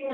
老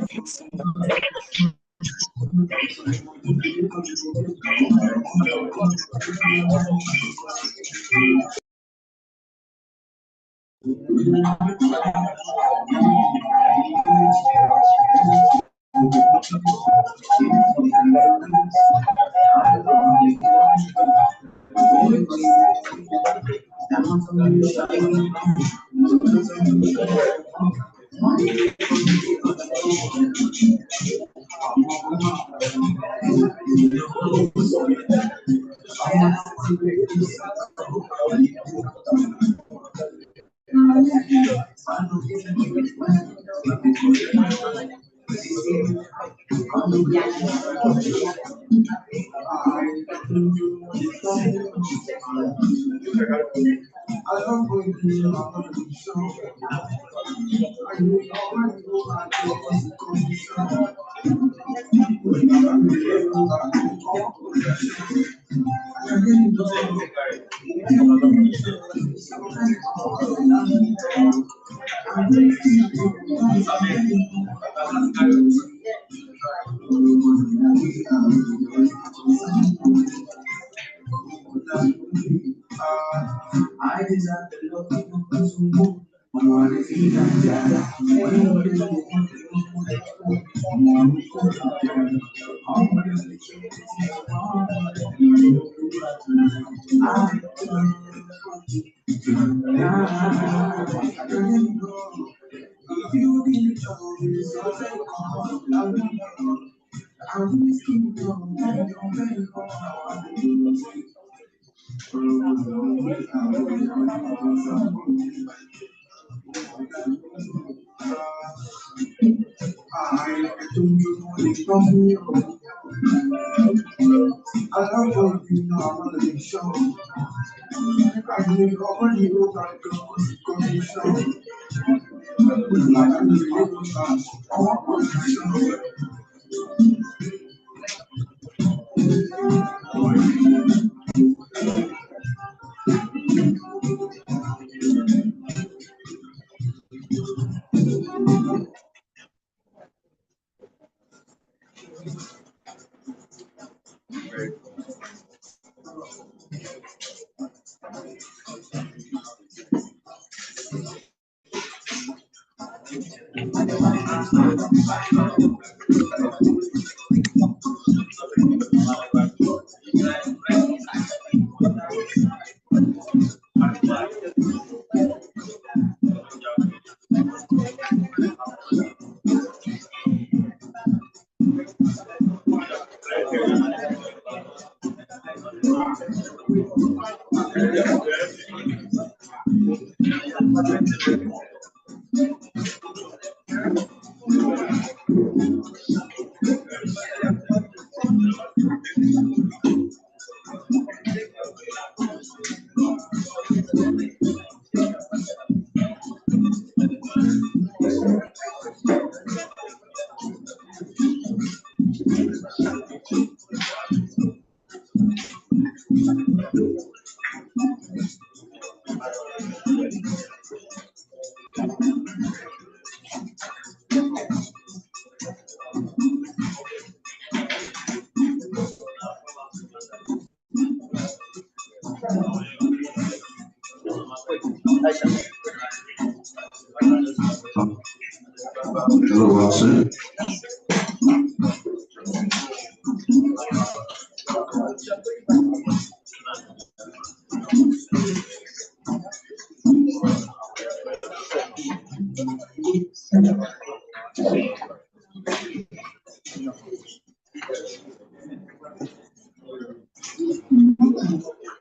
师。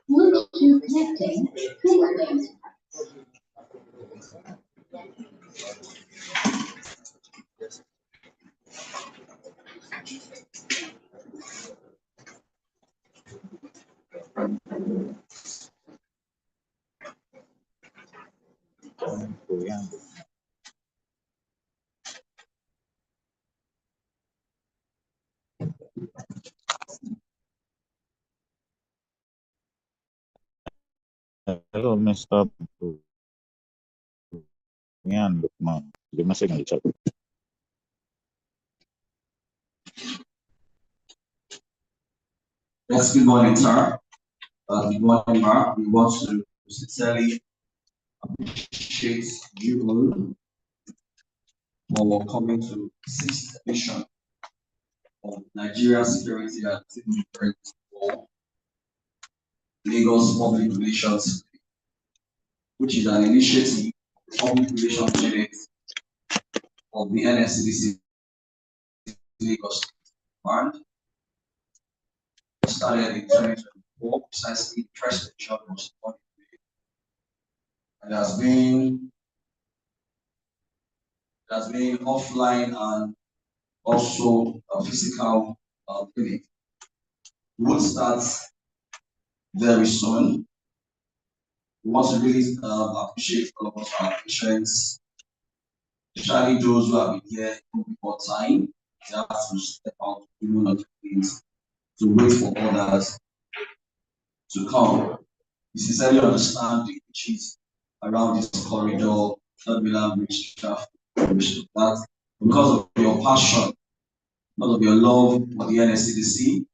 Bluetooth connecting. Please wait. Hello, Mr. Yan, Lukman. Di masih nggak chat. Yes, good morning, sir. Good morning, Mark. We want to sincerely appreciate you all for coming to the 6th edition of Nigeria Security and Civil Defense for Lagos Public Relations, which is an initiative of the Public Relations Unit of the NSCDC Lagos. And started in 2024, precisely the first edition was on. It has been offline and also a physical clinic. We will start very soon. We want to really appreciate all of us, our patients, especially those who have been here before time. They have to step out, do not things, to wait for others to come. We sincerely understand the issues around this corridor, terminal bridge traffic, that because of your passion, because of your love for the NSCDC,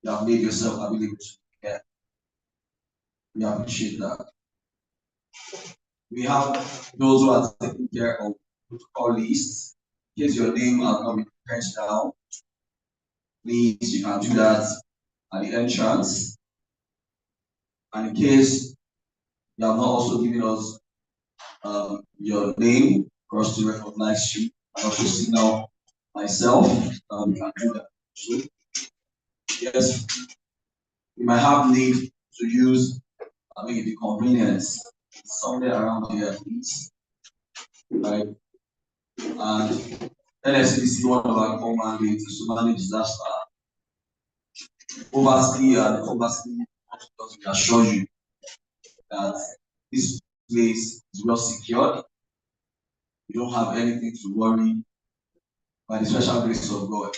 you have made yourself available to be here. We appreciate that. We have those who are taking care of protocol lists. In case your name has not been printed down, please, you can do that at the entrance. And in case you have not also given us your name for us to recognize you, and also signal myself, we can do that. So, yes, we might have need to use maybe the convenience somewhere around here, please. Right? And NSCDC, one of our core mandates is to manage disaster. Oversee and oversee, because we assure you that this place is well secured. You don't have anything to worry by the special grace of God.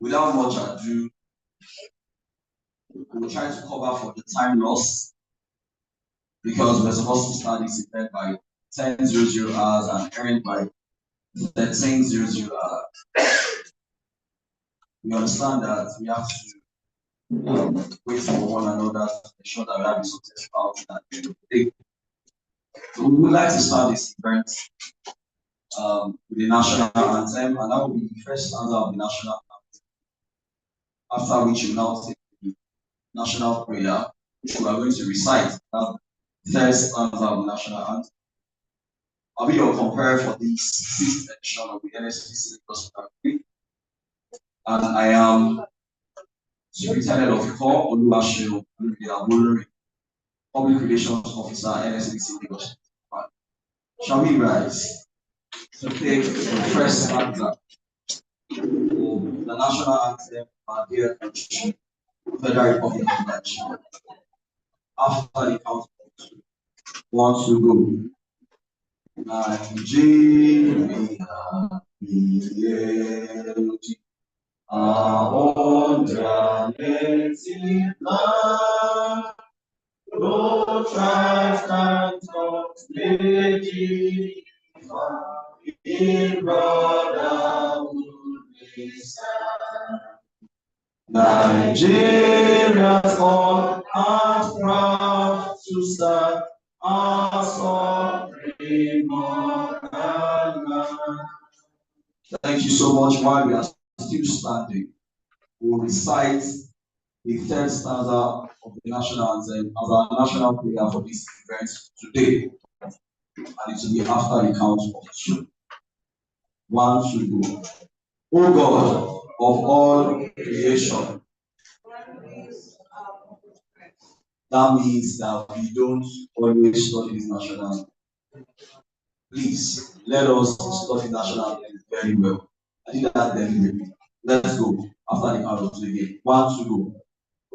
Without much ado, we will try to cover for the time loss, because we're supposed to start this event by 10:00 hours and end by 13:00 hours. We understand that we have to wait for one another to ensure that we have a successful outcome at the end of the day. So we would like to start this event with the national anthem, and that will be the first stanza of the national anthem. After which we now take the national prayer, which we are going to recite. Now, first stanza of the national anthem. I'll be your compare for the 6th edition of the NSCDC Gospel, and I am Superintendent of Corps Oluwaseun Oluyewolori, Public Relations Officer, NSCDC Lagos. Shall we rise to take the first stanza of the national anthem, our dear country, Federal Republic of Nigeria? After the count of 2, 1, 2, go. Nigeria, our native land, no tribe can completely in brotherhood we stand. Nigerians all are proud to stand as sovereign motherland. Thank you so much. While we are still standing, we will recite the third stanza of the national anthem as our national prayer for this event today. And it will be after the count of 2. 1, 2, go. O God of all creation. That means that we don't always study this national anthem. Please, let us study national anthem very well. I did that deliberately. Let's go after the count of 2 again. 1, 2, go.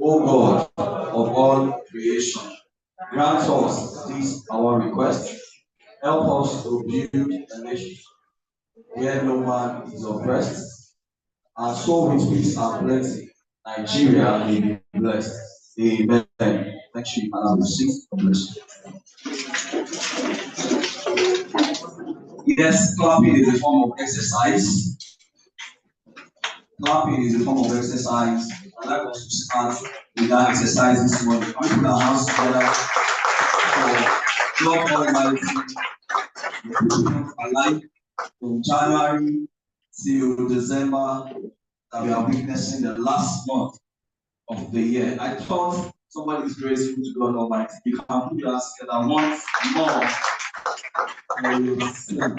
O God of all creation, grant us this our request. Help us to build a nation where no man is oppressed, and so with peace and plenty, Nigeria may be blessed. Amen. Thank you, and I will sing. God bless you. Yes, clapping is a form of exercise. Clapping is a form of exercise. I'd like us to start with that exercise this morning. We put our hands together for God Almighty, the people alive from January till December that we are witnessing the last month of the year. I thought somebody is grateful to God Almighty. You can put your hands together once more for yourself.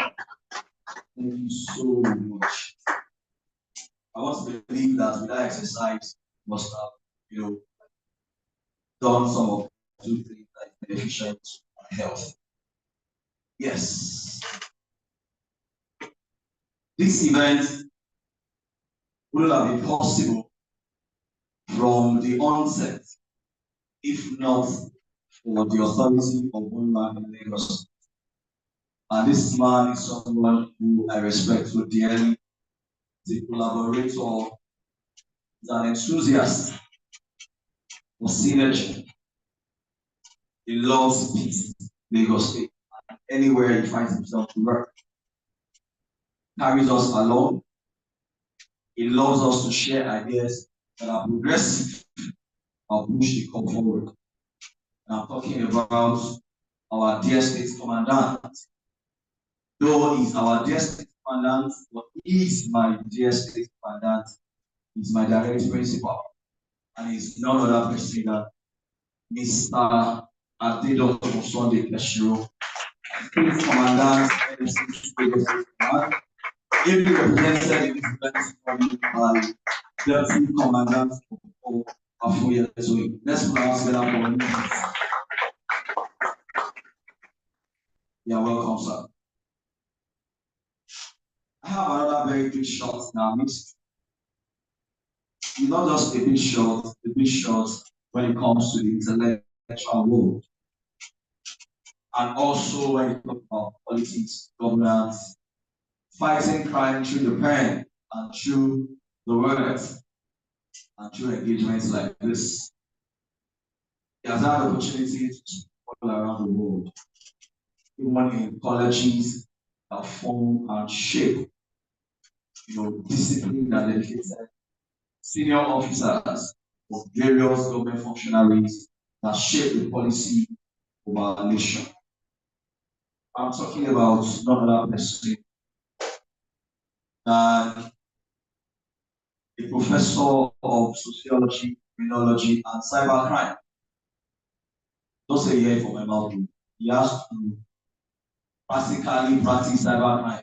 Thank you so much. I want to believe that with that exercise, you must have, done some of the two things like beneficial and health. Yes. This event would have been possible from the onset, if not for the authority of one man in Lagos. And this man is someone who I respect so dearly. He's a collaborator, he's an enthusiast for synergy. He loves peace, Lagos State. Anywhere he finds himself to work, carries us along. He loves us to share ideas that are progressive and push the cause forward. And I'm talking about our dear state commandant. Though he's our dear state commandant, but he is my dear state commandant. He's my direct principal. And he's none other person than Mr. Adedoto Sunday Keshiro, state commandant, NFC State Command. He represented in this event by Deputy Commandant of Afuya. So let's put our hands together for a minute. You're welcome, sir. I have another very big shot now. It's not just a big shot when it comes to the intellectual world. And also when you talk about politics, governance, fighting crime through the pen and through the words and through engagements like this. He has had the opportunity to speak all around the world, even in colleges that form and shape, discipline and dedicated senior officers of various government functionaries that shape the policy of our nation. I'm talking about none other person than a professor of sociology, criminology, and cybercrime. Don't say here for my mouth. He has to practically practice cybercrime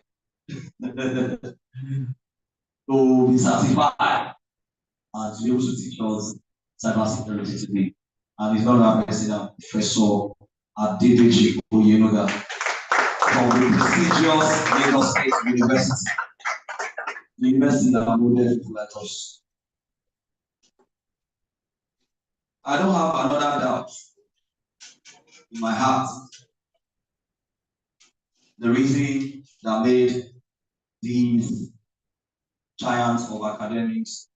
to be certified and to be able to teach us cybersecurity today. And he's not a president, Professor Adedeji Oyenoga from the prestigious Lagos State University. The university that modeled people like us. I don't have another doubt in my heart. The reason that made these giants of academics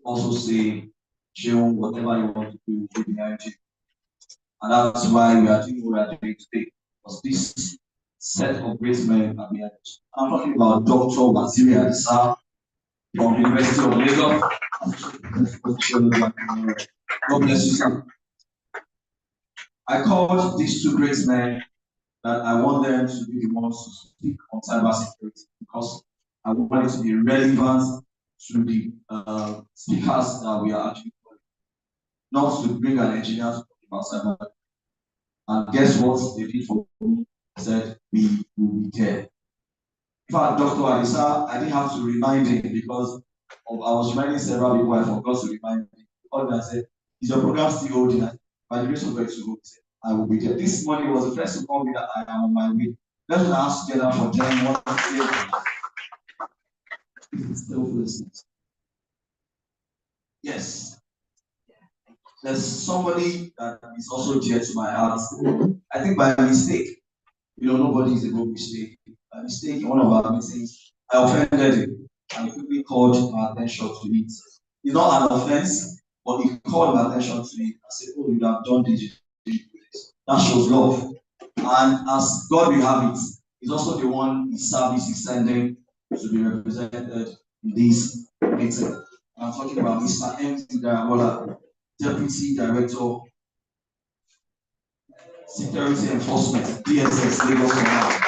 also say, June, whatever you want to do, do behind you. And that's why we are doing what we are doing today. Because this set of great men are behind us. I'm talking about Dr. Waziri Adisa from the University of Lagos. God bless you, sir. I called these two great men that I want them to be the ones to speak on cybersecurity because I want it to be relevant to the speakers that we are actually calling. Not to bring an engineer to talk about cyber. And guess what they did for me? They said, we will be there. In fact, Dr. Adisa, I didn't have to remind him because I was reminding several people I forgot to remind him. He called me and said, is your program still holding? By the grace of God, to go. He said, I will be there. This morning was the first to call me that I am on my way. Let's ask together for them what selflessness. Yes. There's somebody that is also dear to my heart. I think by mistake, nobody is above mistake. By mistake, in one of our meetings, I offended him and he quickly called my attention to it. It's not an offense, but he called my attention to it and said, oh, you have done this. That shows love. And as God will have it, he's also the one his service is sending to be represented in this coordinator. I'm talking about Mr. M.T. Daramola, Deputy Director, Security Enforcement, DSS, Lagos Command.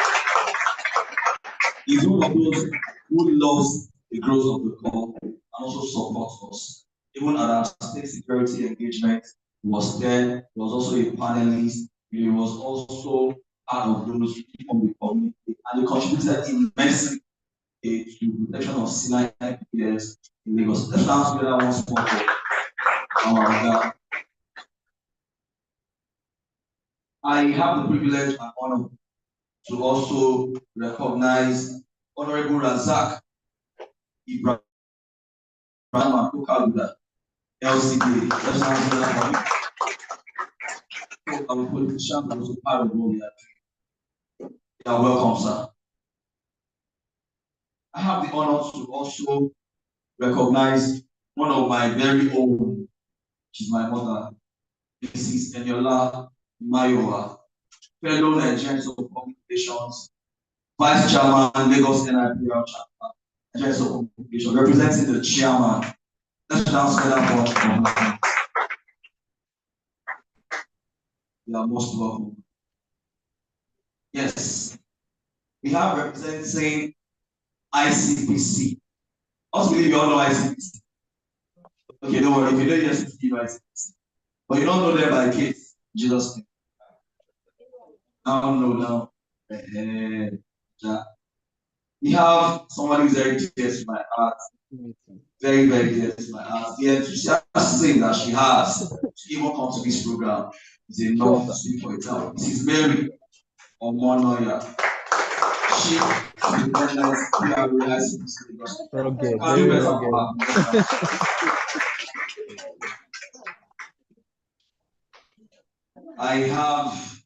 He's one of those who loves the growth of the corps and also supports us. Even at our state security engagement, he was there. He was also a panelist. He was also part of those from the community, and he contributed immensely to the protection of senior players in Lagos. Let's dance together once more for our God. I have the privilege and honor to also recognize Honorable Razak Ibrahim Okukaluda, LCD. Let's dance together for him. Our politicians are also part of what we are doing. You are welcome, sir. I have the honor to also recognize one of my very own, she's my mother, Mrs. Eniola Mayowa, fellow Nigerians of Communications, Vice Chairman, Lagos NIPL Chapter, Nigerians of Communications, representing the chairman. Let's dance together for her. You are most welcome. Yes, we have representing ICPC. Also believe you all know ICPC. Okay, don't worry, if you don't just give ICPC. But you don't know them by case, Jesus name. Now. We have somebody who's very dear to my heart. Very, very dear to my heart. The enthusiasm that she has to even come to this program is enough to speak for itself. This is Mary Omonoya. She independent PROIC. Okay, Can you better for her? I have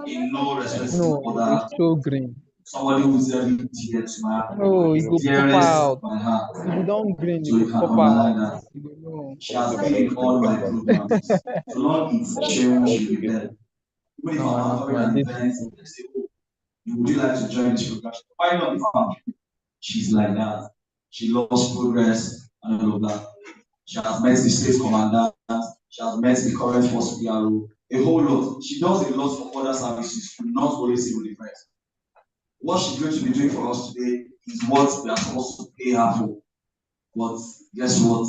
in no respect other it's so green. somebody who's very dear to my heart. Oh, you go pop Dearest out. of my heart. If you don't green, So you you go can pop underline out. that. You go know. She has been in all my programs. So long it's sharing, she'll be there. Even if I'm offering an event, they say, oh, would you like to join this program? Why not if I'm? She's like that. She loves progress and all of that. She has met the state commandant, she has met the current force PRO, a whole lot. She does a lot of other services, not only civil defense. What she's going to be doing for us today is what we are supposed to pay her for. But guess what?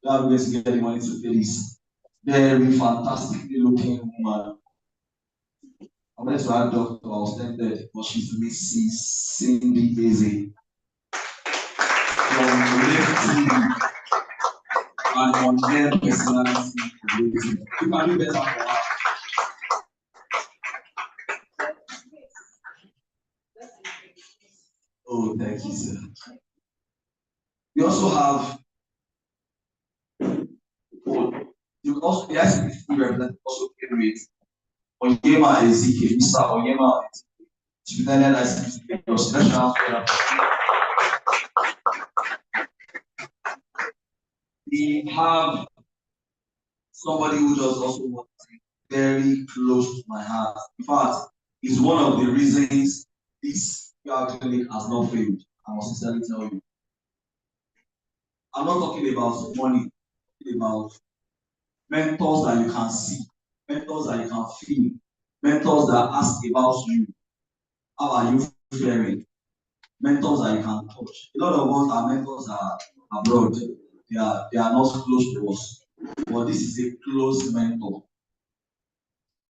We are going to get the money to pay this very fantastically looking woman. I went to her doctor, I was tempted, but she's Mrs. Cindy Eze from Lake TV and on their personality. You can do better for her. Oh, thank you, sir. We also have you also the ICPC representative also came with Onyema Ezekiel, Mr. Onyema Ezekiel, Superintendent ICPC Lagos National Federal. We have somebody who does also want to be very close to my heart. In fact, it's one of the reasons this PR clinic has not failed. I must sincerely tell you. I'm not talking about money, I'm talking about mentors that you can see, mentors that you can feel, mentors that ask about you. How are you faring? Mentors that you can touch. A lot of us, our mentors are abroad. They are not close to us. But this is a close mentor.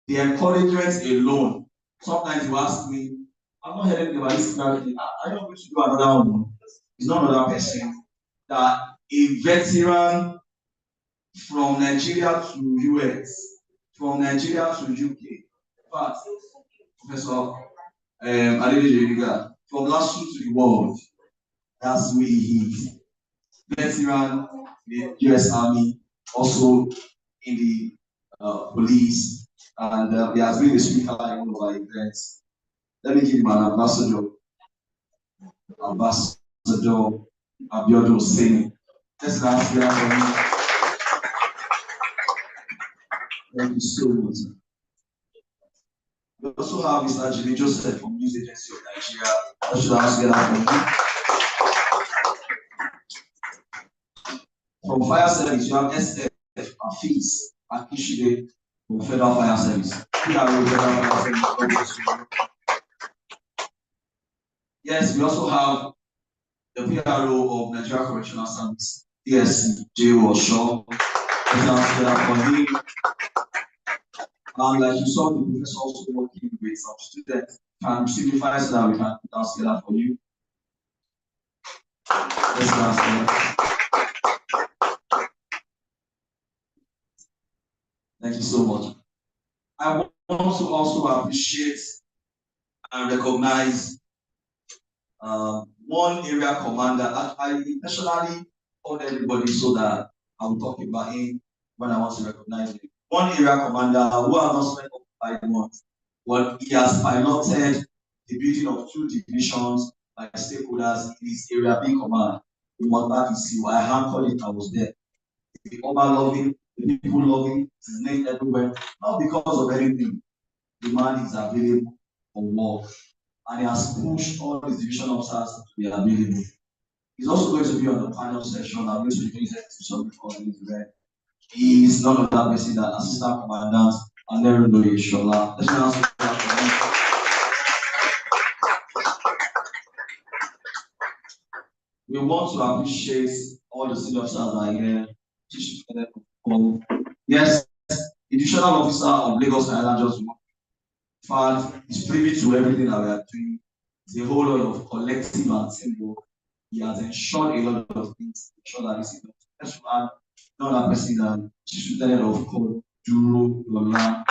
The encouragement alone. Sometimes you ask me, I'm not hearing about this thing. I don't want to do another one. It's not another person. That a veteran from Nigeria to US, from Nigeria to UK, but Professor Adedeji, from Lasso to the world, that's who he is. Veteran in the US Army, also in the police, and he has been a speaker in all of our events. Let me give him an ambassador. Ambassador Abiodun Singh. Let's dance here for him. Thank you so much. We also have Mr. Jimmy Joseph from News Agency of Nigeria. Let's dance together for him. from fire service, you have SF and fees and issue from Federal Fire Service. PRO, Federal Fire Service. Yes, we also have the PRO of Nigeria Correctional Service, DSC, J.O. Shaw. For him. And like you saw, the professor also working with some students. Can signify so that we can put that together for you. Thank you so much. I want to also appreciate and recognize one area commander. I intentionally called everybody so that I will talk about him when I want to recognize him. One area commander who has not spent up to 5 months, but he has piloted the building of 2 divisions by stakeholders in his area, big command. In Monta is I handled it, I was there. The Oba loving, the people loving, his name everywhere, not because of anything. The man is available for work, and he has pushed all his division officers to be available. He's also going to be on the panel session. I'm going to be doing some recordings there. He is none of that person than Assistant Commandant Anerundo Yeshola. Let's now speak for him. We want to appreciate all the senior officers that are here. Yes, the divisional officer of Lagos Island just in fact, is privy to everything that we are doing. It's a whole lot of collective and teamwork. He has ensured a lot of things to ensure that this is not another person than Chief Lieutenant of Code, Duro, Lola,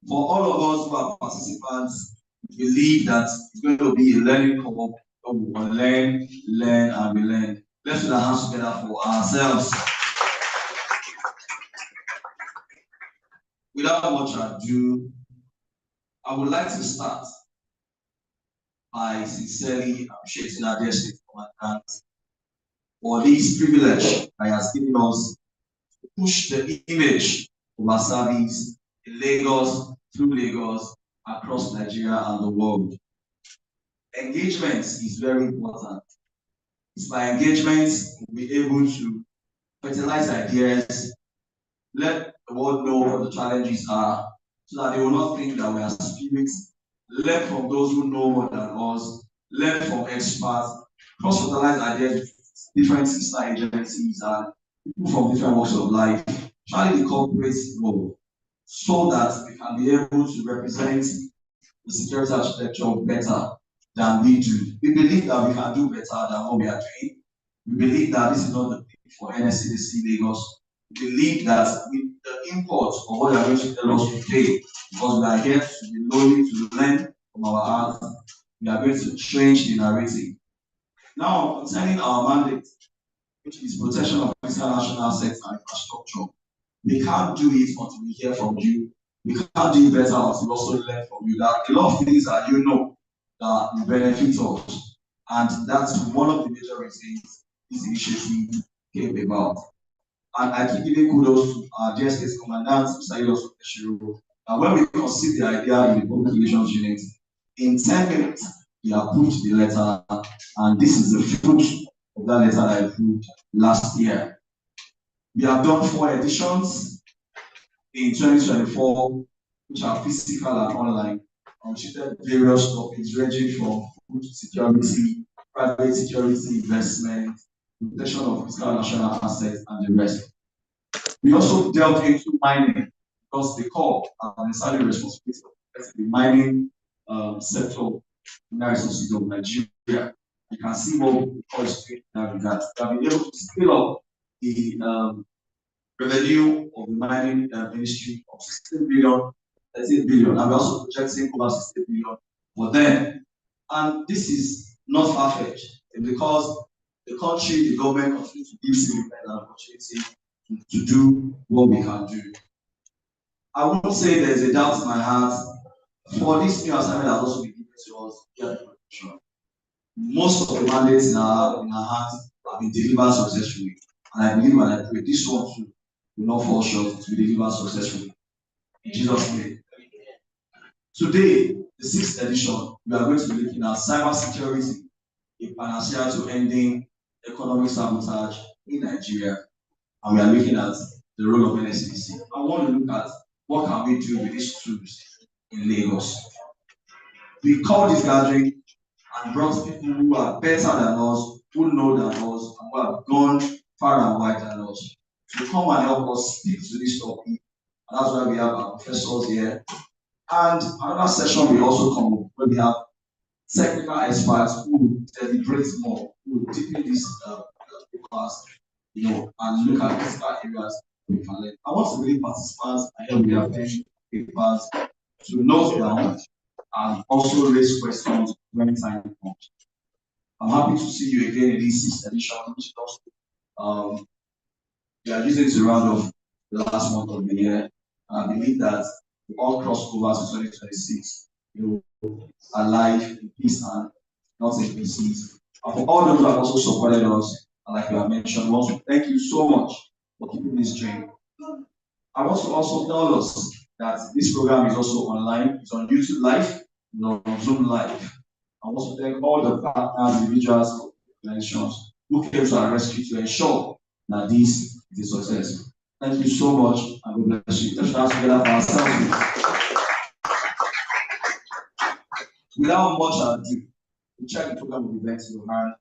for all of us who are participants, we believe that it's going to be a learning curve. We will learn, and we learn. Let's put our hands together for ourselves. Without much ado, I would like to start by sincerely appreciating our dear state commandant for this privilege that he has given us to push the image of our service in Lagos, through Lagos, across Nigeria and the world. Engagement is very important. It's by engagement we'll be able to fertilize ideas, let the world know what the challenges are, so that they will not think that we are spirits. Learn from those who know more than us, learn from experts, cross-fertilize ideas with different sister agencies and people from different walks of life, especially the corporate world, so that we can be able to represent the security architecture better than we do. We believe that we can do better than what we are doing. We believe that this is not the thing for NSCDC Lagos. We believe that with the import of what they are going to tell us today, because we are here to be lonely, to learn from our heart, we are going to change the narrative. Now, concerning our mandate, which is protection of physical national assets and infrastructure, we can't do it until we hear from you. We can't do it better until we also learn from you. There are a lot of things that you know that will benefit us. And that's one of the major reasons this initiative came about. And I keep giving kudos to our dear state commandant, Mr. Ilos Okeshiro. And when we conceived the idea in the public relations unit, in 10 minutes, he approved the letter, and this is the fruit of that letter I approved last year. We have done 4 editions in 2024, which are physical and online, on various topics ranging from food security, private security, investment, protection of physical national assets, and the rest. We also delved into mining because the core and necessarily responsibility of the mining sector of the resources of Nigeria. You can see what the core is doing in that regard. We have been able to scale up the revenue of the mining ministry of 16 billion, 13 billion, and we're also projecting over 16 billion for them. And this is not far-fetched because the country, the government continues to give civil an opportunity to do what we can do. I won't say there's a doubt in my heart. For this new assignment that has also been given to us, most of the mandates in our hands have been delivered successfully. And I believe and I pray this one too will not fall short to be delivered successfully. In Jesus' name. Today, the 6th edition, we are going to be looking at cybersecurity, a panacea to ending economic sabotage in Nigeria, and we are looking at the role of NSCDC. I want to look at what can we do with these tools in Lagos. We call this gathering and brought people who are better than us, who know than us, and who have gone far and wide than us to come and help us speak to this topic. And that's why we have our professors here. And another session will also come up where we have technical experts who will deliberate more, who will deepen this class, and look at physical areas we can learn. I want to bring participants ahead we have papers to note down and also raise questions when time comes. I'm happy to see you again in this sixth edition, which is also we are using to round off the last month of the year. And I believe that we all cross over to 2026, alive in peace and not in disease. And for all those who have also supported us, and like you have mentioned, we want to thank you so much for keeping this journey. I want to also tell us that this program is also online. It's on YouTube Live, on Zoom Live. I want to thank all the partners, individuals, organizations who came to our rescue to ensure that this is a success. Thank you so much, and God bless you. Let's dance together for ourselves. Without much ado, we check the program of events in hand.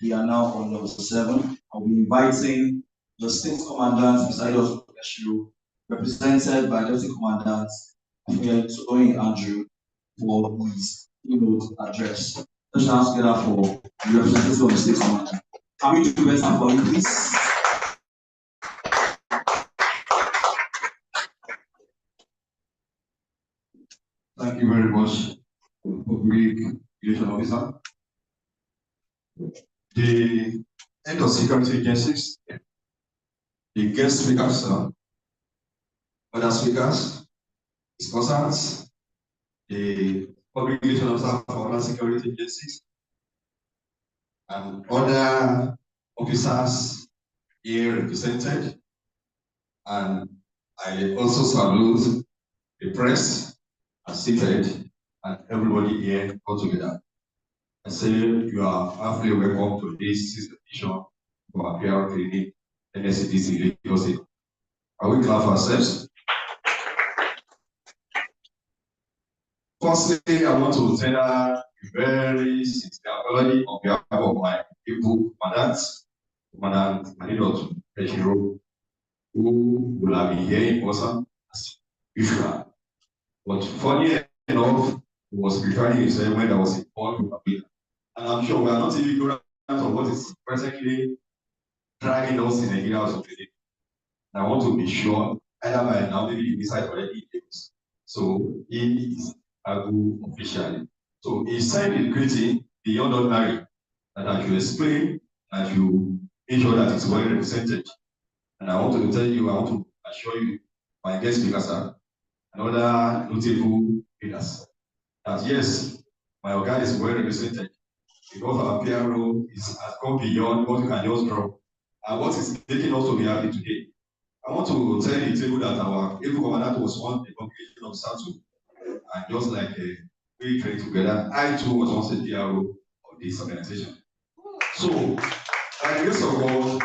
We are now on number 7. I'll be inviting the state commandant beside us for the show, represented by Deputy Commandant Toyin Andrew for his keynote address. Let's dance together for the representative of the state commandant. Can we do better for you, please? Thank you very much, Public Relation Officer. The head of security agencies, the guest speakers, other speakers, discussants, the public relation officer for other security agencies, and other officers here represented. And I also salute the press seated and everybody here all together. I say you are heartily welcome to this 6th edition of our PR training NSCDC Lagos State. Are we glad for ourselves? Firstly, I want to tender a very sincere apology on behalf of my people, Commandant Manidot Pechiro, who will have been here in person as usual. But funny enough, he was preparing himself when I was informed with Babila. And I'm sure we are not even ignorant of what is presently driving us in Nigeria as of today. And I want to be sure, either by now, maybe you decide already details. So he is Agu officially. So he signed a greeting beyond ordinary that I should explain and you make sure that it's well represented. And I want to tell you, I want to assure you, my guest speakers are another notable leaders, that yes, my organ is well represented because our PRO has gone beyond what you can just draw and what is making us to be happy today. I want to tell the table that our able commandant was one a congregation of Satu, and just like we trained together, I too was once a PRO of this organization. So, by the grace of God,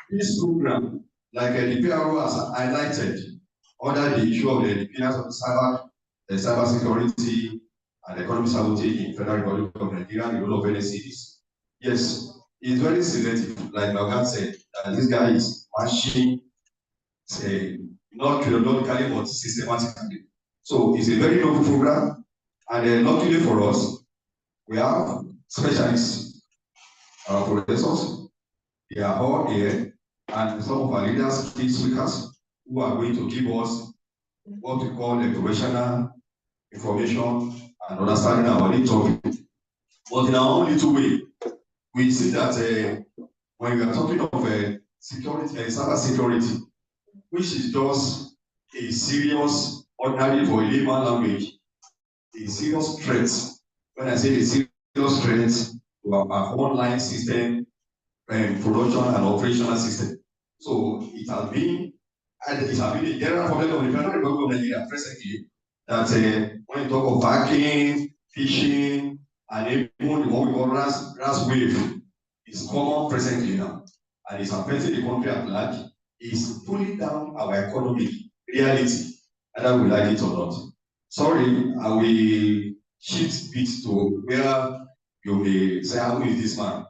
this program, like the PRO has highlighted under the issue of the pillars of cyber security and economic sabotage in Federal Republic of Nigeria, the role of NSCDs. Yes, it's very selective, like Logan said, that this guy is mashing, not periodically but systematically. So it's a very novel program, and luckily for us, we have specialists, our professors, they are all here, and some of our leaders, key speakers, who are going to give us what we call a professional information and understanding our lead topic. But in our own little way, we see that when we are talking of security and cyber security, which is just a serious, ordinary for a layman language, a serious threat. When I say a serious threat to our online system, production and operational system. So it has been a general problem of the Federal Republic of Nigeria presently that when you talk of hacking, phishing, and even what we call RAS wave is common presently now, and it's affecting the country at large. Is pulling down our economic reality, whether we like it or not. Sorry, I will shift bit to where you may say, how is this man?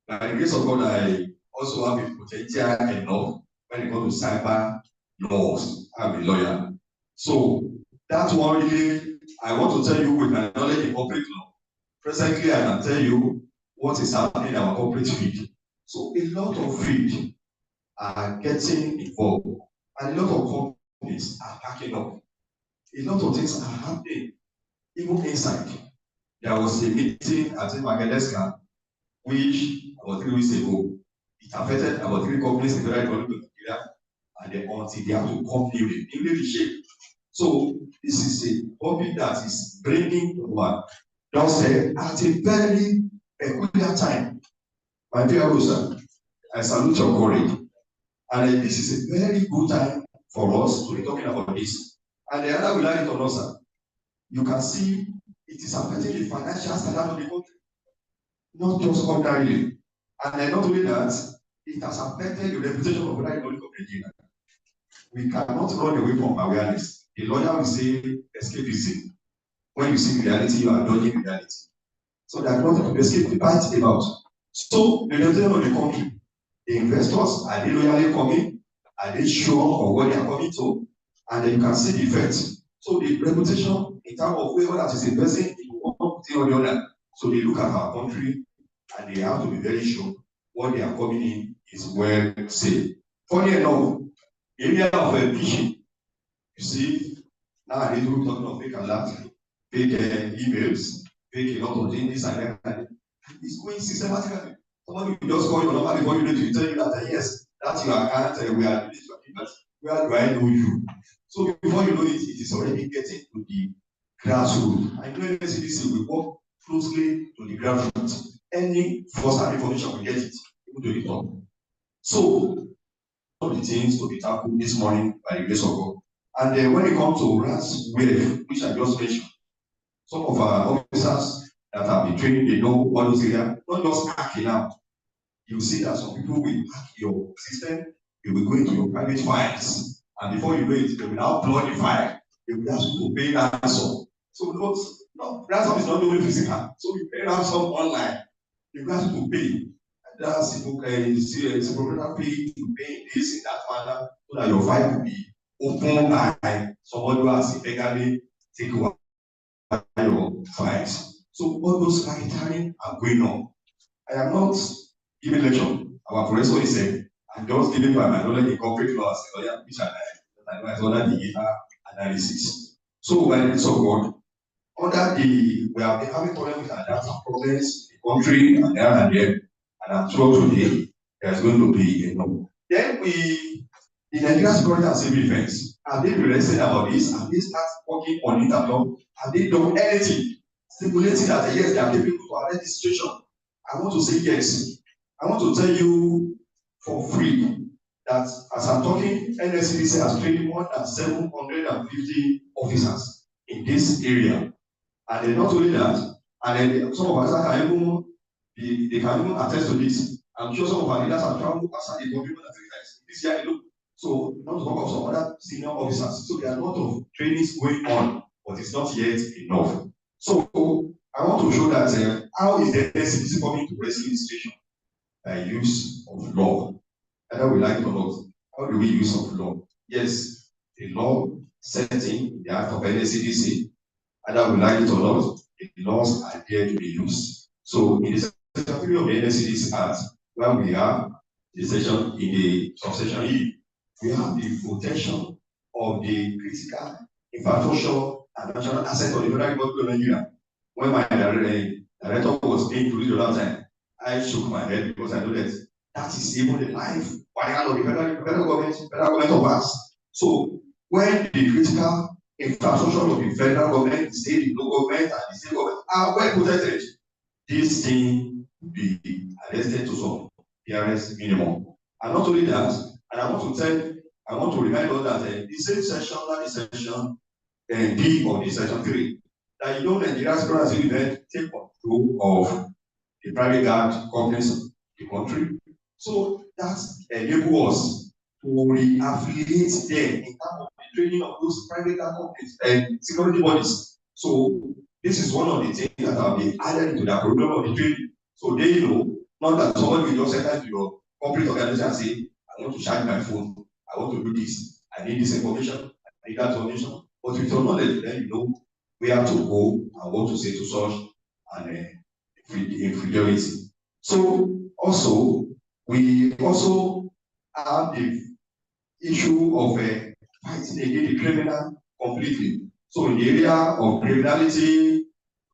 By the grace of God, I also have a potential enough when it comes to cyber laws. I'm a lawyer. So that one really, I want to tell you with my knowledge in corporate law. Presently, I can tell you what is happening in our corporate field. So a lot of field are getting involved, and a lot of companies are packing up. A lot of things are happening, even inside. There was a meeting at Madagascar, which about 3 weeks ago, it affected about 3 companies in the Federal Republic of Nigeria, and then until they have to come newly shape. So this is a topic that is bringing one downstairs at a very peculiar time. My dear Rosa, I salute your courage. And this is a very good time for us to be talking about this. And the other will like it or not, sir. You can see it is affecting the financial standard of the country, not just ordinarily. And then not only that, it has affected the reputation of the Republic of Nigeria. We cannot run away from awareness. The lawyer will say escapism. When you see reality, you are dodging reality. So there are nothing to escape the fight about. So the reputation of the country, the investors, are they loyally coming? Are they sure of what they are coming to? And then you can see the effect. So the reputation in terms of whoever that is investing in one thing or the other. So they look at our country and they have to be very sure what they are coming in is well safe. Funny enough, area of phishing, you see, nowadays we're talking of fake alerts, fake emails, fake a lot of things, and that. It's going systematically. Somebody will just call your number before you need to tell you that yes, that's your account, we are doing this, but where do I know you? So before you know it, it is already getting to the grassroots. I know NCDC will work closely to the grassroots. Any first-hand information will get it, even to the top. So all the things to be tackled this morning by the grace of God. And then when it comes to RAS wave, which I just mentioned, some of our officers that have been trained, they know what those areas, not just hacking out. You see that some people will hack your system, they will go into your private files, and before you know it, they will now plug the file. They will ask you to pay ransom. So no, ransom is not only physical. So you pay ransom online. They will ask you to pay. That's it's a pornography to pay this in that manner so that your file will be opened by somebody who has illegally taken your files. So all those racketeering are going on. I am not giving lecture. Our professor is saying, I'm just giving by my knowledge in corporate law as a lawyer, which I know as other data analysis. So by the grace of God, under the we have been having problems with our data problems in the country and there and there. And I'm sure today there's going to be a no. Then the Nigerian Security and Civil Defense, have they been listening about this? Have they started working on it at all? Have they done anything stipulating that yes, they are capable to arrest the situation? I want to say yes. I want to tell you for free that as I'm talking, NSCDC has trained more than 750 officers in this area. And then not only that, and then some of us can even they can even attest to this. I'm sure some of our leaders have traveled outside the country more than 3 times this year alone. So not to talk of some other senior officers. So there are a lot of trainings going on, but it's not yet enough. So I want to show that how is the NCDC coming to rescue the situation? By use of law. Whether we like it or not, how do we use of law? Yes, the law setting the act of NCDC, whether we like it or not, the laws are there to be used. So in the section 3 of the NCDC Act, where we have the section in the subsection E, we have the protection of the critical infrastructure and national asset of the Federal Republic of Nigeria. When my director was being introduced the last time, I shook my head because I know that is even the life of the federal government of us. So when the critical infrastructure of the federal government, the state, the local government, and the state government are well protected, this thing will be arrested to some PRS minimum. And not only that, and I want to remind us that the same section, that is section B of the section 3, that you know Nigeria's currency event control of the private guard companies in the country. So that enables us to re-affiliate them in terms of the training of those private guard companies and security bodies. So this is one of the things that have been added into the curriculum of the training. So they know, not that somebody will just enter into your corporate organization and say, I want to charge my phone, I want to do this, I need this information, I need that information. But with your knowledge, then you know where to go and what to say to such and infidelity. So also, we also have the issue of fighting against the criminal completely. So in the area of criminality,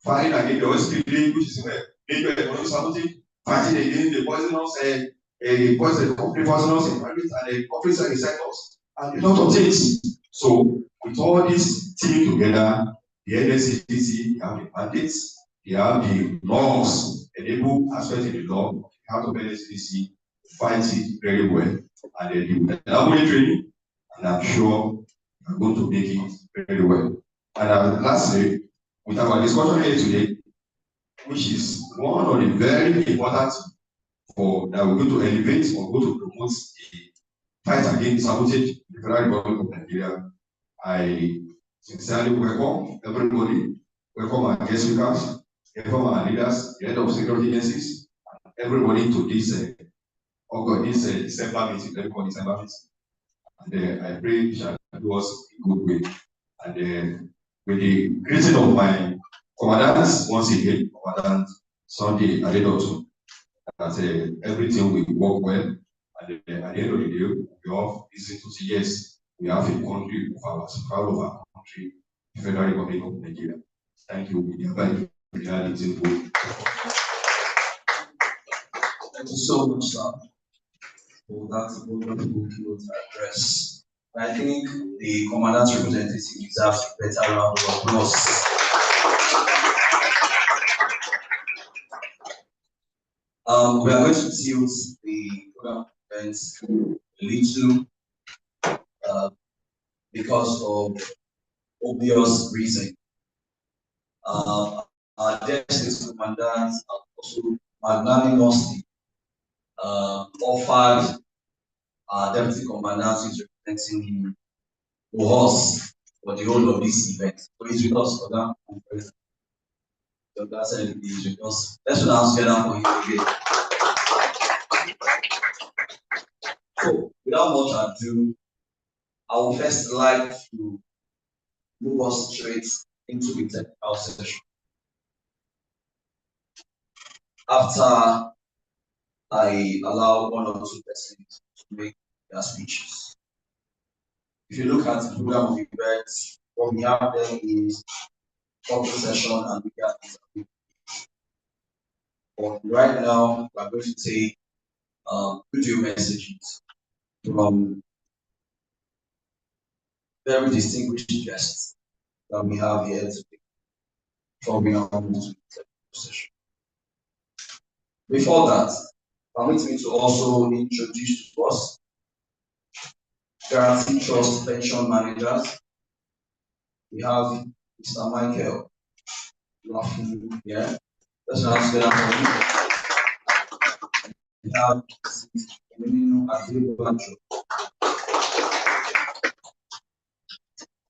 fighting against the oil spilling, which is major economic sabotage, fighting against the poison company poisonous in private and the corporate sectors, and a lot of things. So with all this team together, the NSCDC have the mandates, they have the laws, enable aspects of the law, out of NSCDC fight it very well, and then the elaborate training, and I'm sure you're going to make it very well. And lastly, with our discussion here today, which is one of the very important for that we're going to elevate or go to promote the fight against sabotage in the Federal Republic of Nigeria. I sincerely welcome everybody, welcome our guest speakers, welcome our leaders, the head of security agencies, everybody to this December meeting, let me call December meeting. And I pray it shall do us a good way. And with the greeting of my commandants, once again, Commandant Sunday Adedotu, that everything will work well. And at the end of the day, we all listen to say, yes, we have a country of ours, proud of our country, the Federal Republic of Nigeria. Thank you. We hereby declare it in full. Thank you so much, sir, for that wonderful address. I think the commandant's representative deserves a better round of applause. We are going to tilt the program events a little because of obvious reason. Our dear state commandants have also magnanimously offered our deputy commandant who is representing him to us for the whole of this event. So he's with us for that conference. So that's he's with us. Let's now together for him again. So without much ado, I would first like to move us straight into the technical session. After I allow one or two persons to make their speeches. If you look at the program of events, what we have there is topic session and we have but right now we are going to take video messages from very distinguished guests that we have here today from the session. Before that, permit me to also introduce to us Guarantee Trust Pension Managers. We have Mr. Michael Rafu here. Let's now stand up for him. We have Emilino Adebanjo.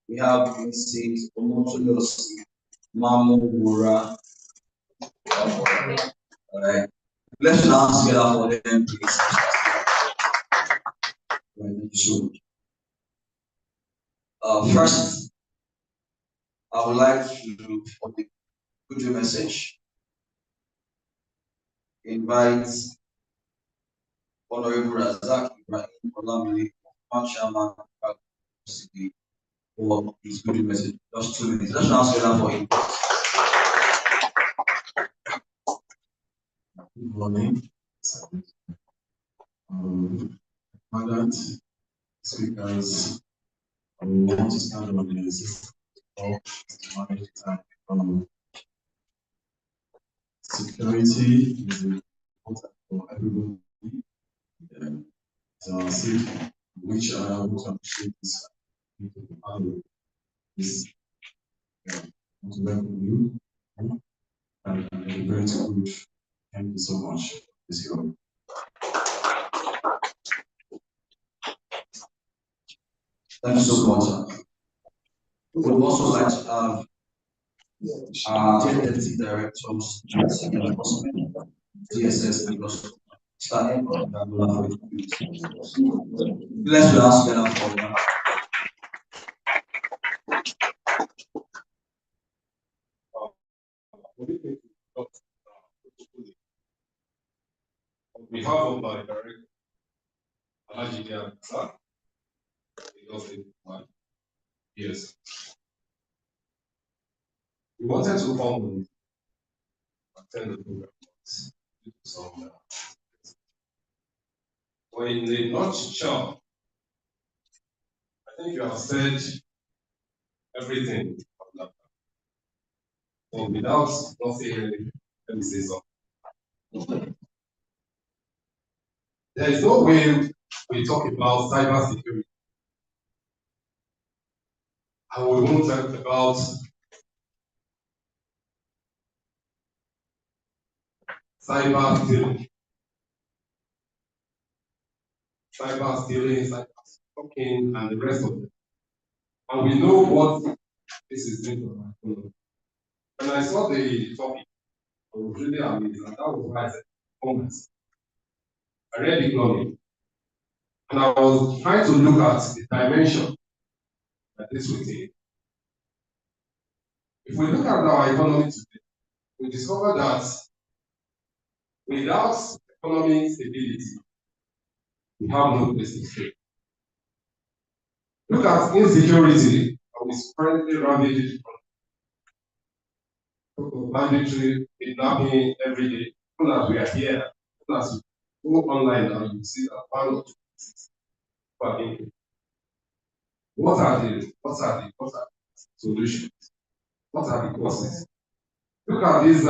We have Mrs. Omotoyosi Mamura. All right. Let's now together for them, please. Thank you so much. First, I would like to, for the video message, invite Honorable Razak Ibrahim Olamide, Chairman of the City, for his video message. Just 2 minutes. Let's now together for him. Good morning. Madam speakers, I want to start on the system of manage time. Security is important for everybody. As I said, which I want to appreciate this is want to welcome you. and very good. Thank you so much. This year. Thank you so much. We would also like to have deputy directors, second enforcement, DSS, because starting from the let's ask them for that. On behalf of my director, Alajidia, yes. We wanted to come and attend the program. But in a nutshell, I think you have said everything. But without not saying anything, let me say something. There is no way we talk about cyber security and we won't talk about cyber stealing, cyber stalking, and the rest of it. And we know what this is doing to our economy. When I saw the topic, I was really amazed, and that was why I said, comments. I read economy, and I was trying to look at the dimension that this will take. If we look at our economy today, we discover that without economic stability, we have no place to stay. Look at insecurity that is currently ravaging mandatory kidnapping every day. Even as we are here, even as we go online now, you see that one or two cases per day. What are the solutions? What are the causes? Look at these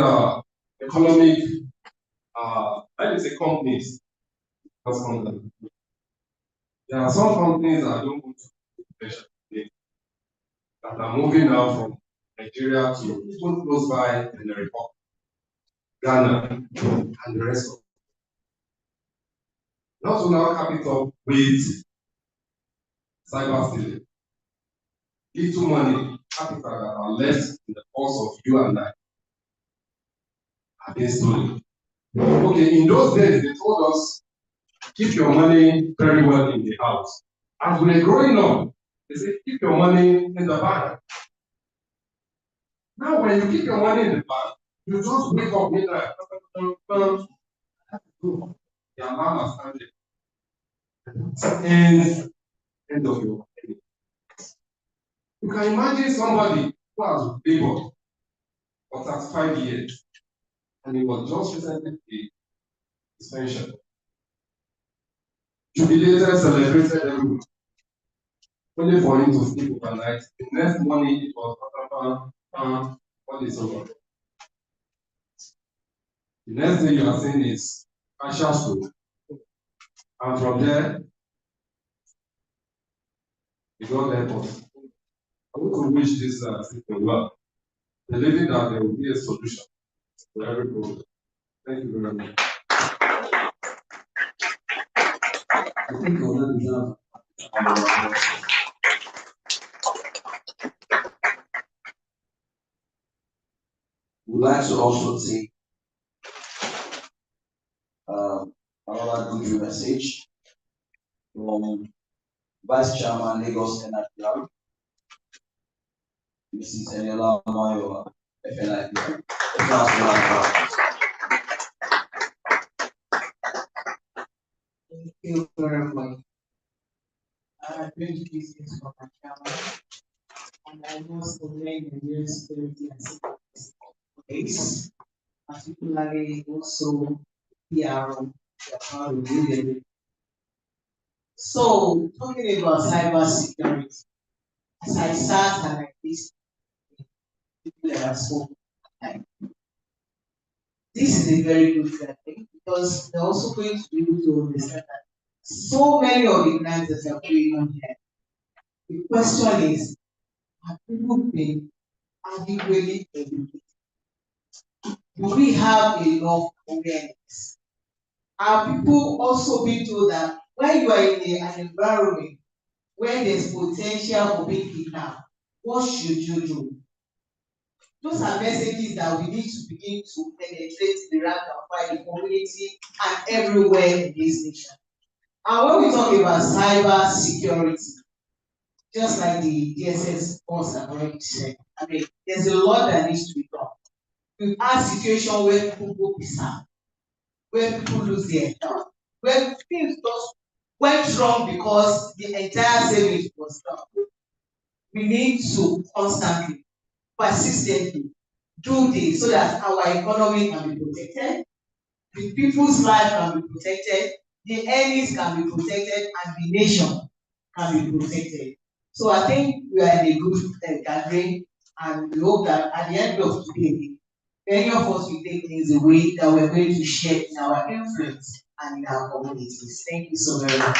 economic, let me say companies. There are some companies that don't go to mention today that are moving now from Nigeria to even close by in the Republic, Ghana, and the rest of it. Not to now cap it up with cyber stealing. Little money, capital that are left in the purse of you and I are being stolen. Okay, in those days, they told us, keep your money very well in the house. As we're growing up, they say, keep your money in the bank. Now, when you keep your money in the bank, you just wake up midnight. Your alarm has started. End of your day. You can imagine somebody who has labored for 35 years and he was just recently paid his pension. Jubilated, celebrated everyone. Only for him to sleep overnight. The next morning it was what is over. The next thing you are saying is partial school. And from there, you don't let us. I want to wish this system well, believing that there will be a solution to every problem. Thank you very much. I think we already have we'd like to also take another good message from Vice Chairman Lagos Energy Lab, Mrs. Eniola Mayo, FNIP. Thank you very much. I bring business from my family, and I know so many Nigerian security and security space, particularly also PRO, So, talking about cyber security, as I sat and I listened to people that have spoken, this is a very good thing because they're also going to be able to understand that so many of the crimes that are going on here. The question is, have people been adequately educated? Do we have enough awareness? Are people also being told that when you are in an environment where there's potential for being kidnapped, what should you do? Those are messages that we need to begin to penetrate the rank and file, the community, and everywhere in this nation. And when we talk about cyber security, just like the DSS boss have already said, I mean, there's a lot that needs to be done. We've had situations where people go bizarre, where people lose their health, where things just went wrong because the entire savings was done. We need to constantly, persistently do this so that our economy can be protected, the people's life can be protected, the earnings can be protected, and the nation can be protected. So I think we are in a good gathering, and we hope that at the end of today, many of us will take things away that we're going to share in our influence and in our communities. Thank you so very much.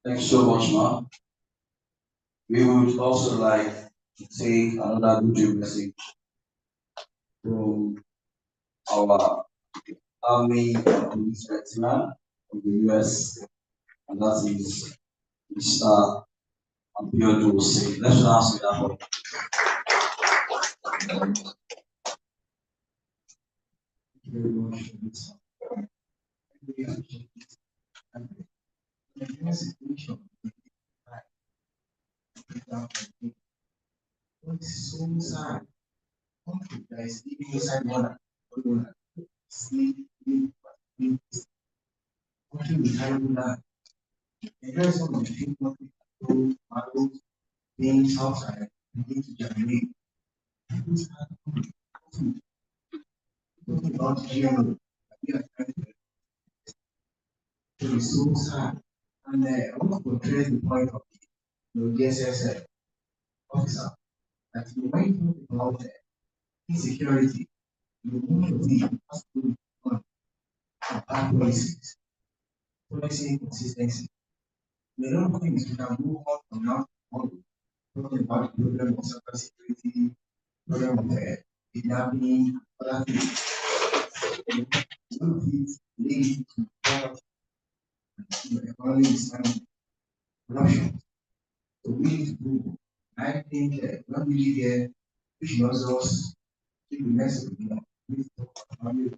Thanks so much, Ma. We would also like to take another good message from our Army police veteran from the US, and that is Mr. Abiodun Hussein. Let's ask that for very much for this. Very appreciate it. And the current situation is so sad. Country that is living inside one sleep, country with terrible land. And there is some of the people who are being outside begin to generate. People's talking about GMO. We are trying to it's so sad. And I want to portray the point of the DSS officer that when you talk about insecurity, you want to be has to be on bad policies, policy consistency. The other thing is we can move on from now on talking about the problem of cyber security, problem of kidnapping, other things. All of it lead to poverty and the economy is corruption. So we need to do. I think when we live here, we should also keep the message, we talk about family,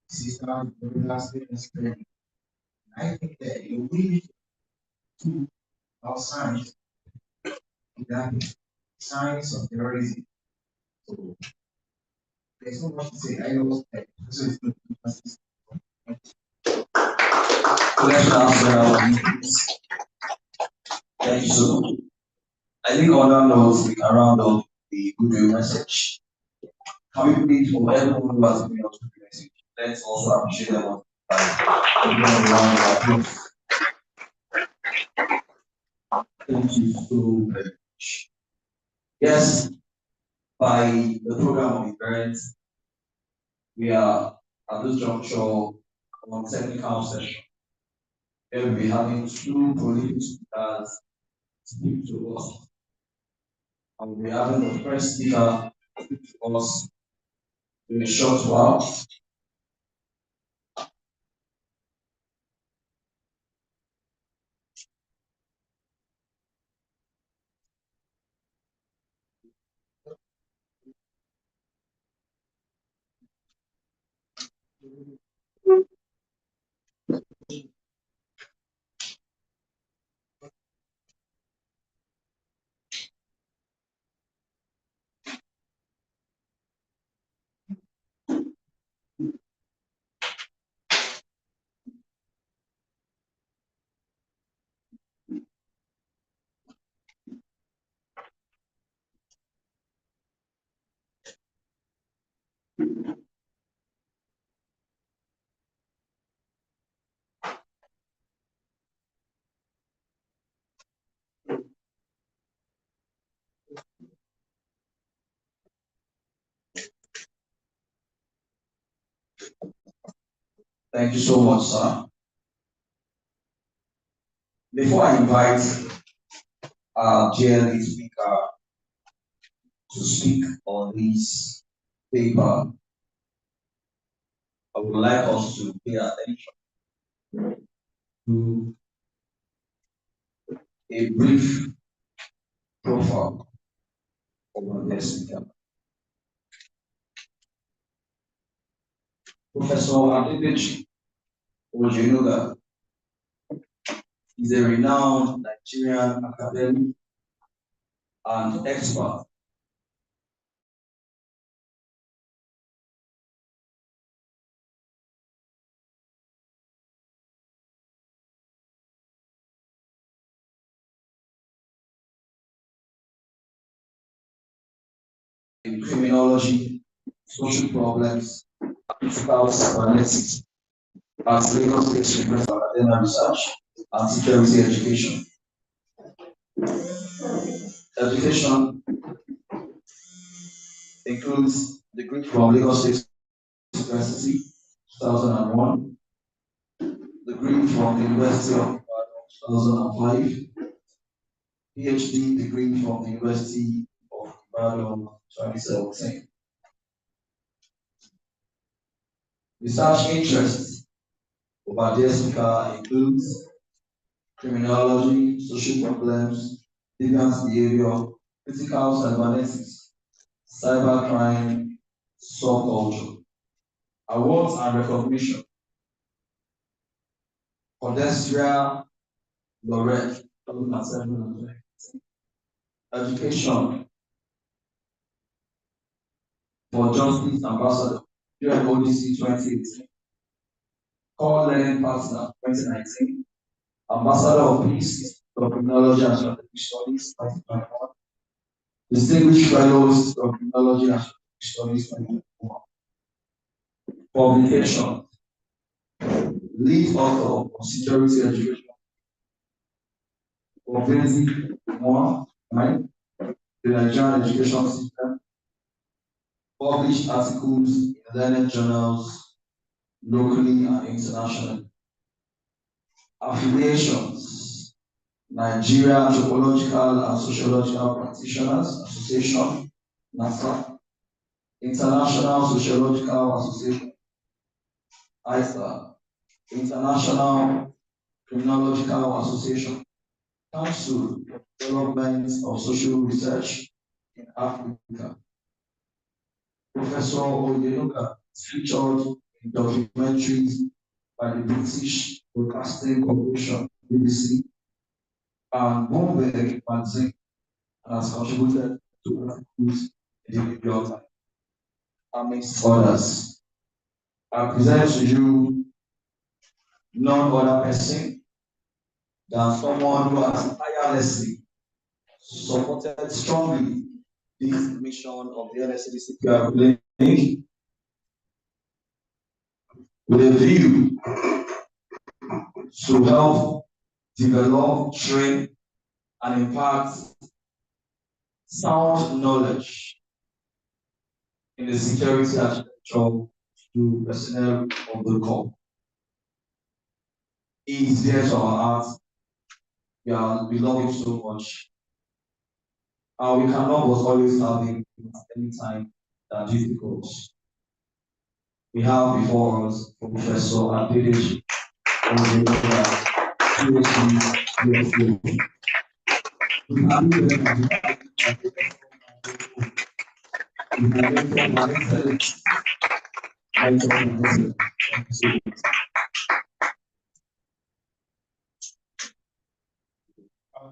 sister, brothers, and spread. I think that we need to our signs that signs of terrorism. So there's no much to say. I know that so it's good to persist. let's ask thank you so much. I think on that note, we can round up the good message. Can we please, for everyone who has been on the message, let's also appreciate them by giving them a round of applause. Thank you so much. Yes, by the program of events, we are at this juncture on technical session. Where we'll be having two prolific speakers speak to us. And we'll be having the first speaker speak to us in a short while. Thank you so much, sir. Before I invite our GLE speaker to speak on this paper, I would like us to pay attention to a brief profile of our guest speaker. Professor Sabotage is a renowned Nigerian academic and expert in criminology, social problems, physical cybernetics at Lagos State University of Academic Research and Security Education. Education includes degree from Lagos State University, 2001, degree from the University of Ibadan, 2005, PhD degree from the University of Ibadan, 2017. Research interests of our dear speaker includes criminology, social problems, deviant behavior, physical cybernetics, cybercrime, subculture. Awards and recognition. Pedestrian Laureate, 2007. Education for Justice Ambassador, UNODC 2018. Core Learning Partner, 2019. Ambassador of Peace for Criminology and Strategic Studies, 2021. Distinguished Fellows of Criminology and Strategic Studies, 2021. Publication. Lead author of Security Education for Basic 1, 9, the Nigerian Education System. Published articles in learned journals locally and internationally. Affiliations. Nigeria Anthropological and Sociological Practitioners Association, NASA. International Sociological Association, ISA. International Criminological Association, Council for Development of Social Research in Africa. Professor Oyenuga featured in documentaries by the British Broadcasting Corporation, BBC, and Bloomberg magazine, and has contributed to articles in the New York Times, amongst others. I present to you none other person than someone who has tirelessly supported strongly this mission of the NSCDC clinic with a view to help develop, train, and impart sound knowledge in the security architecture to personnel of the corps. He is dear to our hearts. We love him so much. And we cannot but always have him at any time that difficult. We have before us Professor Adedeji.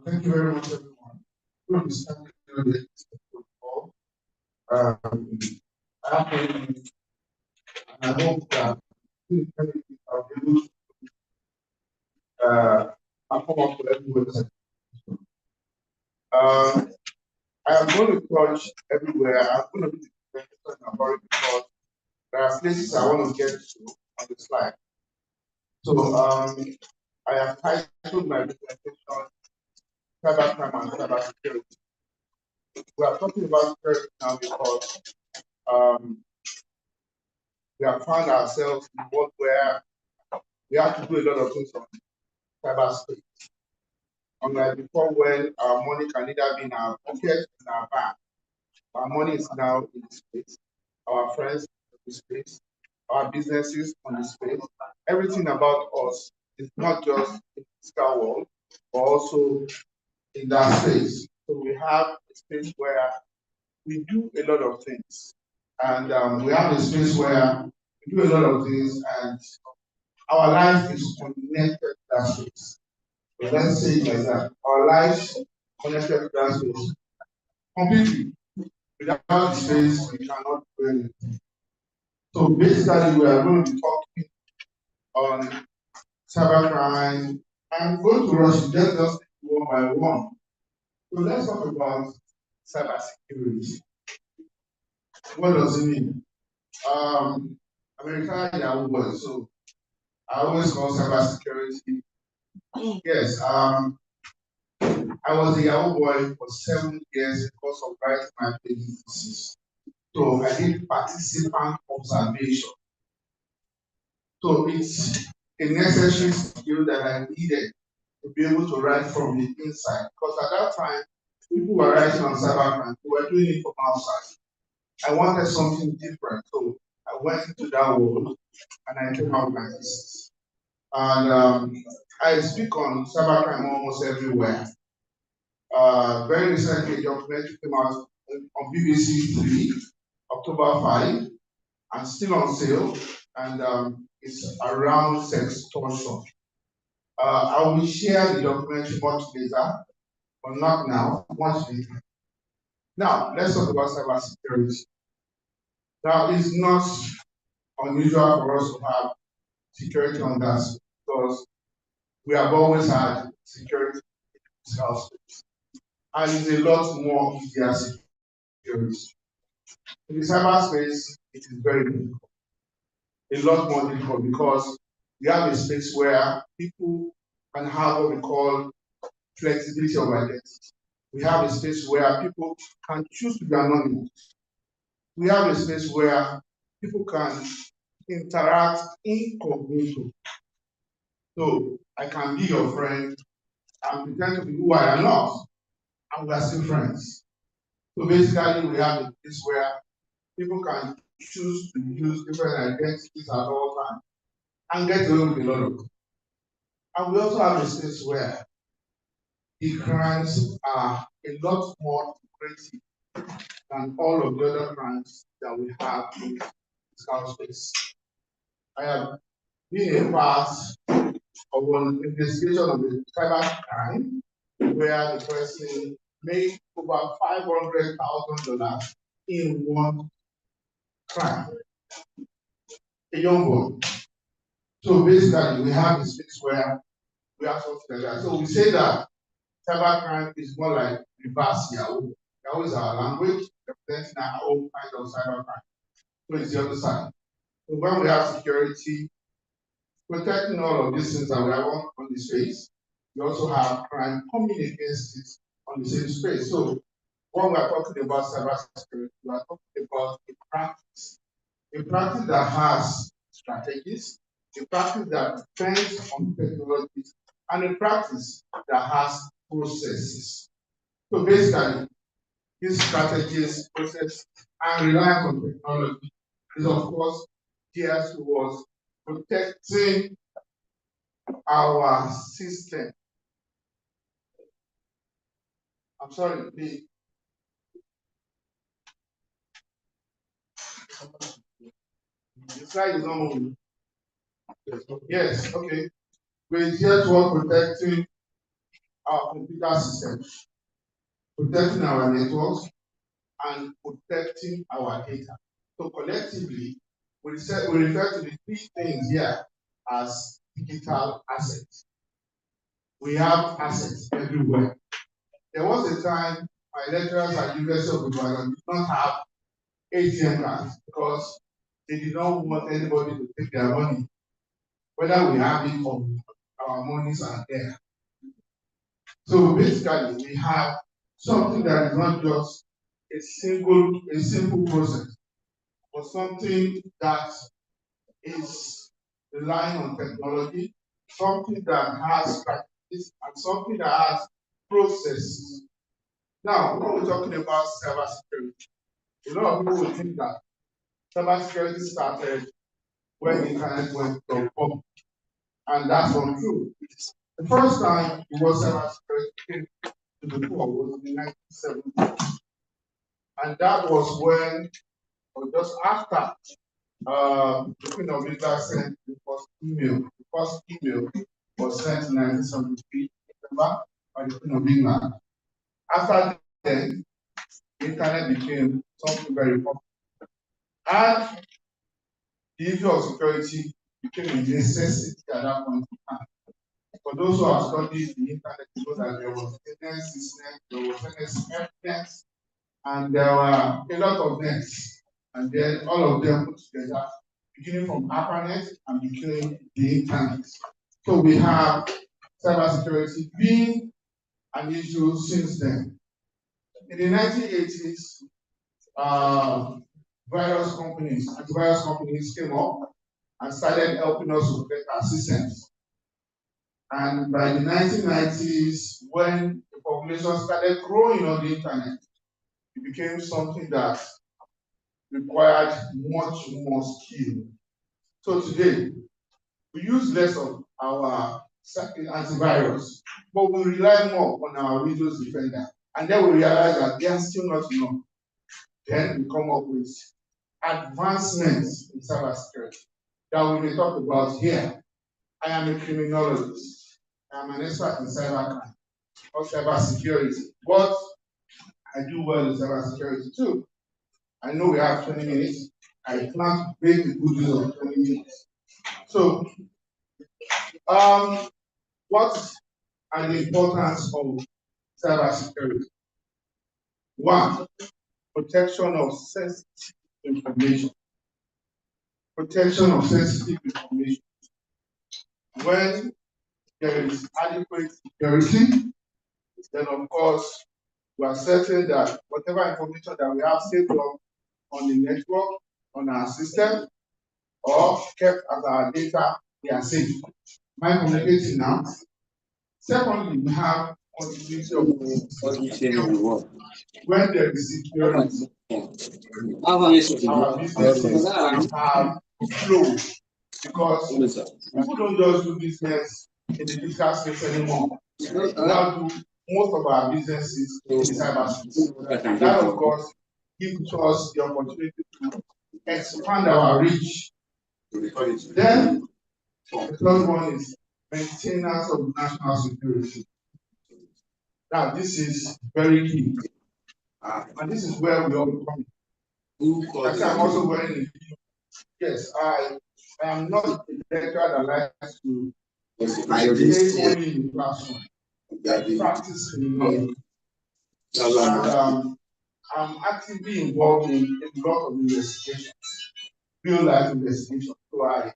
Thank you very much, everyone. We'll be starting the protocol. I hope that I'll be able to I'll come up with everyone. I am going to touch everywhere. I'm going to be about it because there are places I want to get to on the slide. So I have titled my presentation Cybercrime and Cybersecurity. We are talking about security now because we have found ourselves in a world where we have to do a lot of things on cyberspace. unlike before when our money can either be in our pocket, in our bank. Our money is now in the space. Our friends in the space. Our businesses on the space. Everything about us is not just in the physical world, but also in that space. So we have a space where we do a lot of things. And we have a space where we do a lot of things and our life is connected to that space. So let's say it like that. Our life connected to that space completely. Without the space, we cannot do anything. So basically, we are going to be talking on cybercrime. I'm going to rush it just one by one. So let's talk about cybersecurity. What does it mean? America Yahoo boy, so I always call cybersecurity. Yes, I was a Yahoo boy for 7 years because of writing my thesis. So I did participant observation. So it's a necessary skill that I needed to be able to write from the inside. Because at that time, people were writing on cybercrime, they were doing it from outside. I wanted something different. So I went into that world and I came out with my thesis. And I speak on cybercrime almost everywhere. Very recently, a documentary came out on BBC 3, October 5, and still on sale, and it's around sextortion. I will share the documentary much later, but not now, much later. Now, let's talk about cybersecurity. Now, it's not unusual for us to have security on that because we have always had security in the physical space. And it's a lot more easier security. In the cyberspace, it is very difficult. A lot more difficult because we have a space where people can have what we call flexibility of identity. We have a space where people can choose to be anonymous. We have a space where people can interact incognito. So I can be your friend and pretend to be who I am not, and we are still friends. So basically, we have a place where people can choose to use different identities at all times and get away with a lot of them. And we also have a space where the crimes are a lot more lucrative than all of the other crimes that we have in physical space. I have been a part of an investigation of a cyber crime where the person made over $500,000 in one crime. A young one. So basically, we have a space where we have something like that. So we say that cybercrime is more like reverse Yahoo. Yahoo is our language representing our own kind of cybercrime. So it's the other side. So when we have security, protecting all of these things that we have on the space, we also have crime coming against it on the same space. So when we are talking about cybersecurity, we are talking about a practice that has strategies, a practice that depends on technologies, and a practice that has processes. So basically, these strategies, processes, and reliance on technology is of course geared towards protecting our system. I'm sorry, the slide is not moving. Yes, okay. We're here towards protecting our computer systems, protecting our networks, and protecting our data. So collectively, we refer to the three things here as digital assets. We have assets everywhere. There was a time my lecturers at the University of Ibadan did not have ATM cards because they did not want anybody to take their money, whether we have it or our monies are there. So basically, we have something that is not just a simple process, but something that is relying on technology, something that has practice, and something that has process. Now, when we're talking about cybersecurity, a lot of people will think that cybersecurity started when the internet went public, and that's not true. The first time it was cybersecurity came to the fore was in the 1970s, and that was when, or just after, the Queen of England sent the first email. The first email was sent in 1973, September, by the Queen of England. After then, the internet became something very popular. And the issue of security became a necessity at that point in time. For those who have studied the internet, you know that there was NSSnet, there was NSFnet, and there were a lot of nets. And then all of them put together, beginning from ARPANET and becoming the internet. So we have cybersecurity being an issue since then. In the 1980s, antivirus companies came up and started helping us with better systems. And by the 1990s, when the population started growing on the internet, it became something that required much more skill. So today, we use less of our antivirus, but we rely more on our Windows Defender. And then we realize that they are still not enough. Then we come up with advancements in cybersecurity that we may talk about here. I am a criminologist. I am an expert in cybercrime or cybersecurity, but I do well in cybersecurity too. I know we have 20 minutes. I plan to make a good use of 20 minutes. So, what are the importance of cybersecurity? One, protection of sensitive information. Protection of sensitive information. When there is adequate security, then of course we are certain that whatever information that we have saved on the network, on our system, or kept as our data, they are safe. Am I communicating now? Secondly, we have continuity of when there is security, our businesses have flow, because people don't just do business in the physical space anymore. We now do most of our businesses in the cyberspace. And that, of course, gives us the opportunity to expand our reach. Then, the third one is maintenance of national security. Now, this is very key. And this is where we all come. I'm also wearing it. Yes, I am not a lecturer that likes to stay only in the classroom. I practice in and I'm actively involved in a lot of investigations, real life investigations. So I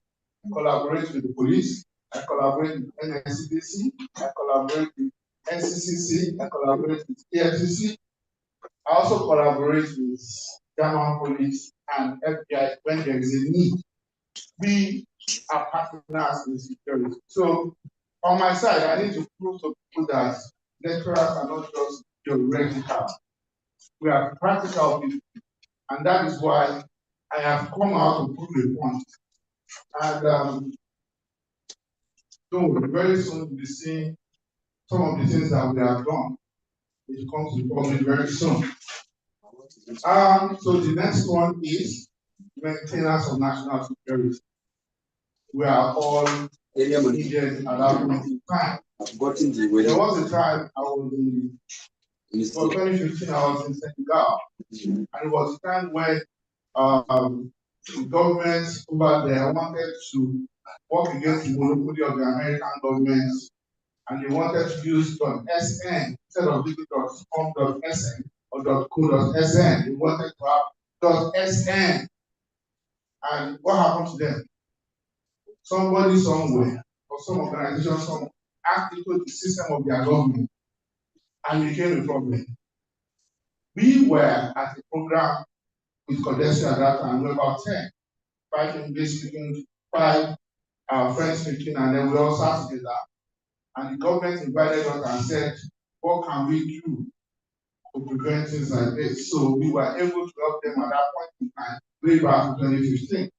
collaborate with the police, I collaborate with NSCDC, I collaborate with NCCC, I collaborate with EFCC. I also collaborate with German police and FBI when there is a need. We are partners in security. So on my side, I need to prove to people that lecturers are not just theoretical. We are practical people. And that is why I have come out to prove a point. And so very soon we'll be seeing some of the things that we have done. It comes to the public very soon. So the next one is maintenance of national security. We are all needed at that point in time. There was a time I was in, for 2015, I was in Senegal, and it was a time when the government over there wanted to work against the monopoly of the American government, and they wanted to use .sn instead of using .com.sn or .co.sn. They wanted to have .sn. And what happened to them? Somebody somewhere or some organization somewhere hacked into the system of their government and became a problem. We were at a program with Panacea at that time. We were about 10, 5 English speaking, 5 French speaking, and then we all sat together. And the government invited us and said, what can we do to prevent things like this? So we were able to help them at that point in time, way back in 2015.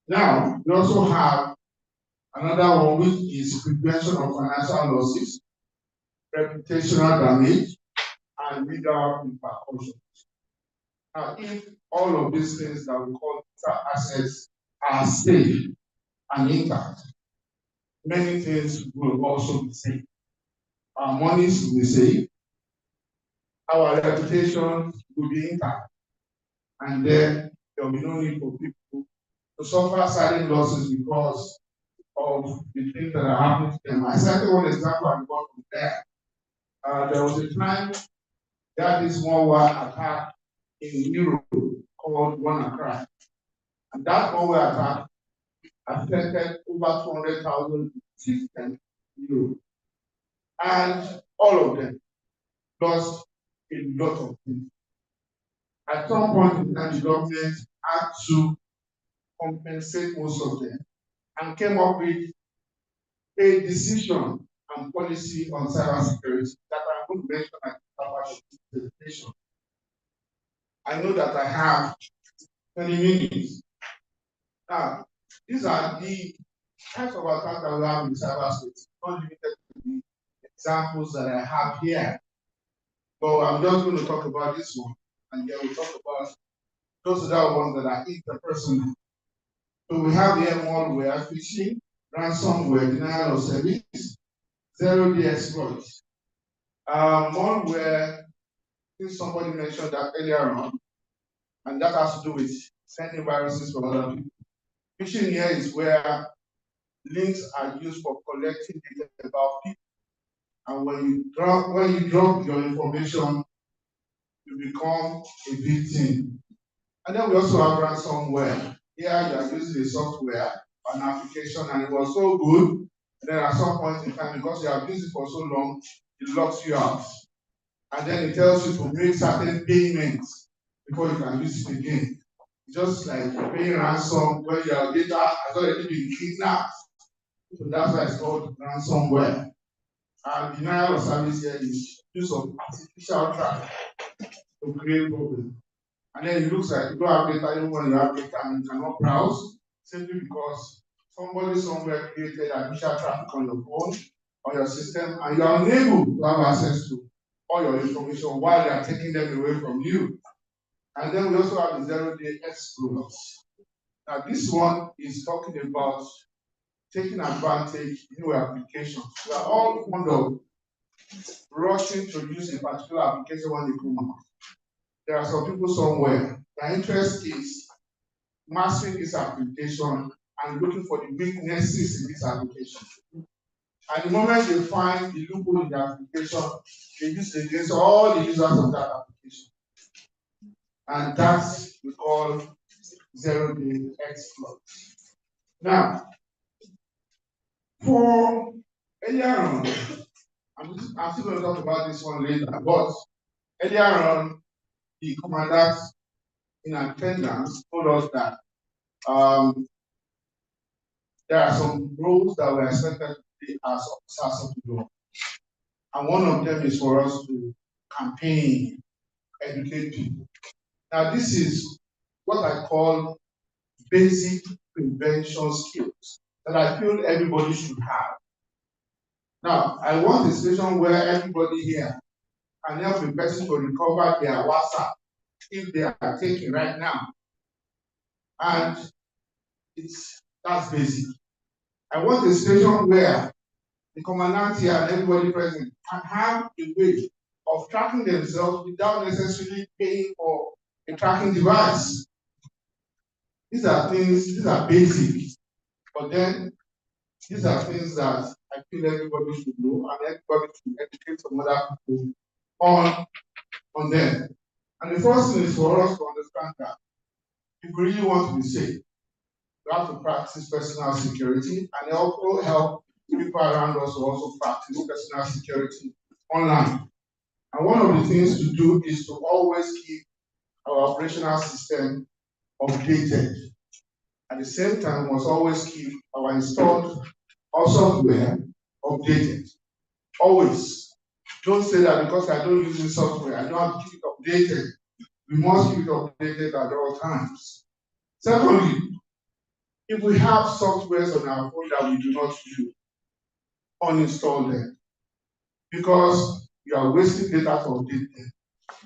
Now, we also have another one, which is prevention of financial losses, reputational damage, and legal repercussions. Now, if all of these things that we call assets are safe and intact, many things will also be safe. Our monies will be safe, our reputation will be intact, and then there will be no need for people to suffer certain losses because of the things that are happening to them. I cited one example at the bottom there. There was a time that this one war attack in Europe called WannaCry. And that one war attack affected over 200,000 systems in Europe. And all of them lost a lot of things. At some point in time, the government had to compensate most of them and came up with a decision and policy on cybersecurity that I'm going to mention at the part of this presentation. I know that I have 20 minutes. Now, these are the types of attacks that we have in cyberspace, not limited to the examples that I have here. But I'm just going to talk about this one, and then we'll talk about those other ones that are interpersonal. So we have here malware, phishing, ransomware, denial of service, zero-day exploits. Malware, I think somebody mentioned that earlier on, and that has to do with sending viruses from other people. Phishing here is where links are used for collecting data about people. And when you drop your information, you become a victim. And then we also have ransomware. Here you are using a software, an application, and it was so good. And then at some point in time, because you have used it for so long, it locks you out. And then it tells you to make certain payments before you can use it again. Just like paying ransom where your data has already been kidnapped. So that's why it's called ransomware. And denial of service here is use of artificial traffic to create problems. And then it looks like you don't have data even when you have data and you cannot browse, simply because somebody somewhere created artificial traffic on your phone, on your system, and you are unable to have access to all your information while they are taking them away from you. And then we also have the zero-day exploits. Now this one is talking about taking advantage of new applications. We are all fond of rushing to use a particular application when they come out. There are some people somewhere, their interest is mastering this application and looking for the weaknesses in this application. And the moment they find the loophole in the application, they use it against all the users of that application. And that's we call zero-day exploit. Now, for earlier on, I'm still going to talk about this one later, but earlier on, the commandant in attendance told us that there are some roles that we're expected to play as officers of the law. And one of them is for us to campaign, educate people. Now, this is what I call basic prevention skills that I feel everybody should have. Now, I want a situation where everybody here can help a person to recover their WhatsApp if they are taking right now. And that's basic. I want a situation where the commandant here and everybody present can have a way of tracking themselves without necessarily paying for a tracking device. These are basic, but then these are things that I feel everybody should know and everybody should educate some other people on them. And the first thing is for us to understand that if we really want to be safe, we have to practice personal security and also help people around us to also practice personal security online. And one of the things to do is to always keep our operational system updated. At the same time, we must always keep our installed software updated. Always. Don't say that because I don't use the software, I don't have to keep it updated. We must keep it updated at all times. Secondly, if we have softwares on our phone that we do not use, uninstall them because you are wasting data to update them.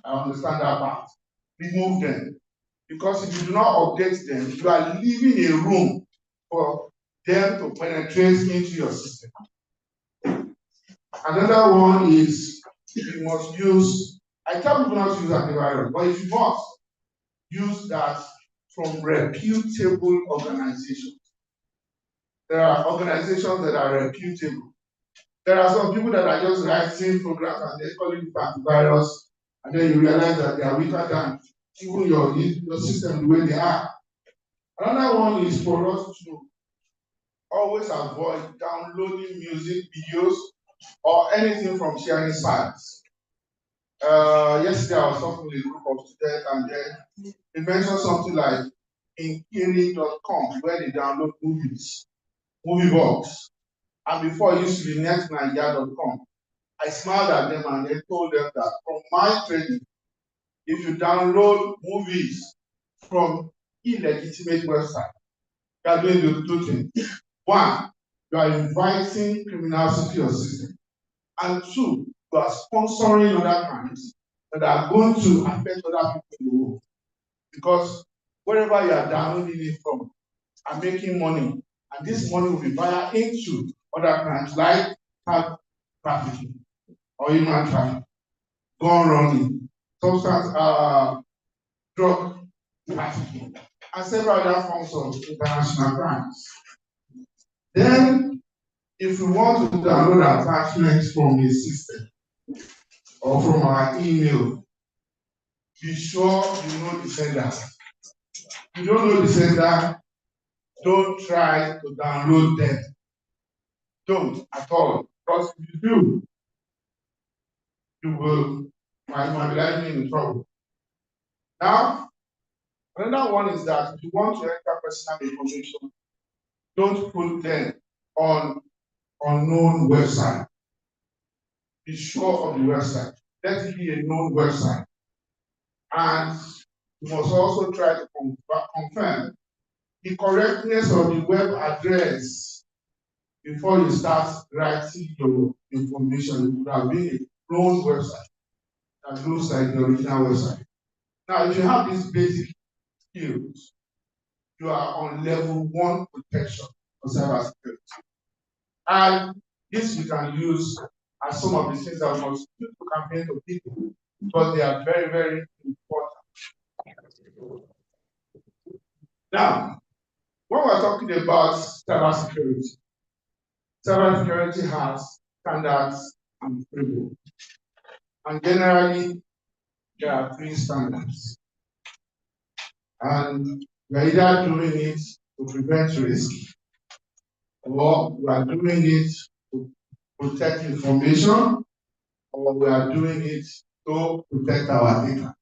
I understand that part. Remove them because if you do not update them, you are leaving a room for them to penetrate into your system. Another one is you must use, I tell people not to use antivirus, but if you must, use that from reputable organizations. There are organizations that are reputable. There are some people that are just writing programs and they call it antivirus, and then you realize that they are weaker than even your system the way they are. Another one is for us to always avoid downloading music, videos, or anything from sharing sites. Yesterday I was talking with a group of students and then they mentioned something like inkiri.com where they download movies, movie box. And before it used to be netnigeria.com. I smiled at them and they told them that from my training, if you download movies from illegitimate websites, you are doing the two things. One, you are inviting criminals into your system. And two, you are sponsoring other crimes that are going to affect other people in the world. Because wherever you are downloading it from are making money, and this money will be via into other crimes like child trafficking or human trafficking, gun running, substance drug trafficking, and several other forms of international crimes. Then, if we want to download attachments from a system or from our email, be sure you know the sender. If you don't know the sender, don't try to download them. Don't at all. Because if you do, you will might be likely in trouble. Now, another one is that if you want to enter personal information, don't put them on unknown website. Be sure of the website. Let it be a known website. And you must also try to confirm the correctness of the web address before you start writing your information. It would have been a known website that looks like the original website. Now, if you have these basic skills, you are on level 1 protection for cybersecurity. And this you can use as some of the things that we must use to campaign to people because they are very, very important. Now, when we're talking about cybersecurity has standards and framework. And generally, there are 3 standards. And we're either doing it to prevent risk, or we are doing it to protect information, or we are doing it to protect our data.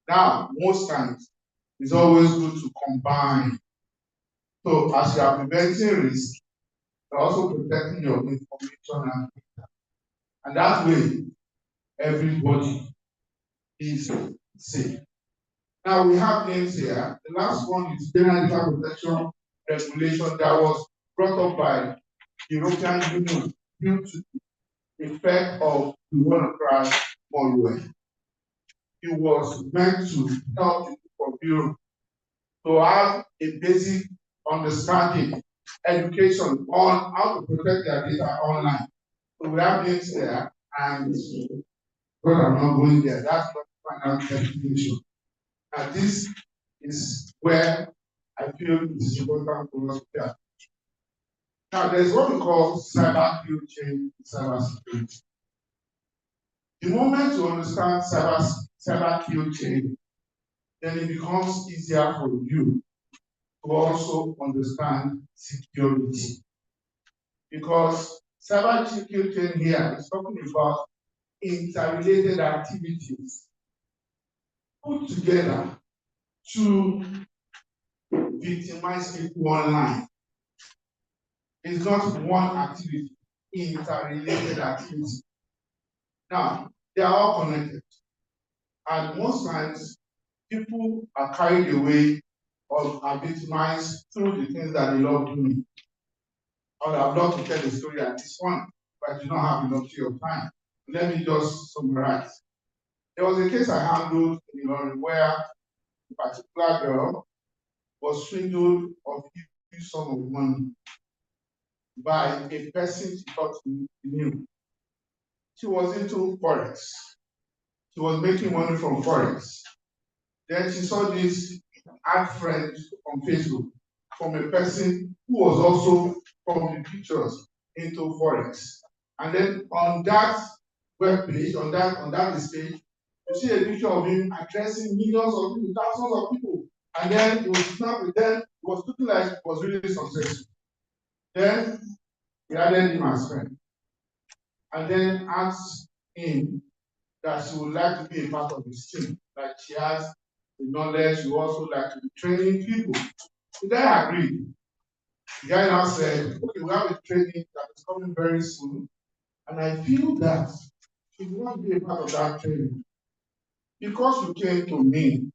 Now, most times, it's always good to combine. So, as you are preventing risk, you're also protecting your information and data. And that way, everybody is safe. Now, we have names here. The last one is General Data Protection Regulation that was brought up by the European Union due to the effect of the WannaCry malware. It was meant to help people from Europe to have a basic understanding, education on how to protect their data online. So we have links there, and but I'm not going there. That's not the final definition. Now, this is where I feel it is important for us to pay attention. Now, there's what we call cyber kill chain cybersecurity. The moment you understand cyber kill chain, then it becomes easier for you to also understand security. Because cyber kill chain here is talking about interrelated activities put together to victimize people online. It's not one activity, interrelated activity. Now, they are all connected. And most times, people are carried away or are victimized through the things that they love doing. I would have loved to tell the story at this point, but I do not have enough of time. Let me just summarize. There was a case I handled in Ilorin where a particular girl was swindled of a huge sum of money by a person she thought she knew. She was into Forex. She was making money from Forex. Then she saw this ad friend on Facebook from a person who was also from the pictures into Forex. And then on that web page, on that page, you see a picture of him addressing millions of people, thousands of people. And then it was snapped, then it was looking like it was really successful. Then he added him as friend. And then asked him that she would like to be a part of his team. Like she has the knowledge, she would also like to be training people. The guy agreed. The guy now said, okay, we have a training that is coming very soon. And I feel that if you want to be a part of that training, because you came to me,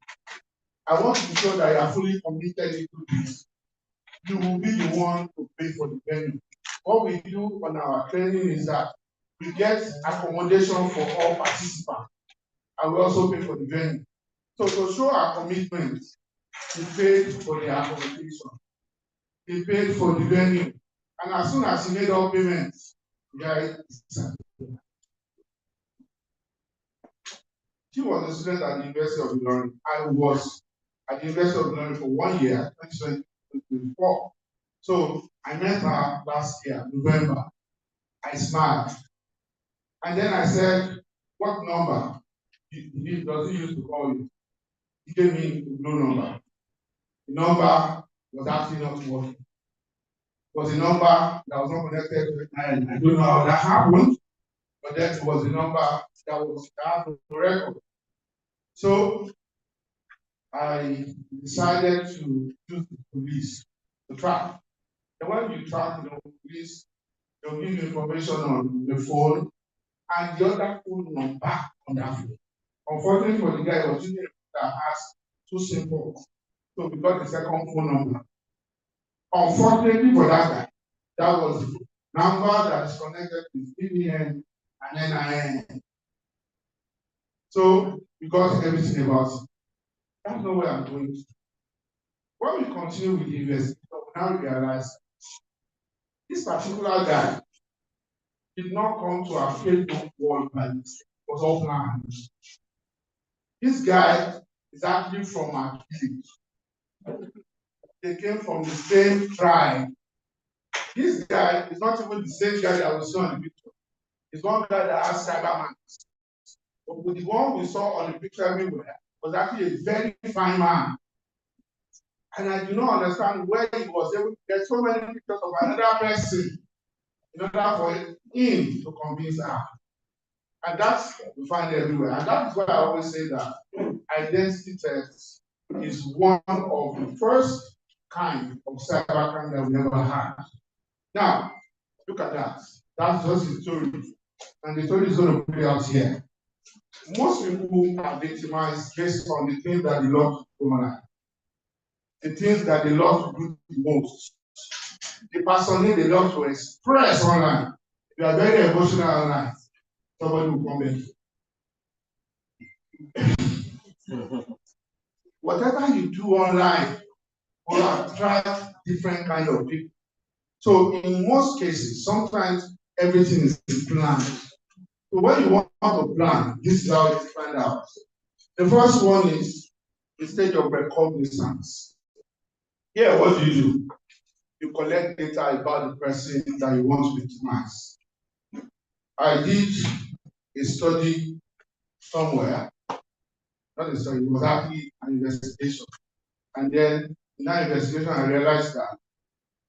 I want to be sure that you are fully committed into this. You will be the one to pay for the venue. What we do on our training is that we get accommodation for all participants, and we also pay for the venue. So to show our commitment, we paid for the accommodation, we paid for the venue, and as soon as he made all payments, the guy disappeared. She was a student at the University of Ilorin. I was at the University of Ilorin for 1 year, 2024. So I met her last year, November. I smiled. And then I said, what number does he use to call you? He gave me no number. The number was actually not working. It was a number that was not connected to it. I don't know how that happened, but then it was a number that was no record. So I decided to use the police to track. And when you track the police, they'll give you information on the phone and the other phone number on that phone. Unfortunately for the guy, it was using a that has two symbols. So we got the second phone number. Unfortunately for that guy, that was the number that is connected with BBN and NIN. So we got everything about it. That's not where I'm going to. When we continue with the investigation, we now realize this particular guy did not come to our Facebook wall by mistake. It was all planned. This guy is actually from our village. They came from the same tribe. This guy is not even the same guy that we saw on the picture. It's one guy that has Cyberman. But with the one we saw on the picture everywhere was actually a very fine man. And I do not understand where he was able to get so many pictures of another person in order for him to convince her. And that's we find everywhere. And that is why I always say that identity theft is one of the first kind of cybercrime that we ever had. Now, look at that. That's just the story. And the story is going to play out here. Most people are victimized based on the things that they love to do online. The things that they love to do the most. The personality they love to express online. If you are very emotional online, somebody will come back. Whatever you do online will attract different kind of people. So in most cases, sometimes everything is planned. So when you want to plan, this is how you find out. The first one is the stage of recognizance. Here, what do? You collect data about the person that you want to victimize. I did a study somewhere, not a study, it was actually an investigation. And then in that investigation, I realized that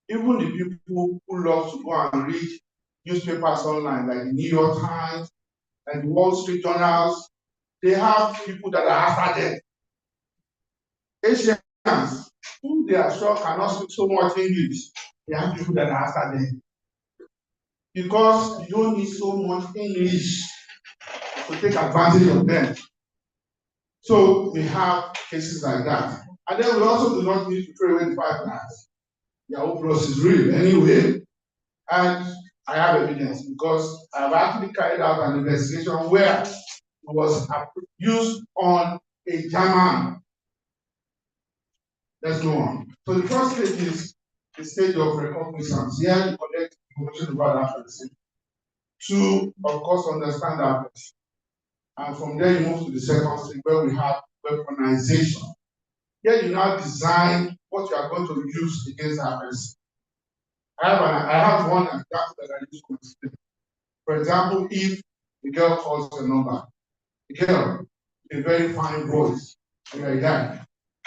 even the people who love to go and read newspapers online, like the New York Times and the Wall Street journals, they have people that are after them. Asians, who they are sure cannot speak so much English, they have people that are after them. Because you don't need so much English to take advantage of them. So we have cases like that. And then we also do not need to throw away the fact that Yahoo Plus is real anyway. And I have evidence because I have actually carried out an investigation where it was used on a German. Let's go on. So the first stage is the stage of reconnaissance. Here you collect information about that person. To, of course, understand that person. And from there you move to the second stage where we have weaponization. Here you now design what you are going to use against that person. I have one example that I use to explain. For example, if the girl calls the number, the girl, a very fine voice, and you're a guy,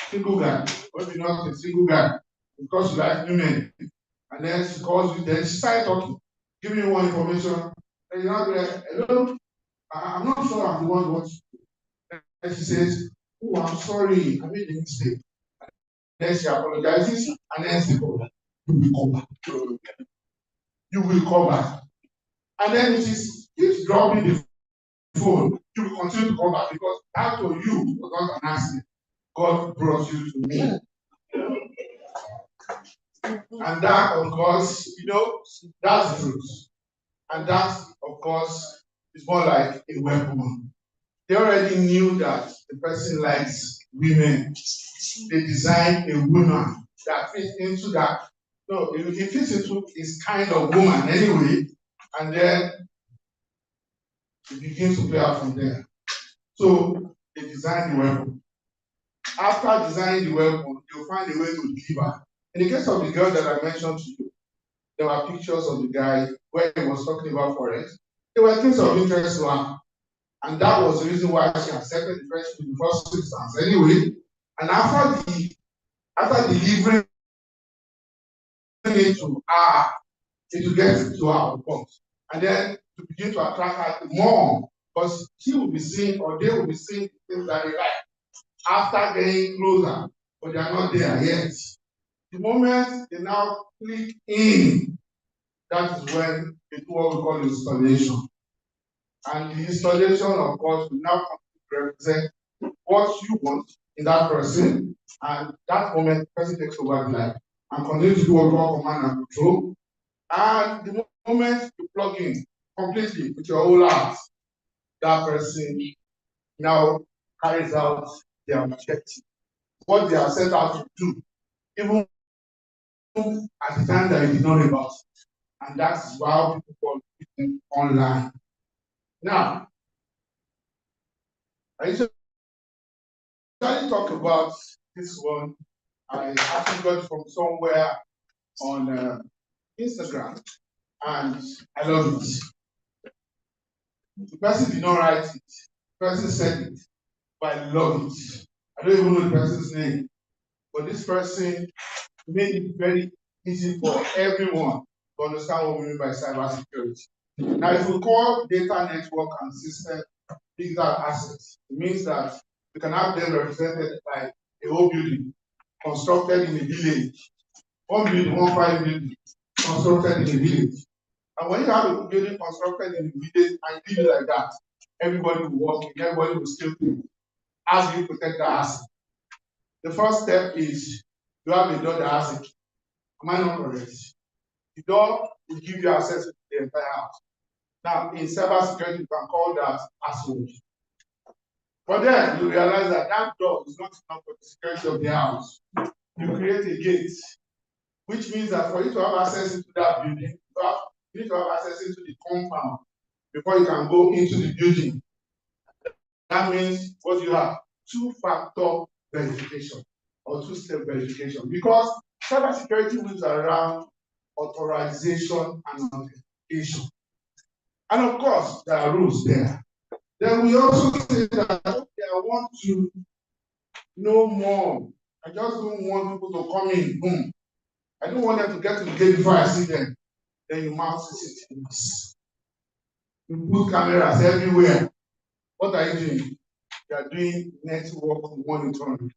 single guy, or if you're not a single guy, because you like women, and then she calls you, then she starts talking, giving you one information, and you're not there, hello, I'm not sure I'm the one who wants to. And she says, oh, I'm sorry, I made a mistake. Then she apologizes, and then she goes, you will come back. You will come back. And then it is keeps dropping the phone, you will continue to come back because that to you was not an accident. God brought you to me. And that, of course, that's the truth. And that, of course, is more like a weapon. They already knew that the person likes women. They designed a woman that fits into that. No, it fits into his kind of woman anyway. And then it begins to play out from there. So they designed the weapon. After designing the weapon, you'll find a way to deliver. In the case of the girl that I mentioned to you, there were pictures of the guy where he was talking about forex. There were things of interest to her. And that was the reason why she accepted the friendship in the first instance. Anyway, and after delivering it to her, it will get to her report. And then to begin to attract her more. Because she will be seeing, or they will be seeing things that they like after getting closer, but they are not there yet. The moment they now click in, that is when they do what we call installation. And the installation, of course, will now represent what you want in that person. And that moment, the person takes over the life and continues to do what we call command and control. And the moment you plug in completely with your whole heart, that person now carries out their objective. What they are set out to do, even at the time that you did not know about it. And that's why people call it online. Now, I usually talk about this one. I actually got it from somewhere on Instagram, and I love it. The person did not write it. The person said it, but I love it. I don't even know the person's name, but this person made it very easy for everyone to understand what we mean by cybersecurity. Now, if we call data network and system digital assets, it means that we can have them represented by a whole building constructed in a village. One building, one fine building constructed in a village. And when you have a building constructed in a village and you do it like that, everybody will walk in, everybody will still do. How do you protect the asset? The first step is you have a door that has a key. Am I not correct? The door will give you access to the entire house. Now, in cybersecurity, you can call that password. But then you realize that that door is not enough for the security of the house. You create a gate, which means that for you to have access into that building, you need to have access into the compound before you can go into the building. That means what you have? Two-factor verification or two-step verification. Because cybersecurity moves around authorization and authentication. And of course, there are rules there. Then we also say that, okay, I want to know more. I just don't want people to come in, boom. I don't want them to get to the gate before I see them. Then you mount CCTVs. You put cameras everywhere. What are you doing? You are doing network monitoring.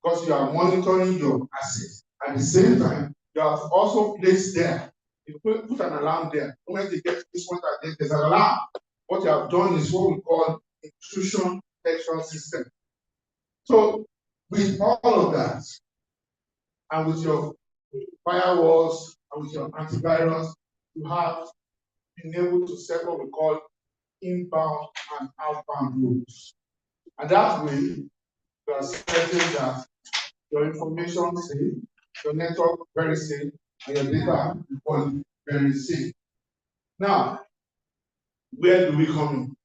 Because you are monitoring your assets. At the same time, you have also placed there. You put an alarm there. When they get to this point, there's an alarm. What you have done is what we call institution protection system. So with all of that, and with your firewalls and with your antivirus, you have been able to set what we call inbound and outbound rules. And that way, you are certain that your information is safe, your network very safe, and your data is very safe. Now, where do we come in?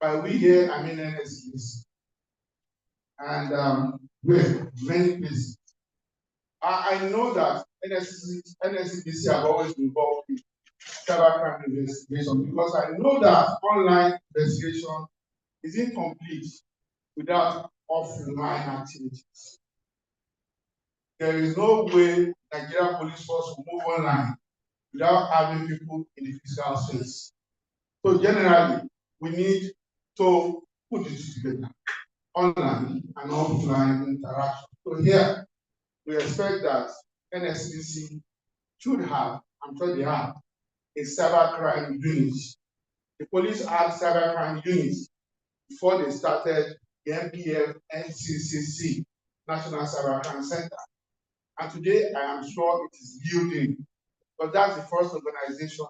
By we here, I mean NSCDC. And with many places. I know that NSCDC have always been involved in cybercrime investigation because I know that online investigation is incomplete without offline activities. There is no way Nigerian police force will move online without having people in the physical space. So generally, we need to put it together, online and offline interaction. So here, we expect that NSCDC should have, I'm sure they have, a cybercrime unit. The police had cybercrime units before they started the NPF NCCC, National Cybercrime Center. And today, I am sure it is building, but that's the first organization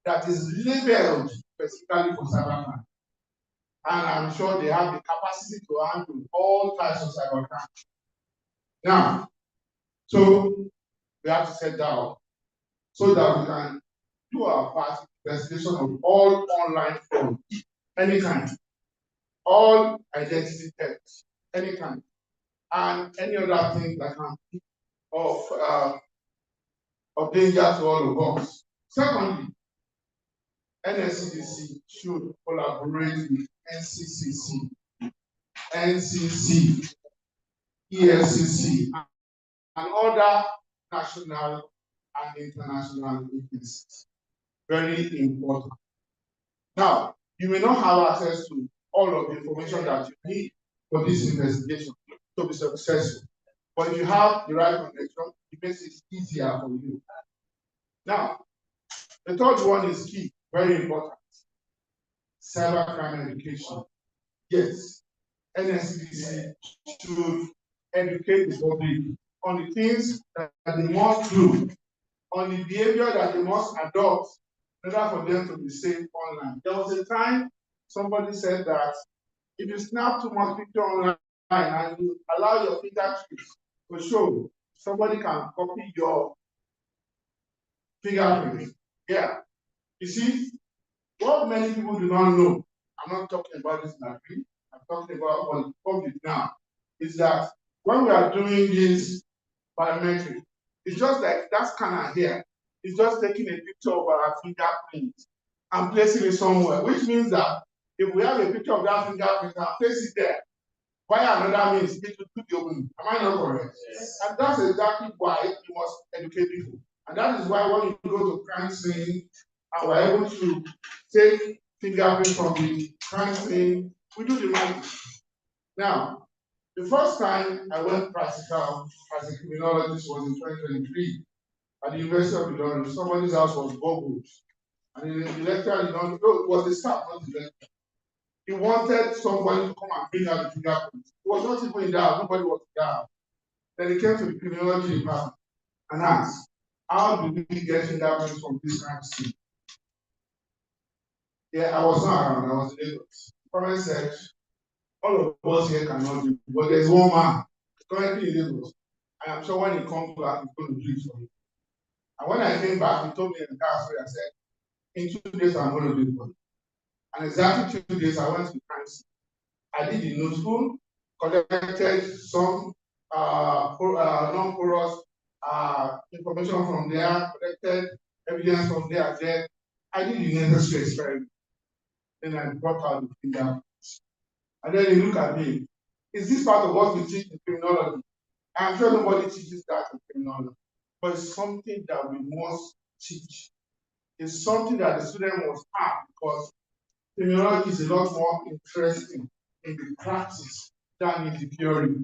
that is labeled specifically for cybercrime. And I'm sure they have the capacity to handle all types of cybercrime. Now, so we have to set down so that we can do our part investigation of all online fraud, any kind, all identity theft, any kind, and any other thing that can be of danger to all of us. Secondly, NSCDC should collaborate with NCCC, NCC, EFCC, and other national and international agencies. Very important. Now, you may not have access to all of the information that you need for this investigation to be successful. But if you have the right connection, it makes it easier for you. Now, the third one is key, very important. Cybercrime education. Yes, NSCDC should educate the public on the things that they must do, on the behavior that they must adopt in order for them to be safe online. There was a time somebody said that if you snap too much picture online and you allow your fingerprints to show, somebody can copy your fingerprint. Yeah. You see, what many people do not know, I'm not talking about this in a dream, I'm talking about on the public now, is that when we are doing this biometric, it's just like that scanner here. It's just taking a picture of our fingerprint and placing it somewhere, which means that if we have a picture of that fingerprint and place it there, via another means, it will do the opening. Am I not correct? Yes. And that's exactly why you must educate people. And that is why when you go to crime scene and we're able to take fingerprint from the crime scene, we do the magic. Now, the first time I went practical as a criminologist was in 2023 at the University of Ilorin. Somebody's house was boggled. And the lecturer did not know, it was the staff, not the lecturer. He wanted somebody to come and bring out the fingerprint. He was not even in the house, nobody was in the house. Then he came to the criminology department and asked, how do we get fingerprints from this crime scene? Yeah, I was not around, I was in Lagos. The comment said, all of us here cannot do it, but there's one man currently in Lagos. And I'm sure when he comes back, he's going to do it for me. And when I came back, he told me in the car, I said, in 2 days, I'm going to do it for you. And exactly 2 days, I went to the crime scene. I did the notebook, collected some non-porous information from there, collected evidence from there. Then I did the necessary experiment. Then I brought out the fingerprints. And then you look at me. Is this part of what we teach in criminology? I'm sure nobody teaches that in criminology. But it's something that we must teach. It's something that the student must have because criminology is a lot more interesting in the practice than in the theory.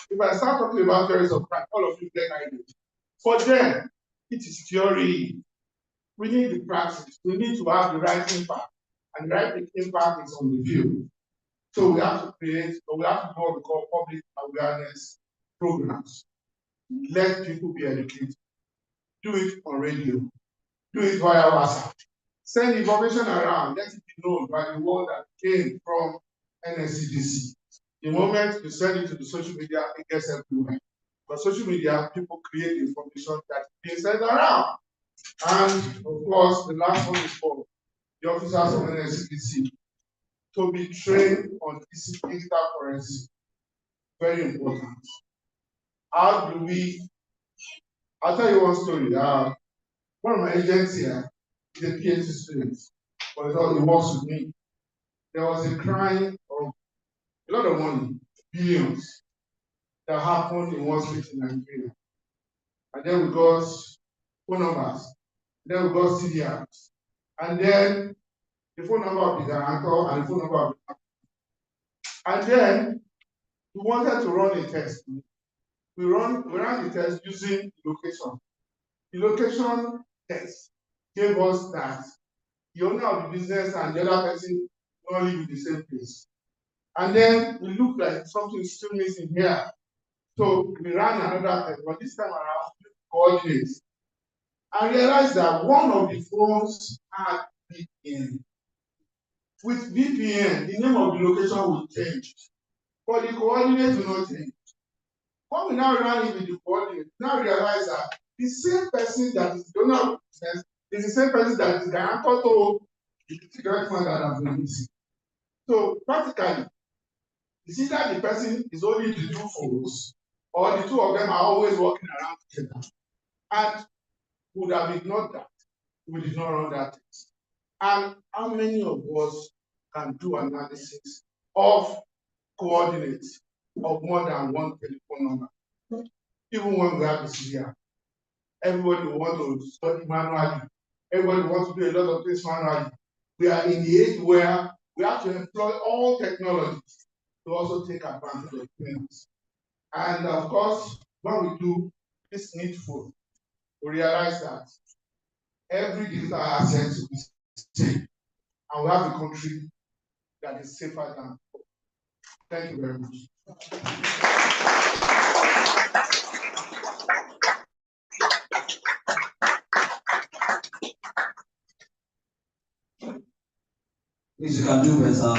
If I start talking about theories of crime, all of you get ideas. For them, it is theory. We need the practice. We need to have the right impact. And the right impact is on the field. So we have to create, or we have to do what we call public awareness programs. Let people be educated. Do it on radio. Do it via WhatsApp. Send information around. Let it be known by the word that came from NSCDC. The moment you send it to the social media, it gets everywhere. But social media, people create information that is being sent around. And of course, the last one is for the officers of NSCDC to be trained on digital forensics. Very important. How do we? I'll tell you one story. One of my agents here is a PhD student, but he works with me. There was a crime of a lot of money, billions, that happened in one street in Nigeria. And then we got phone numbers, then we got CDRs, and then the phone number of the guarantor and the phone number of the. And then we wanted to run a test. We ran the test using location. The location test gave us that the owner of the business and the other person not live in the same place. And then we looked like something is still missing here. So we ran another test, but this time around, coordinates. I realized that one of the phones had VPN. With VPN, the name of the location will change, but the coordinates will not change. When we now ran it with the coordinates, now realize that the same person that is the owner of the business is the same person that is guarantor to the security man that has been missing. So practically, it's either the person is only the two phones, or the two of them are always walking around together. And would have ignored that. We did not run that test. And how many of us can do analysis of coordinates of more than one telephone number? Even when we have the CDR, everybody wants to study manually. Everybody wants to do a lot of things manually. We are in the age where we have to employ all technologies to also take advantage of things. And of course, when we do, it's needful to realize that every digital asset is safe, and we have a country that is safer than before. Thank you very much. Please, you can do better.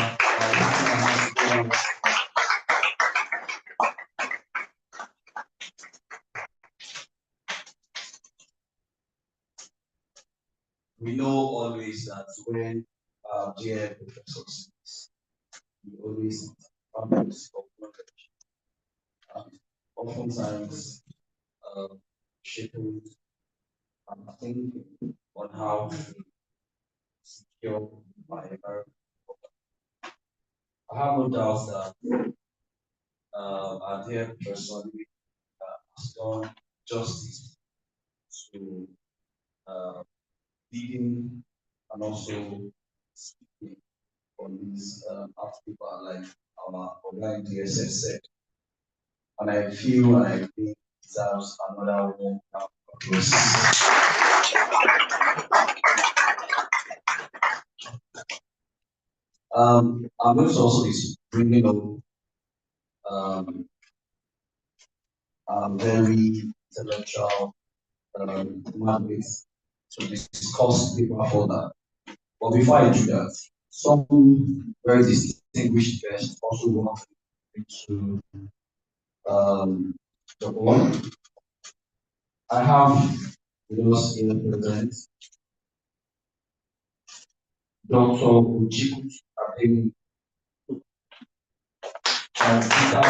We know always that when dear professors, we always families of knowledge, oftentimes shaping and thinking on how to secure my environment. I have no doubt that our dear professor has done justice to leading and also speaking on this article like our online DSS said. And I feel and I think deserves another one. I'm going to also be bringing up very intellectual matters to discuss paper further. But before I do that, some very distinguished guests also want to the board. I have with us here present Dr. Uchiku Abeng and Peter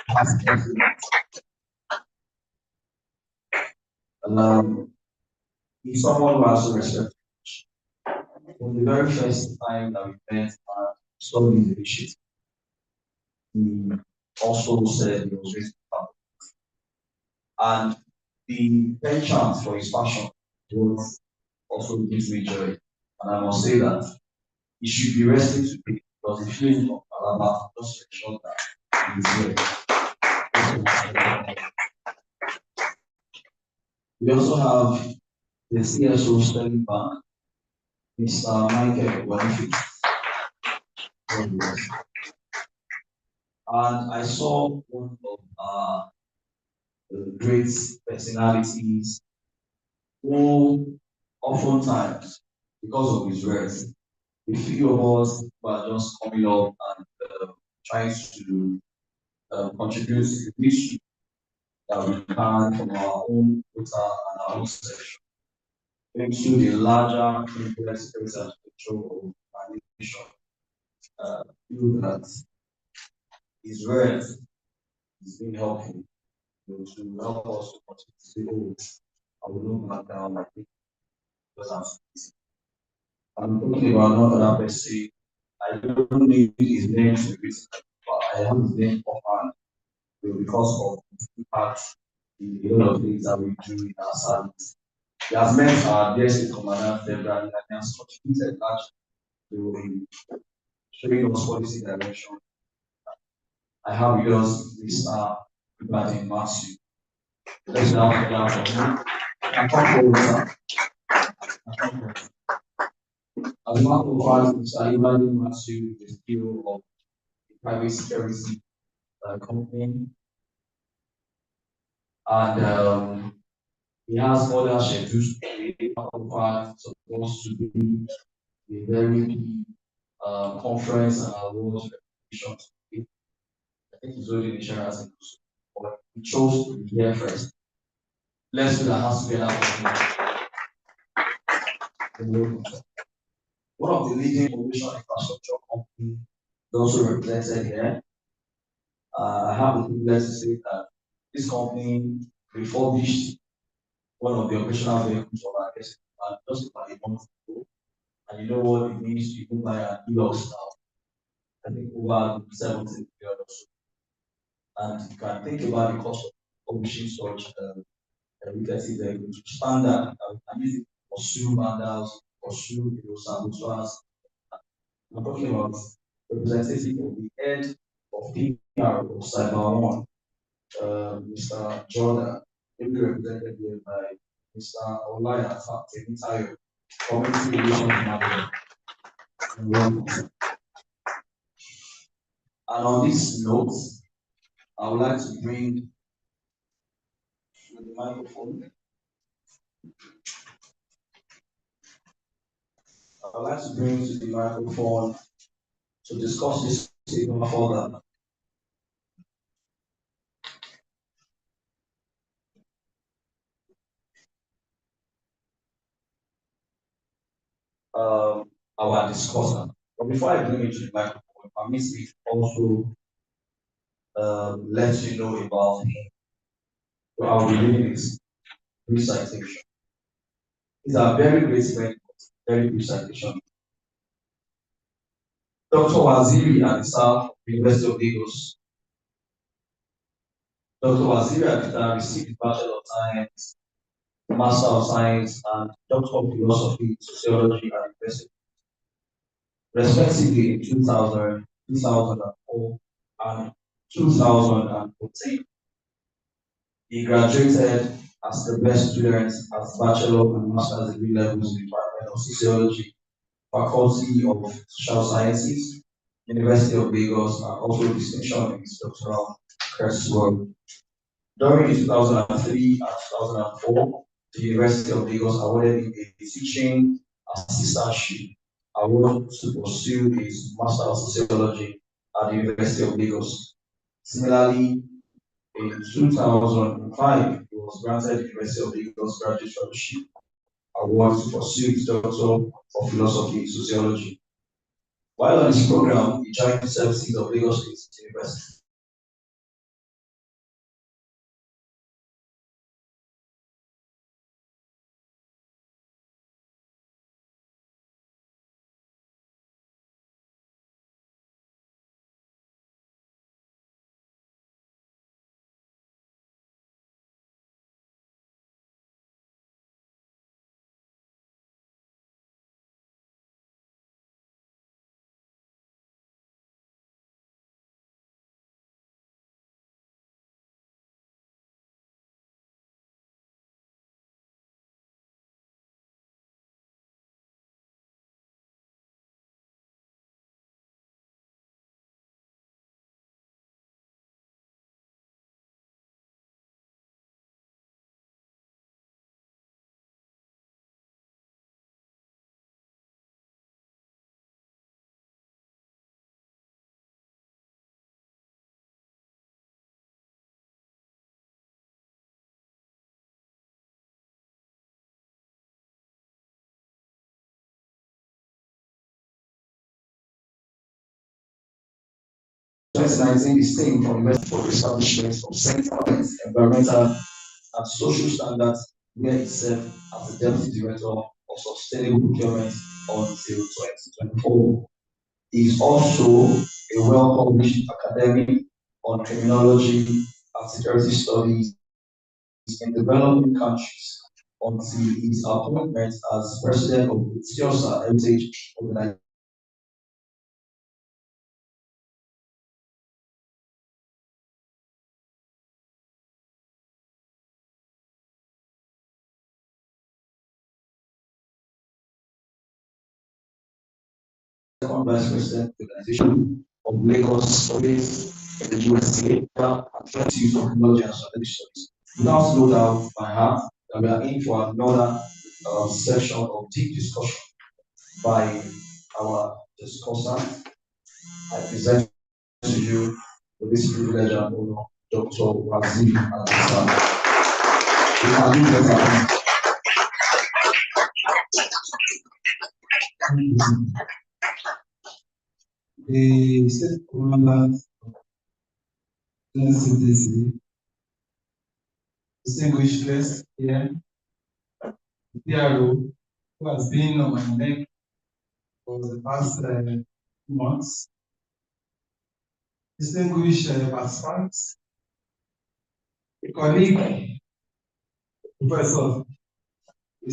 past president. He's someone who has respect. From the very first time that we met and studied the issue, he also said he was raised in and the penchant for his passion was also gives me joy. And I must say that he should be resting today because the feeling of Alaba just ensure that he's here. We also have the CSO Sterling Bank, Mr. Michael Wanifi. And I saw one of the great personalities who oftentimes, because of his words, a few of us were just coming up and trying to contribute to the mission that we can from our own quota and our own section into the larger complex research control of our nation. Feel that his words is being helpful to help us to continue to say, oh, I will not back down like this because I'm talking about not another person. I don't need his name to be written, but I have his name offhand because of the impact in a lot of things that we do in our service. He has met our dear state commandant federally and he has contributed largely to showing us policy direction. I have with us Mr. Ibrahim Matthew. Let's now for that for him. I come forward, sir. As a matter of fact, Mr. Ibrahim Matthew is the CEO of a private security company, and he has other schedules today. Of fact, supposed to be a very big conference and awards recognition today. I think he's holding insurance in Kusu, but he chose to be here first. Let's do that hands together for him. One of the leading information infrastructure companies is also represented here. I have the privilege to say that this company refurbished one of the operational vehicles of our guest just about a month ago. And you know what it means to even buy an e-logs now. I think over 70 million or so. And you can think about the cost of publishing such repetitive vehicle to standard. We can use it to pursue vandals, pursue saboteurs. I'm talking about representative of the head of PR of Cyber One, Mr. Jordan, maybe represented here by Mr. Olaya Temitayo, Community Relations Manager. And on this note, I would like to bring the microphone. I would like to bring to the microphone to discuss this even further. Our discussion. But before I bring it to the microphone, permit me to also let you know about him. So I will be reading this recitation. It's a very great statement, very good citation. Dr. Waziri Adisa, University of Lagos. Dr. Waziri Adisa received the Bachelor of Science, Master of Science, and Doctor of Philosophy, Sociology, and University, respectively in 2000, 2004, and 2014. He graduated as the best student at Bachelor and Master's degree levels in the Department of Sociology, Faculty of Social Sciences, University of Lagos, and also distinction in his doctoral coursework. During his 2003 and 2004, the University of Lagos awarded him a teaching assistantship award to pursue his Master of Sociology at the University of Lagos. Similarly, in 2005, he was granted the University of Lagos Graduate Fellowship Award to pursue his Doctor of Philosophy in Sociology. While on this program, he joined the services of Lagos State University. 2019, the same from Investment for the establishment of Center Environmental and Social Standards, where it served as the Deputy Director of Sustainable Procurement until 2024. He is also a well-published academic on criminology and security studies in developing countries until his appointment as president of the Tiosa Heritage Organization. Second Vice President of the Organization of Lagos Studies in the USA and 20 use of technology and strategic studies. Without no doubt by heart that we are in for another section of deep discussion by our discussant. I present to you with this privilege and honor, Dr. Razim Al-Hassan. We can do better. The state commander of NCDC, distinguished guest here, the PRO, who has been on my neck for the past months, distinguished participants, a colleague, professor, we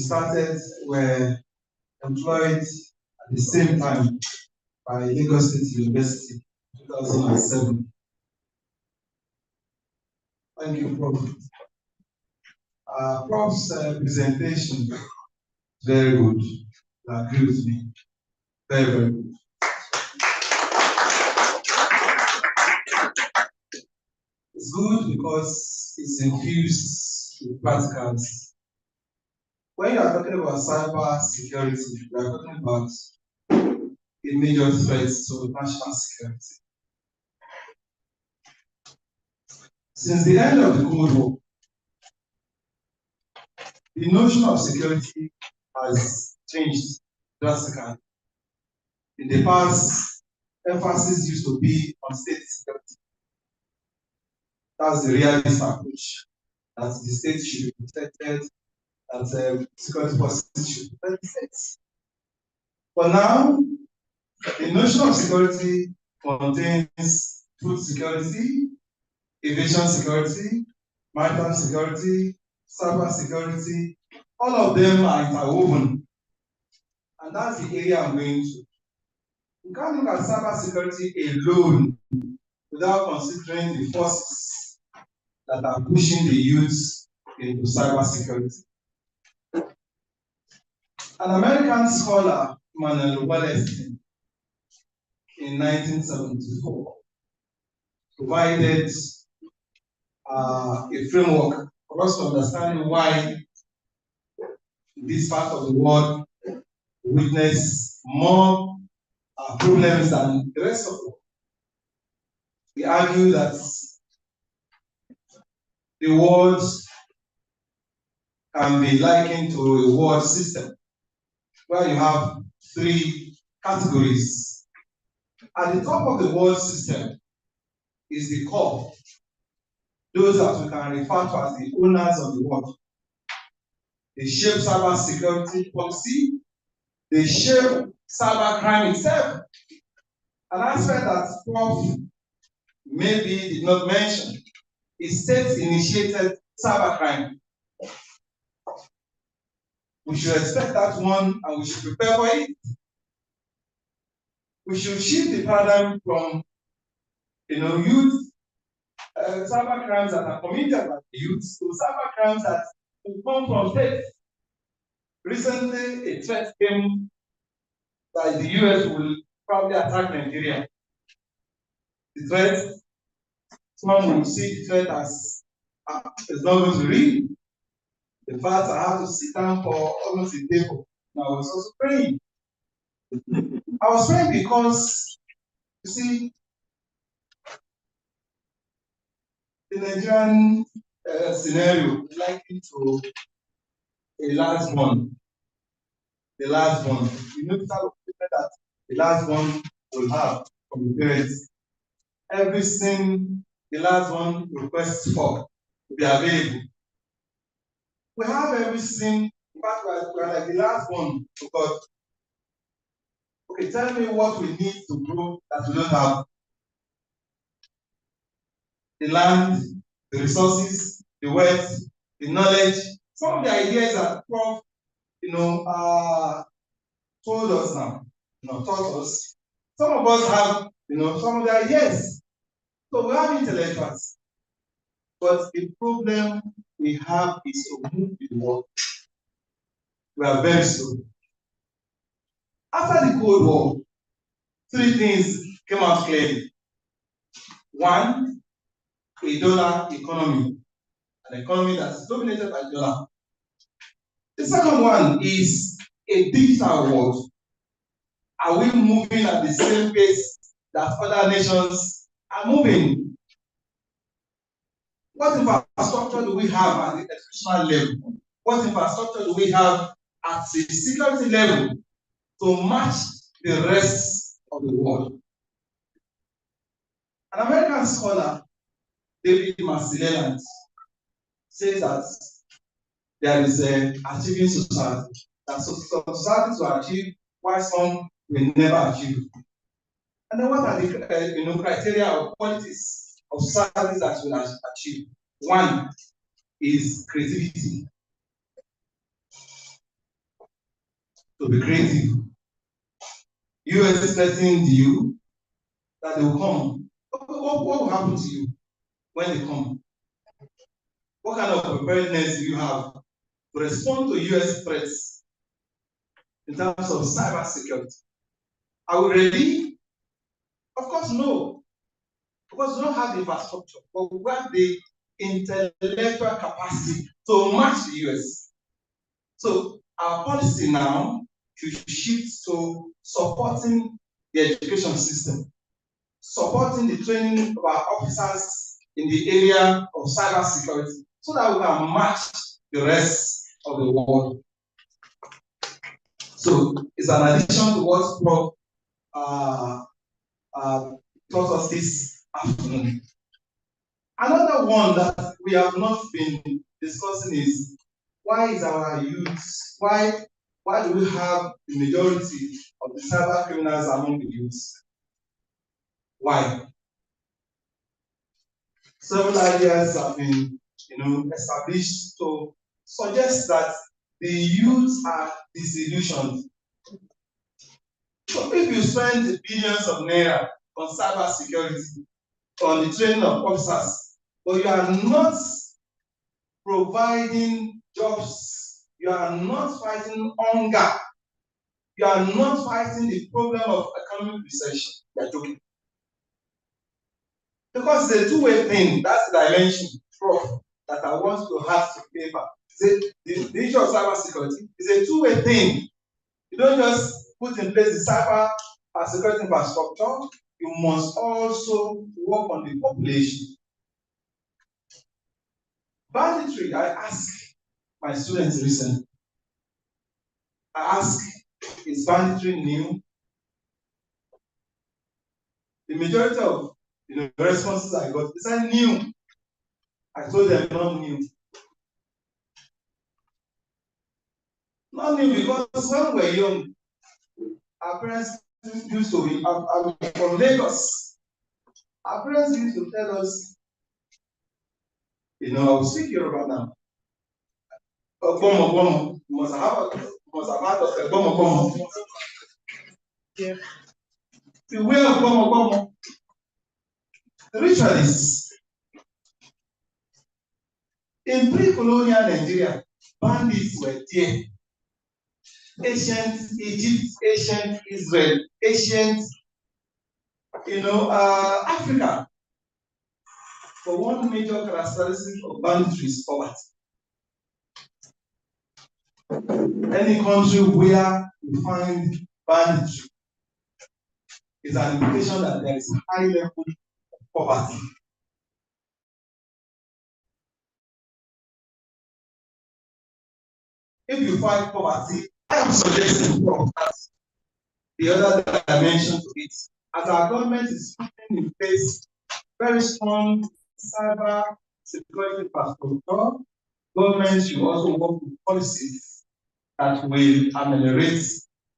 were employed at the same time by Lagos State University in 2007. Thank you, Prof. Prof's presentation, very good. You agree with me. Very, very good. It's good because it's infused with practicals. When you are talking about cyber security, you are talking about a major threat to national security. Since the end of the Cold War, the notion of security has changed drastically. In the past, emphasis used to be on state security. That's the realist approach, that the state should be protected, that security forces should protect states. But now, the notion of security contains food security, aviation security, maritime security, cyber security. All of them are interwoven. And that's the area I'm going to. You can't look at cyber security alone without considering the forces that are pushing the youth into cyber security. An American scholar, Manuel Wallerstein, in 1974, provided a framework for us to understand why this part of the world witness more problems than the rest of the world. He argued that the world can be likened to a world system where you have three categories. At the top of the world system is the core, those that we can refer to as the owners of the world. They shape cyber security policy, they shape cyber crime itself. An aspect that Prof maybe did not mention is state-initiated cyber crime. We should expect that one and we should prepare for it. We should shift the paradigm from youth cyber crimes that are committed by the youth to cyber crimes that come from states. Recently, a threat came that the US will probably attack Nigeria. The threat, someone will see the threat as it's not going to read. In fact, I had to sit down for almost a day. And I was also praying. I was praying because, you see, the Nigerian scenario is likely to a last one. The last one. You know the type of treatment that the last one will have from the parents. everything the last one requests for to be available. We have everything. In fact, we are like the last one because, okay, tell me what we need to grow that we don't have. The land, the resources, the wealth, the knowledge, some of the ideas that Prof, told us now, taught us. Some of us have, some of the ideas. So we have intellectuals. But the problem we have is to move the world. We are very slow. After the Cold War, three things came out clearly. One, a dollar economy, an economy that's dominated by dollar. The second one is a digital world. Are we moving at the same pace that other nations are moving? What infrastructure do we have at the educational level? What infrastructure do we have at the security level to match the rest of the world? An American scholar, David Massileland, says that there is a achieving society, that society to achieve why some will never achieve. And then what are the criteria or qualities of societies that will achieve? One is creativity. To be creative. US is letting you that they will come. What will happen to you when they come? What kind of preparedness do you have to respond to US threats in terms of cyber security? Are we ready? Of course, no. Because we don't have the infrastructure, but we have the intellectual capacity to match the US. So our policy now should shift to supporting the education system, supporting the training of our officers in the area of cyber security, so that we can match the rest of the world. So it's an addition to what Prof taught us this afternoon. Another one that we have not been discussing is, why is our youth, why do we have the majority of the cyber criminals among the youth? Why? Several ideas have been established to suggest that the youth are disillusioned. So if you spend billions of naira on cyber security, on the training of officers, but you are not providing jobs, you are not fighting hunger, you are not fighting the problem of economic recession, you are joking. Because it's a two-way thing. That's the dimension, Prof, that I want to have to paper. The issue of cyber security is a two-way thing. You don't just put in place the cyber security infrastructure, you must also work on the population. Banditry, I asked my students recently, I asked, is banditry new? The majority of the responses I got, is that new? I told them not new. Not new because when we were young, our parents used to be, I'm from Lagos. Our parents used to tell us, I will speak Yoruba now. Bomo, must have heard of Bomo. Yeah. The way of Bomo. The ritualists. In pre-colonial Nigeria, bandits were there. Ancient Egypt, ancient Israel, ancient, Africa. But one major characteristic of banditry is poverty. Any country where you find banditry is an indication that there is a high level of poverty. If you find poverty, I am suggesting that the other dimension to it, as our government is putting in place very strong cyber security infrastructure, government should also work with policies that will ameliorate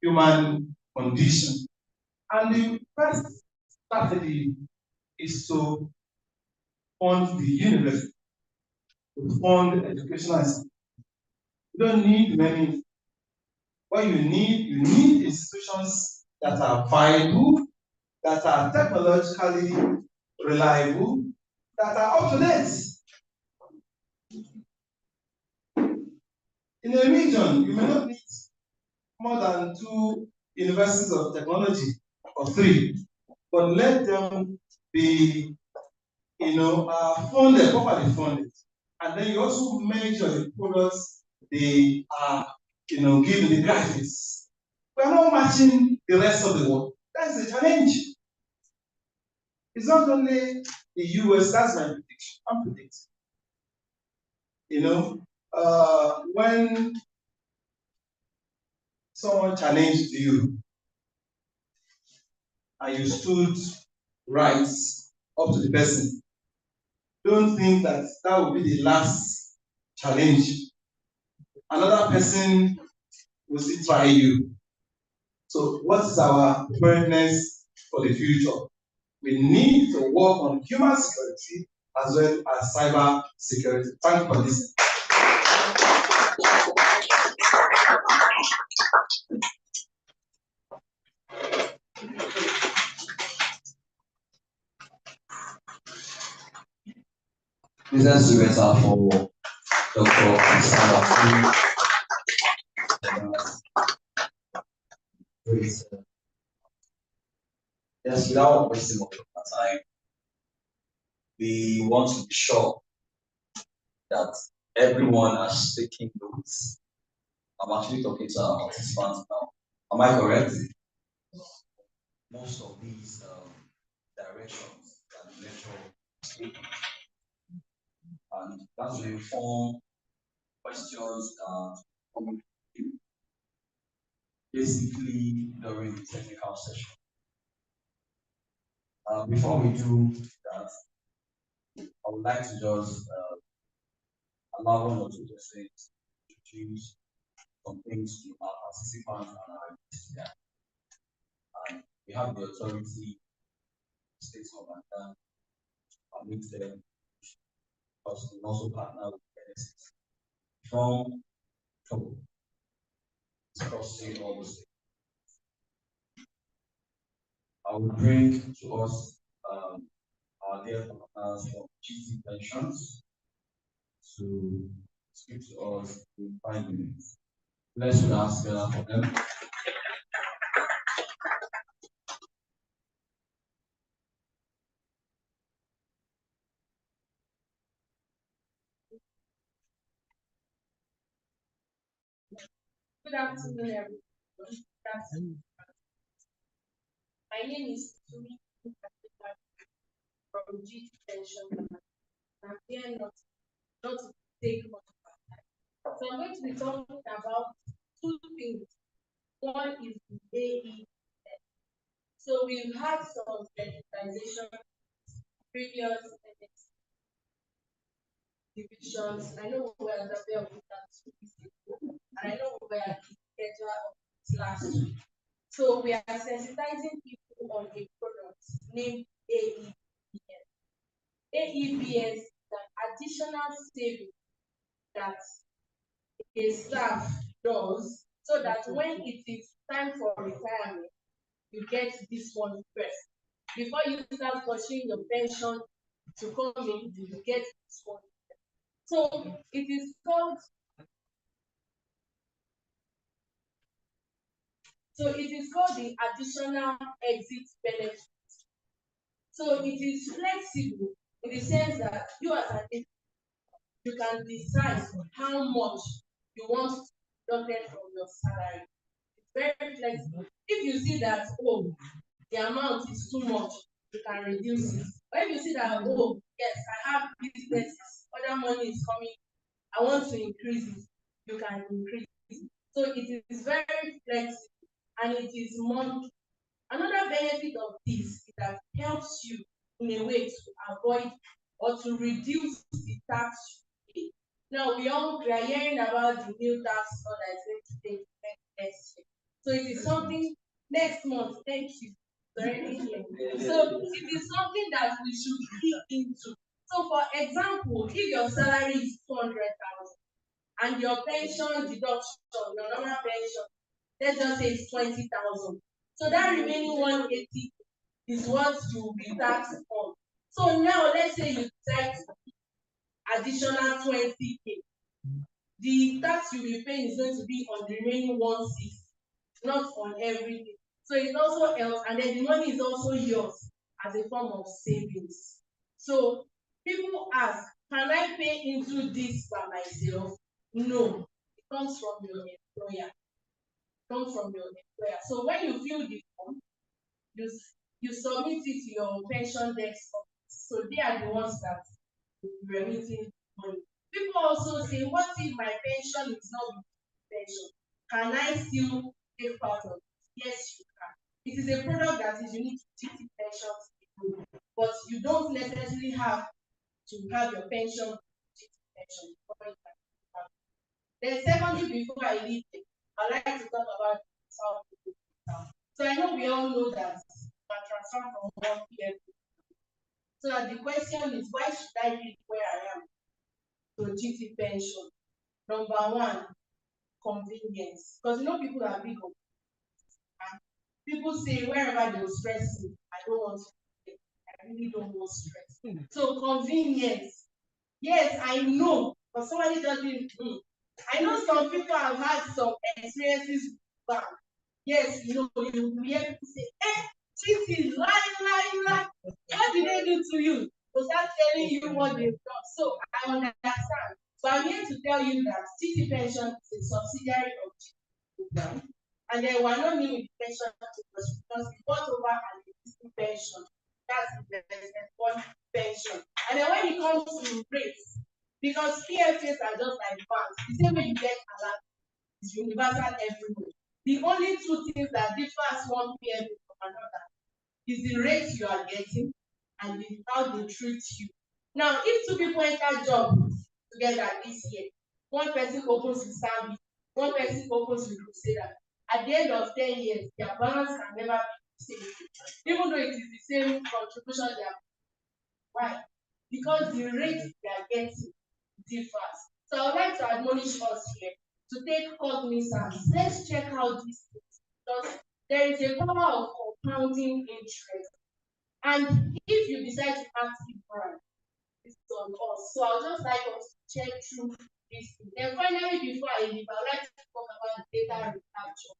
human condition. And the first strategy is to fund the university, to fund educational institutions. You don't need many. What you need institutions that are viable, that are technologically reliable, that are up to date. In a region, you may not need more than 2 universities of technology or 3, but let them be, funded, properly funded. And then you also measure the products they are, giving the graduates. We are not matching the rest of the world. That's the challenge. It's not only the US, that's my prediction. I'm predicting. When someone challenged you and you stood right up to the person, don't think that will be the last challenge. Another person will still try you. So what is our preparedness for the future? We need to work on human security as well as cyber security. Thank you for listening. Business director for Dr. Sabotage. Yes, without wasting much of our time, we want to be sure that everyone has taken notes. I'm actually talking to our participants now. Am I correct? Most of these directions that the lecture, and that will inform questions coming basically during the technical session. Before we do that, I would like to just allow one or two to say, introduce some things to our participants and our guests here. And we have the authority, state commandant, permit them, because we also partner with benefits from discussing all those things. I will bring to us our dear partners from GT Pensions to speak to us in 5 minutes. Let's ask together for them. Good afternoon, everyone. Good afternoon. My name is Tumi from GT Pension. I'm here not to take much of our time. So I'm going to be talking about 2 things. One is the AE. So we've had some sensitization previous divisions. I know we are the of that 2 weeks ago, and I know we are the schedule of last week. So we are sensitizing people on a product named AEBS. AEBS is an additional saving that a staff does so that when it is time for retirement, you get this one first. Before you start pursuing your pension to come in, you get this one first. So it is called the additional exit benefit. So it is flexible in the sense that you as an agent, you can decide how much you want deducted from your salary. It's very flexible. If you see that, the amount is too much, you can reduce it. But if you see that, yes, I have businesses, other money is coming, I want to increase it, you can increase it. So it is very flexible and it is monthly. Another benefit of this is that it helps you in a way to avoid or to reduce the tax you pay. Now we are hearing about the new tax law that is going to take effect next year. So it is something next month. Thank you. Already here. So it is something that we should look into. So for example, if your salary is 200,000 and your pension deduction, your normal pension, let's just say it's 20,000. So that remaining 180 is what you will be taxed on. So now let's say you decide additional 20K. The tax you will be paying is going to be on the remaining 160, not on everything. So it also helps, and then the money is also yours as a form of savings. So people ask, can I pay into this by myself? No, it comes from your employer. It comes from your employer. So when you fill the form, you submit it to your pension desk office. So they are the ones that will be remitting money. People also say, what if my pension is not with pension? Can I still take part of it? Yes, you can. It is a product that is unique to GT pensions, but you don't necessarily have to have your pension with GT pension before you can take part. Then secondly, before I leave it, I'd like to talk about how people do. So I know we all know that you can transfer from one PM. So the question is, why should I leave where I am to GT pension? Number one, convenience. Because you know people are big on and people say wherever they will stress me, I don't want to. I really don't want stress. So convenience. Yes, I know, but somebody doesn't. I know some people have had some experiences with bank. Yes, you know, you hear people say, cheating, lie. What did they do to you? They'll start telling you what they've done. So I understand. So I'm here to tell you that City Pension is a subsidiary of GT program. And then we're not new with pension because we bought over an existing pension. That's the investment one pension. And then when it comes to rates, because PFAs are just like banks, the same way you get a lot is universal everywhere. The only two things that differs one PFA from another is the rate you are getting and how they treat you. Now, if two people enter job together this year, one person opens with Stanbic, one person opens with Crusader. At the end of 10 years, their balance can never be the same. Even though it is the same contribution they are. Why? Because the rate they are getting differs. So I would like to admonish us here to take cognizance. Let's check out these things because there is a power of compounding interest. And if you decide to ask it, it's on us. So I'll just like us to check through this thing. Then finally, before I leave, I would like to talk about data recapture.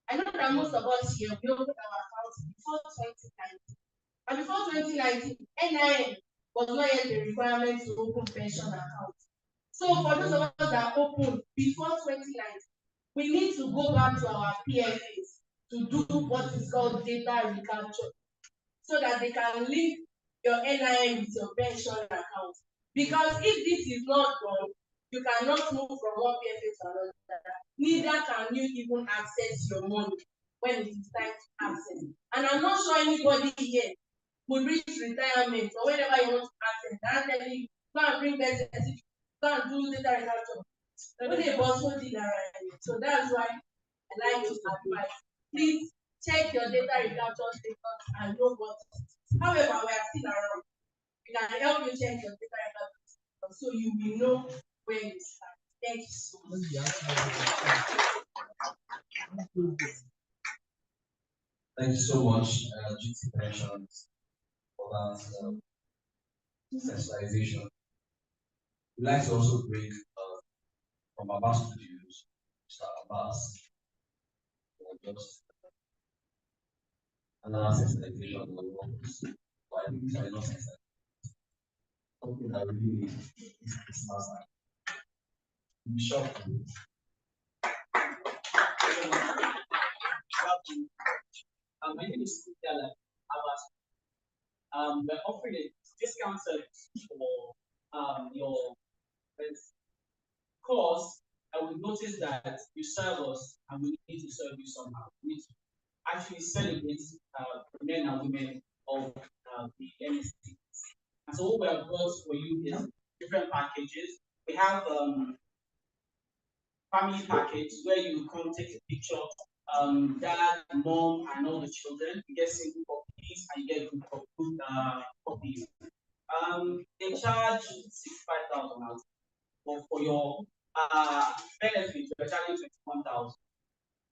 I know that most of us here we opened our accounts before 2019. And before 2019, NIN was not yet a requirement to open pension accounts. So for those of us that opened before 2019, we need to go back to our PFAs to do what is called data recapture so that they can link your NIN with your pension account. Because if this is not done, you cannot move from one PFA to another. Neither can you even access your money when it is time to access. And I'm not sure anybody here will reach retirement or whenever you want to access. I'm telling you, go and bring birth certificate, go and do data recapture. When they also did that right. So that's why I like to advise. Please check your data recapture status and know what it is. However, we are still around. We can help you check your data recapture status so you will know where you stand. Thank you so much. Thank you so much, GT Pensions, for that sensitization. We'd like to also bring from Abbas Studios, Mr. Abbas, for just another sensitization of the workers. Why we are not sensitized. Something that really is Christmas time. Be shocked. My name is Kutala Abbas. We're offering a discount service for your course. I will notice that you serve us and we need to serve you somehow. We need to actually celebrate men and women of the MSC And so what we have brought for you is different packages. We have family package where you come take a picture, dad, mom, and all the children. You get single copies and you get group copies. They charge 65,000 out, but for your benefit, we're charging 21,000.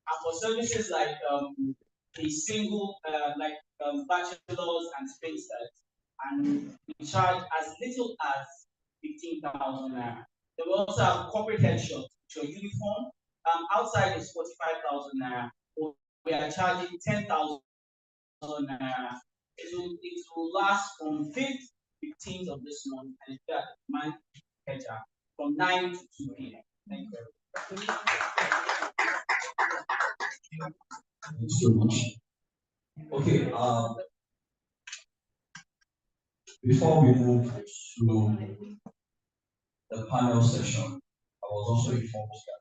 And for services like a single, bachelors and spinsters, and we charge as little as 15,000 naira. Then we also have corporate headshots, which your uniform. Outside is 45,000 naira. But we are charging 10,000 naira. It will last from 5th, 15th of this month, and it's at month from 9 to 2 p.m. Thank you. Thank you so much. Okay, before we move to the panel session, I was also informed that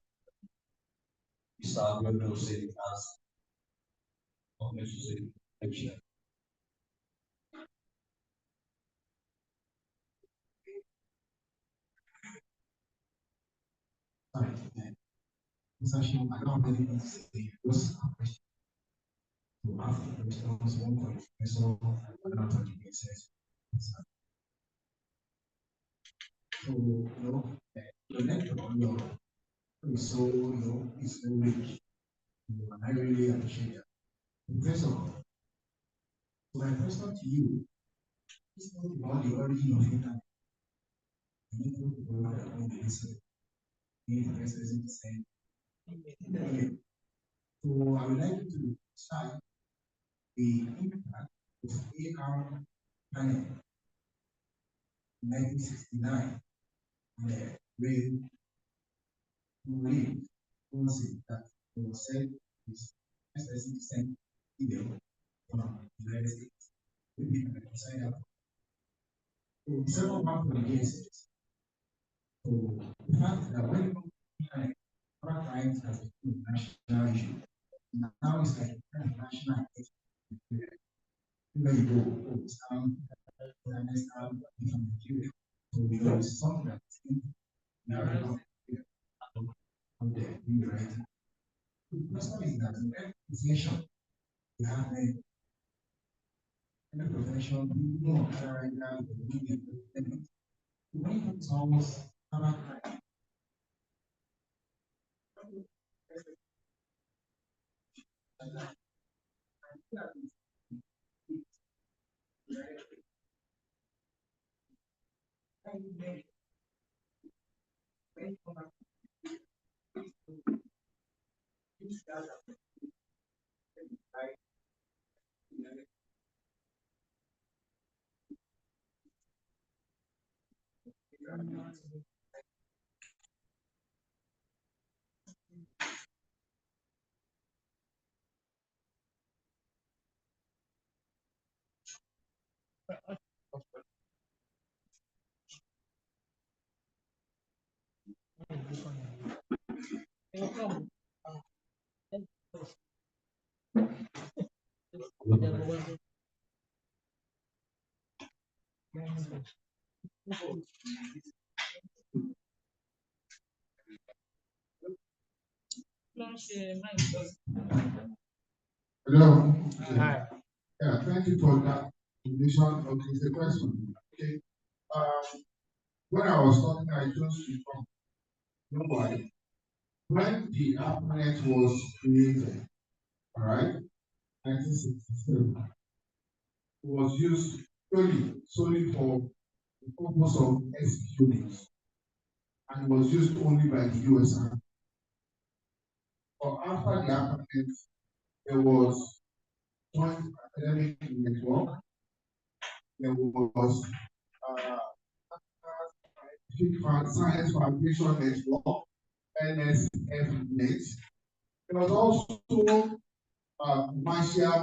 Mr. Aguero said he has something to say. Thank you. Sorry, Mr. Shim, I don't really need to say what's the question. To ask the response, one point, so I don't have to make sense. So, your network, is so, it's so rich. And I really appreciate that. First of all, so my question to you is not about the origin of internet. I need to go about the own research. The rest isn't the same. So I would like you to start the impact of AR panel in 1969 and the wave policy that was said is SSC sent email from the United States. We can sign up. So the second one for the cases. So the fact that when our clients have become a national issue, now it's like a kind of national issue. Where you go, it's down, next time from Nigeria. So we know it's something that's in America. Out there, you right. The question is that in every profession, you have a profession, you know, right now, when it's almost about hello. Hi. Yeah, thank you for that information. Okay, it's a question. Okay. When I was talking, I chose to come. Nobody. When the ARPANET was created, all right, 1967, it was used solely for the purpose of executing, and was used only by the US Army. But after the ARPANET, there was Joint Academic Network, there was Science Foundation Network, NSFNet. There was also Commercial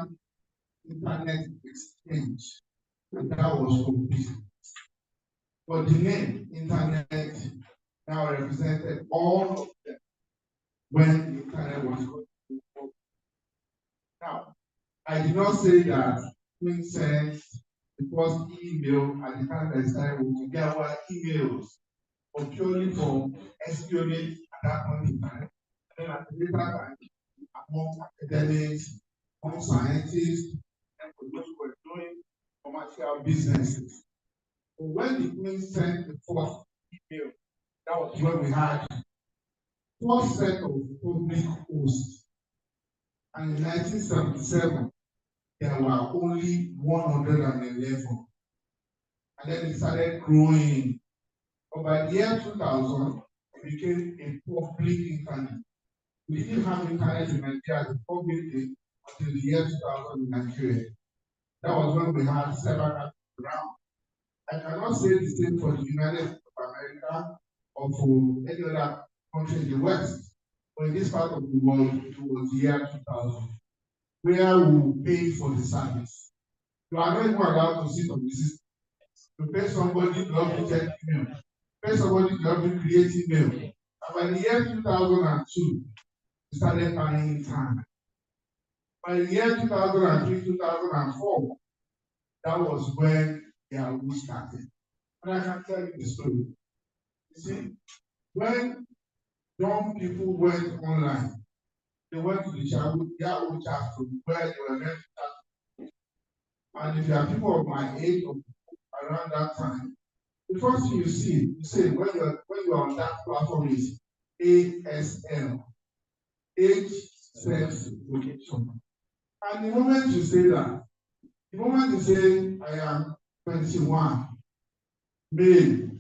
Internet Exchange, and that was for business. But the name Internet now represented all of them when the Internet was going. Now, I did not say that Queen says the first email at the time that started working. There were emails, but purely for espionage at that point in time. And then at the later time, among academics, among scientists, and for those who were doing commercial businesses. So when the Queen sent the first email, that was when we had first set of public posts. And in 1977, there were only 111. And then it started growing. But by the year 2000, it became a public internet. We didn't have internet in Nigeria as a public thing until the year 2000 in Nigeria. That was when we had several around. I cannot say the same for the United States of America or for any other country in the West. But in this part of the world, it was the year 2000, where we paid for the service. You are not even allowed to sit on the system. You pay somebody to help you check email. Pay somebody to help you create email. And by the year 2002, we started buying time. By the year 2003, 2004, that was when Yahoo started. And I can tell you the story. You see, when young people went online, they went to the Yahoo chat room where they were meant to chat. And if you are people of my age or around that time, the first thing you say when you are on that platform is ASL, age, sex, location. And the moment you say that, the moment you say I am 21, male,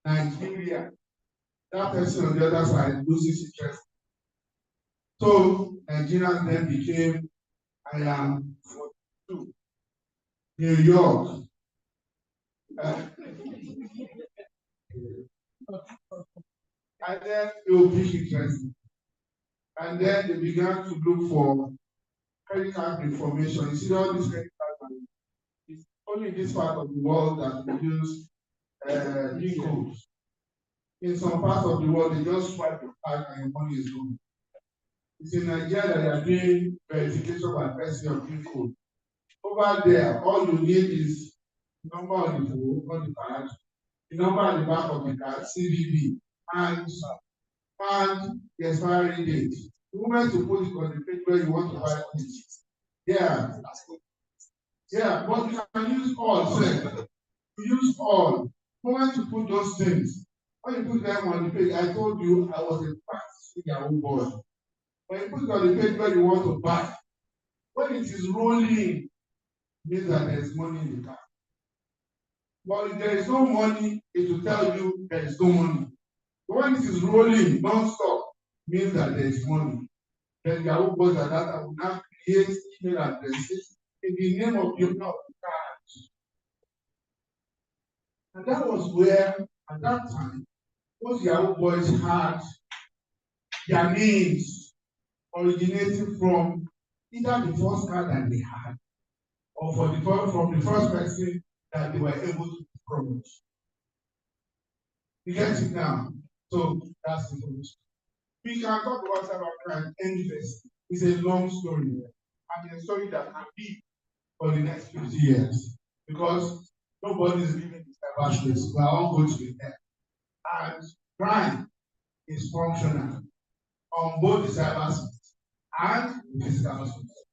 Nigeria, that person on the other side loses interest. So Nigerians then became, I am 42, New York. And then they will pick interest. And then they began to look for credit card information. You see all these credit cards, it's only in this part of the world that we use e-codes. In some parts of the world, they just swipe your card and your money is gone. It's in Nigeria that they are doing verification by pressing your PIN code. Over there, all you need is the number on the phone, on the card, the number at the back of the card, CVV, and the expiry date. The moment you put it on the page where you want to buy it. Yeah. Yeah, but you can use all, sir. You use all. The moment you put those things, when you put them on the page, I told you I was a practicing Yahoo boy. When you put it on the page where you want to buy, when it is rolling, it means that there is money in the car. But if there is no money, it will tell you there is no money. But when it is rolling non-stop, it means that there is money. Then Yahoo boys at that time will now create email addresses in the name of the owner of the card. And that was where, at that time, those Yahoo boys had their names originating from either the first card that they had or from the first person that they were able to approach. You get it now? So that's the information. We can talk about cybercrime endless. It's a long story, and a story that can be for the next 50 years because nobody is living in cyberspace. We are all going to be there. And crime is functional on both the cyberspace and the physical space.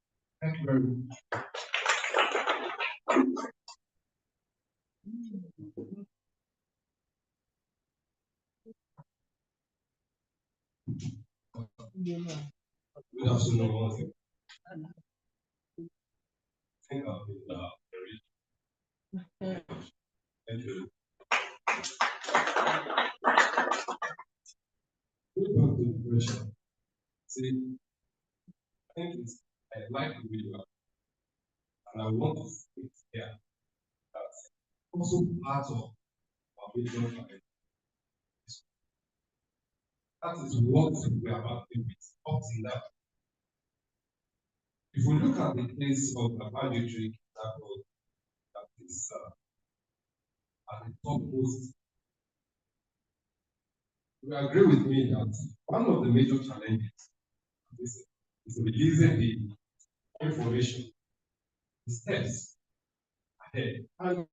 Thank you very much. Good afternoon, all. I think I'll be very. Thank you. Going back to the question, see, I think I like the video, and I want to state here that also part of our vision for it. That is what we are about to be up in that. If we look at the case of the banditry that is at the topmost, you agree with me that one of the major challenges is releasing the information, the steps, ahead. And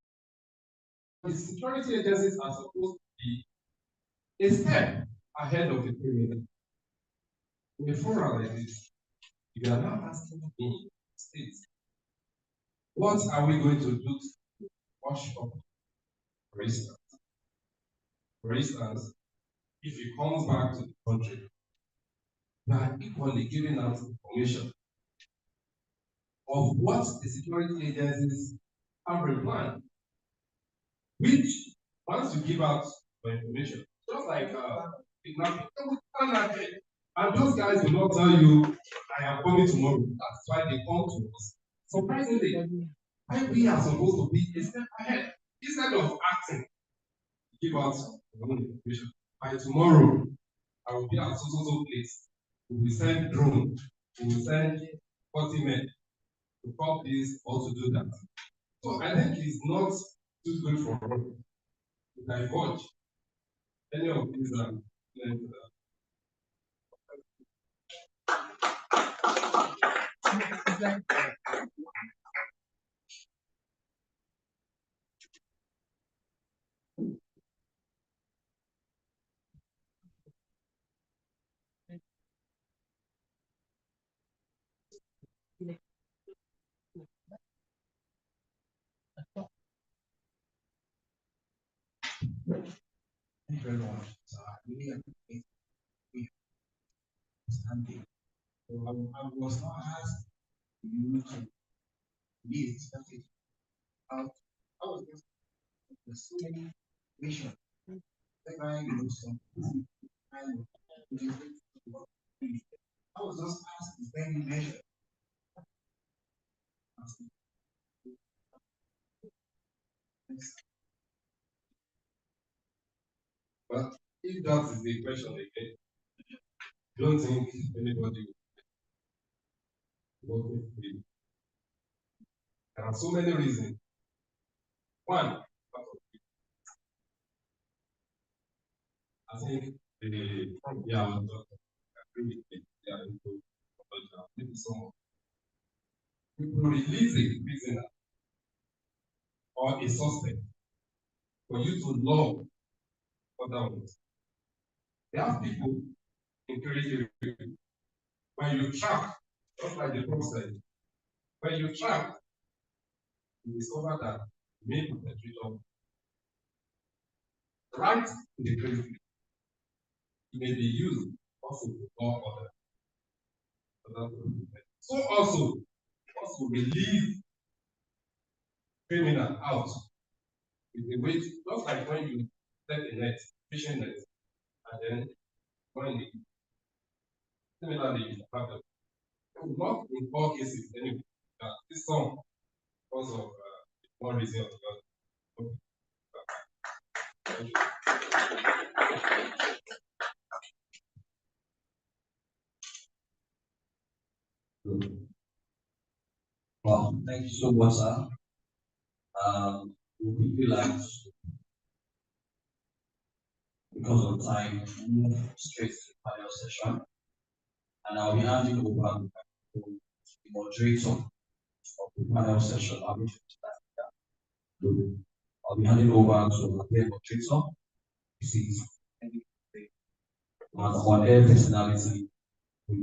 the security agencies are supposed to be a step ahead of the criminal. In a forum like this, you are now asking me, state, what are we going to do to wash up? For instance, if he comes back to the country, we are equally giving out information of what the security agencies have in plan. Which, once you give out the information, just like kidnapping, and those guys will not tell you, I am coming tomorrow. That's why they come to us. Surprisingly, why we are supposed to be a step ahead. Instead of acting, give out your own information. By tomorrow, I will be at so place. We will send drone. We will send 40 men to cop this or to do that. So I think it's not too good for us to divulge any of these Thank you very much. So I really appreciate we understanding. So I was not asked you to lead expected out. I was just there's so many vision. Like I know some kind of I was just asked is there any measure? But if that is the question again, I don't think anybody will work with it. There are so many reasons. One, I think the maybe some people release a prisoner or a suspect for you to love other ones. There are people encouraging you. When you track, just like the process, when you track, you discover that the main perpetrator right in the crazy. It may be used also for other. So also release criminal out with the way, just like when you set a net, fishing net, and then when the similarly you have them. Not in all cases anyway. This song because of one reason or the other. Thank you. Well, thank you so much, sir. We quickly like, because of time, move straight to the panel session. And I'll be handing over to the moderator of the panel session. I'll be handing over to the moderator. This is on air personality with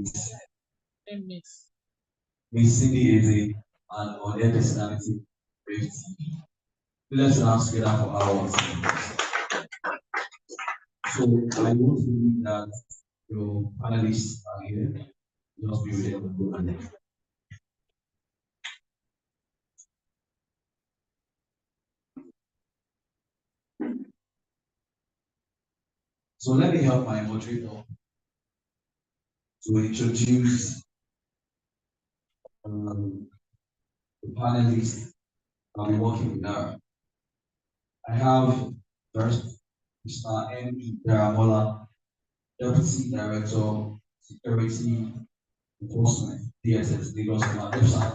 Miss Cindy Eze and on air personality with let's dance together for hours. So I want to believe that your panelists are here. Just be with them. So let me help my moderator to introduce the panelists I'll be working with now. I have first Mr. M.E. Daramola, Deputy Director, Security Enforcement, DSS, Lagos. Let's start.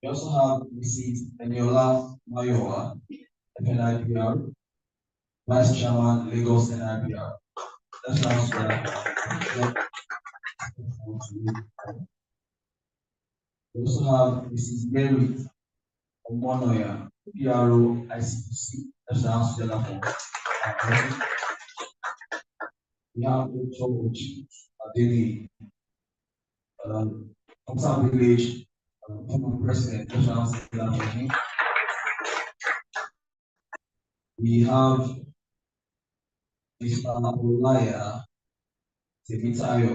We also have Mrs. Eniola Mayowa, FNIPR, Vice Chairman, Lagos NIPR. Let's start. We also have Mrs. Mary Omonoya, PRO ICPC. That's the answer to that one. We have Dr. Ochi Adeli, Thompson Village, former president. That's the answer to that one. We have Mr. Olaya Temitayo,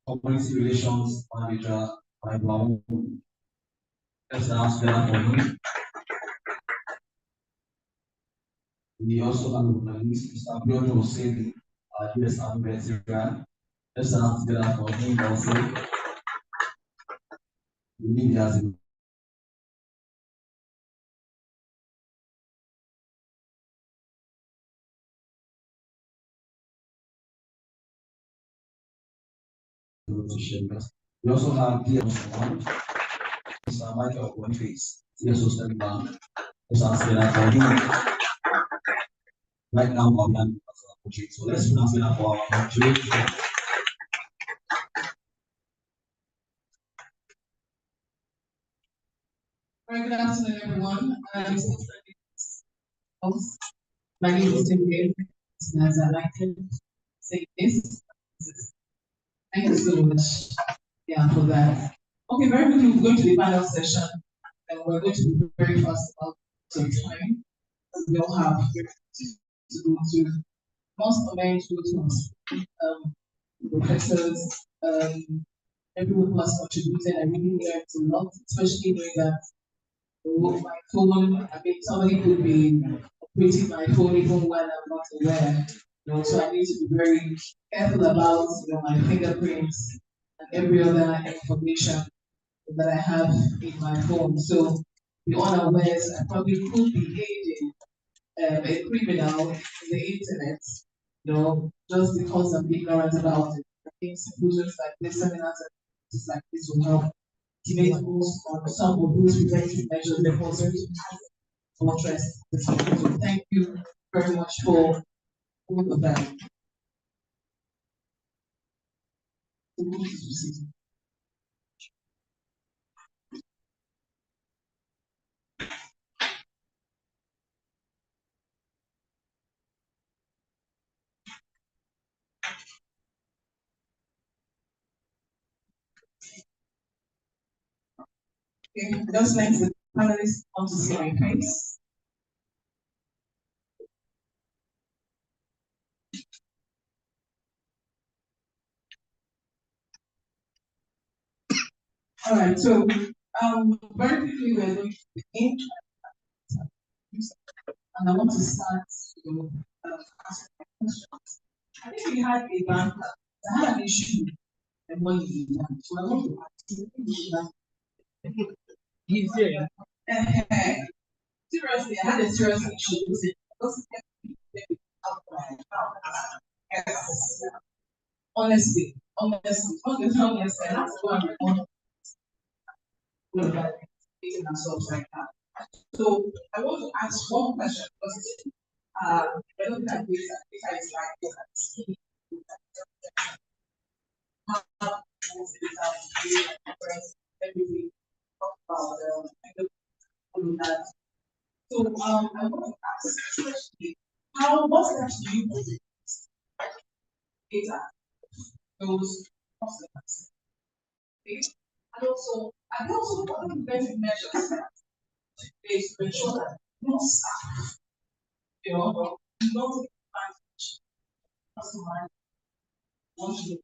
Community Relations Manager by Baum. That's the answer to that one. We also have Mr. Abiodun Osedi, US Army veteran. Let's answer that for him also. We need as a we also have DSO1, Mr. Michael Boniface, DSO Study Bank. Let's answer that for him. Right now, our plan is so let's answer that for our country. Good afternoon, everyone. My name is Tim Gay, as I like to say this. Thank you so much, for that. Okay, very quickly, we're going to the final session, and we're going to be very fast about some time. We all have to go to most of my tutors, professors, everyone who has contributed. I really learned a lot, especially knowing that my phone, somebody could be operating my phone even when I'm not aware. So I need to be very careful about my fingerprints and every other information that I have in my phone. So the unawares, I probably could be aiding a criminal in the internet, just because I'm ignorant about it. I think solutions like this, seminars like this will help to make most of some of those preventive measures necessary to address this. So thank you very much for all of that. Okay, just like the panelists want to see my face. All right, so very quickly we're going to begin, and I want to start asking my questions. I think we had a banker that had an issue and money in that. So I want to ask you, easier. Seriously, I had a serious issue with it. Honestly, that's why I'm on making ourselves like that. So I want to ask one question because I don't think this is like this. Everything about that. So I want to ask especially what steps do you put data those customers? Okay? And also what are the preventive measures is to ensure that no staff, not advantage customer once you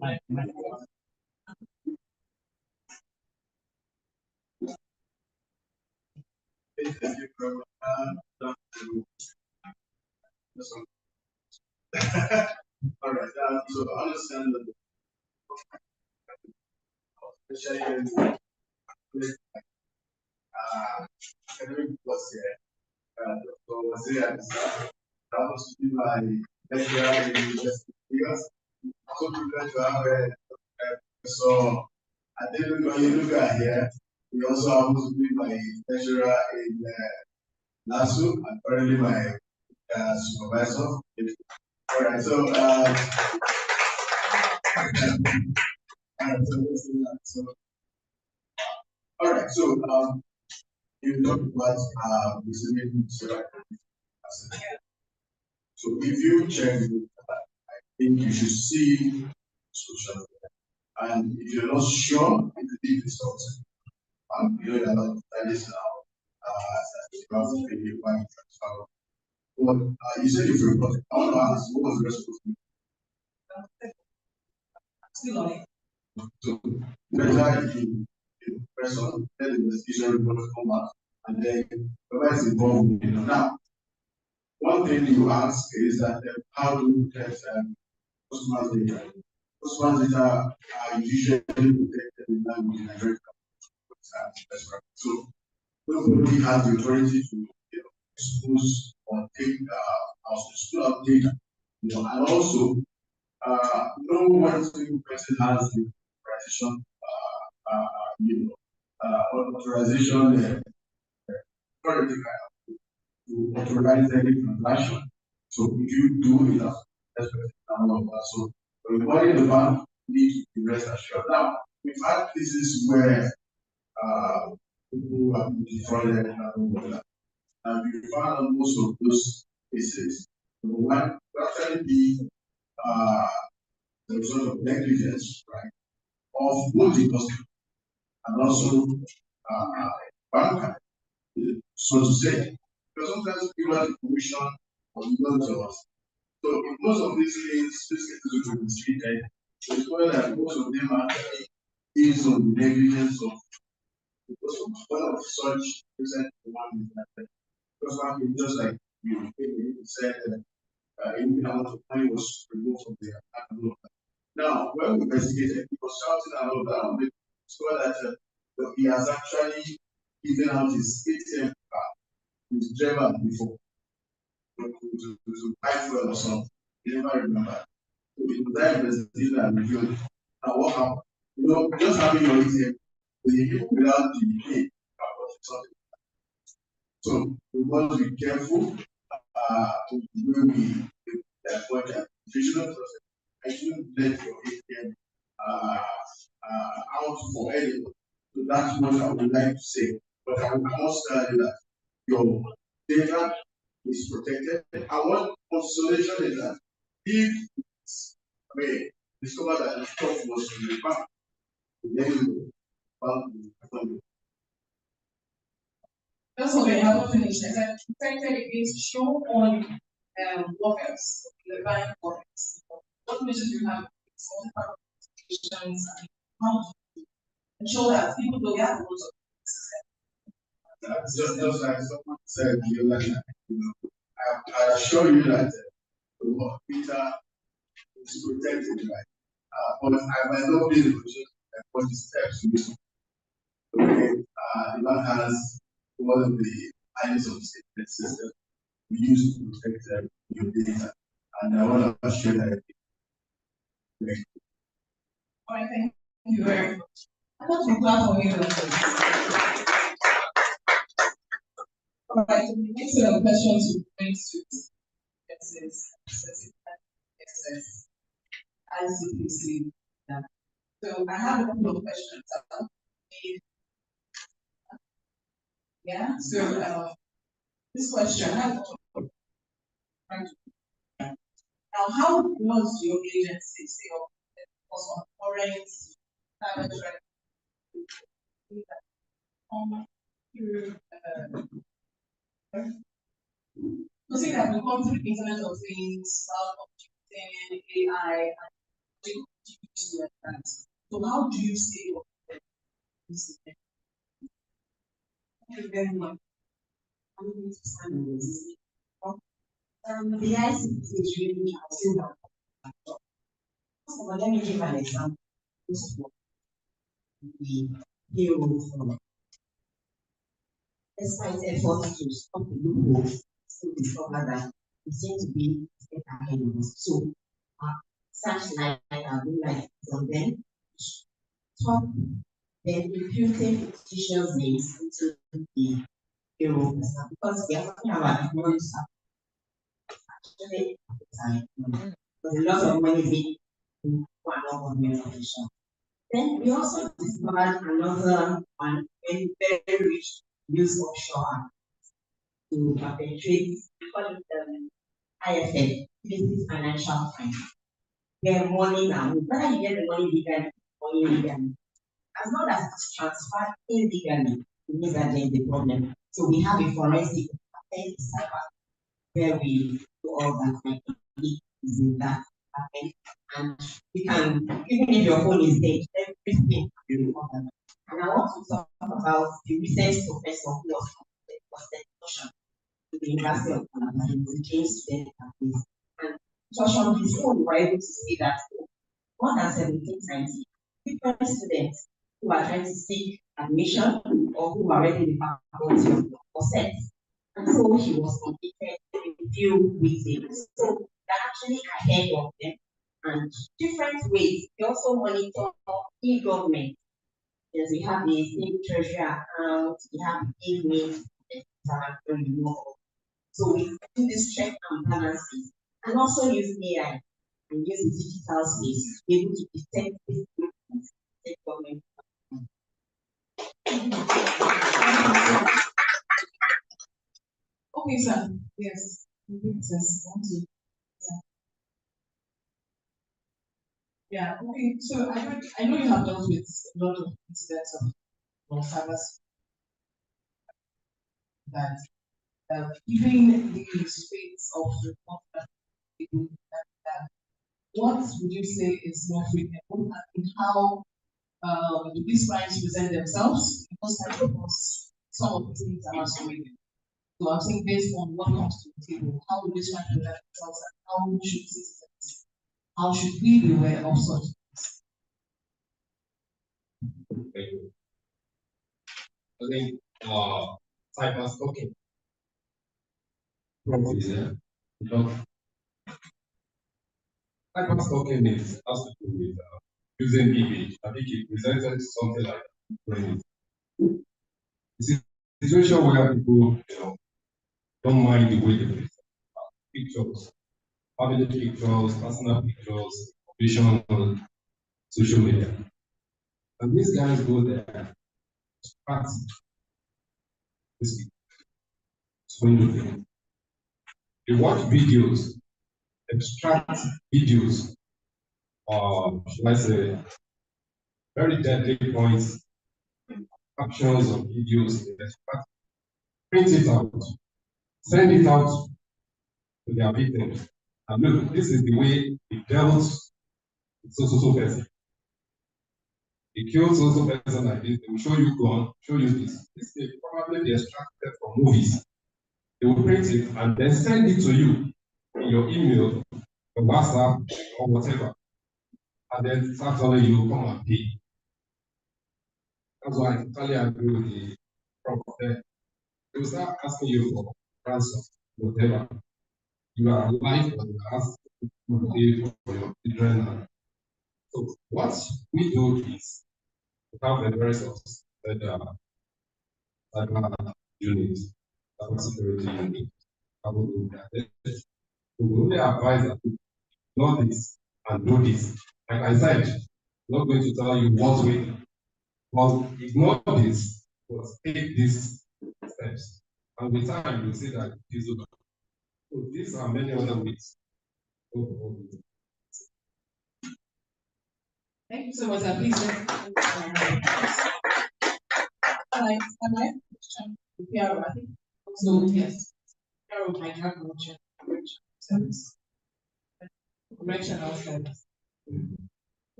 Thank you very much. All right. So I understand that especially academic was here. So was here that was to be my lecturer in the university years. So privileged to have so I think when you look at here, we also happen to be my lecturer in LASU and currently my supervisor. All right, so all right, so you talk about receiving several assets. So if you check, I think you should see social media. And if you're not sure, if you think it's something, I'm doing a lot of studies now. You have to pay your bank transfer. But you said if you report, I want to ask, what was the responsibility? Still on it. So better if you press on, let the investigation report come out, and then whoever is involved, now, one thing you ask is that how do you protect customers' data? Customers' data are usually protected in line with Nigerian government. So nobody has the authority to expose or take our data. And also no one single person has the authorization, authorization authority to authorize any transaction. So if you do it, that's so everybody in the bank needs to be rest assured. Now, we've had cases where people have been defrauded and we found most of those cases. Number one, actually be the result of negligence, right, of both the customer and also banker, so to say. Because sometimes people have information or not to us. So in most of these cases will be treated. It's well that most of them are based on the negligence of, because of one of such recent one is that because one just like you said any amount of money was removed from their account. Now, when we investigated, he was shouting out that we saw that he has actually given out his ATM card to his driver before to buy fuel or something. He never remembered. So it was that investigation and reviewed. Now, what happened? Just having your ATM without the pay or something. So we must be careful when we avoid that. I shouldn't let your ATM out for anyone. So that's what I would like to say. But I must tell you that your data is protected. And one consolation is that if discover that the stuff was in the bank, then you bank. That's what we haven't finished. I said protected against show on workers, the bank workers. What measures you have some applications and how to ensure that people don't get rules of just like someone said the other night, I assure you that Peter is protected, right? But I might not be in the position to what the steps to do. Okay, the bank has one of the lines of the system we use to protect your data, and I want to assure that. All right, thank you very much. I want to clap for you. All right, so the next set of questions we bring to access, ICPC. So I have a couple of questions. Yeah, so this question, I have now, how does your agency say on current climate through see that we come through the Internet of Things, cloud computing, AI, and that. So how do you stay up with this? Thank you very much. The ICT is really simple. Let me give an example. The hero from despite efforts to stop the loopholes, still discover that it seems to be step ahead of us. So, such like like from them, top then imputing fictitious names into the hero because they are talking about knowledge especially at the time. Because a lot of money is being in one organization. Then we also discovered another one when very rich use offshore to perpetrate, we call it IFF, illicit financial crime. Where money now, whether you get the money legally or illegally, as long as it's transferred illegally, it means that there is a problem. So we have a forensic cyber where we do all that, like is in that happen. And you can, even if your phone is dead, everything can be recovered. And I want to talk about the recent professor who was extortion to the University of Panama. He was a James student at this. And it was from his phone we were able to see that more than 17 times different students who are trying to seek admission or who are already in the faculty of sex. And so he was completed in few weeks ago. So they're actually ahead of them and different ways. We also monitor e-government. Yes, we have the state treasury account, we have e-mail, so we do this check and balances and also use AI and use the digital space to be able to detect these movements, state government. Okay, sir. Yes. Yeah, okay. So I know you have dealt with a lot of incidents of cyber that given the space of people, what would you say is more frequent and how these crimes present themselves? Because I suppose some of the things are masquerading. So I'm saying based on what comes to the table, how would these crimes present themselves and how should we be aware of such things? Thank you. I think cyber stalking is cyber stalking is has to do with using image. I think it presented something like that. It's a situation where people don't mind the way they present pictures, family pictures, personal pictures, vision on social media. And these guys go there, practice this swindle thing. They watch videos, extract videos, should I say, very deadly points, captions of videos, extract, print it out, send it out to their victims. And look, this is the way they dealt with so person. They killed so person like this, they will show you gun, show you this. This is probably be extracted from movies. They will print it and then send it to you in your email, your WhatsApp, or whatever. And then actually you come and pay. That's why I totally agree with the prof there. They will start asking you for ransom, whatever. You are alive, but you ask to pay for your children. So what we do is we have a very sophisticated cyber unit, cyber security unit. We will only advise that you know this and do this. Like I said, I'm not going to tell you what way, but ignore this, but take these steps. And with time, you'll see that it is over. So these are many other ways. Thank you so much. Please. All right, my question to Piero, I think also yes, Piero might have service. Correctional service.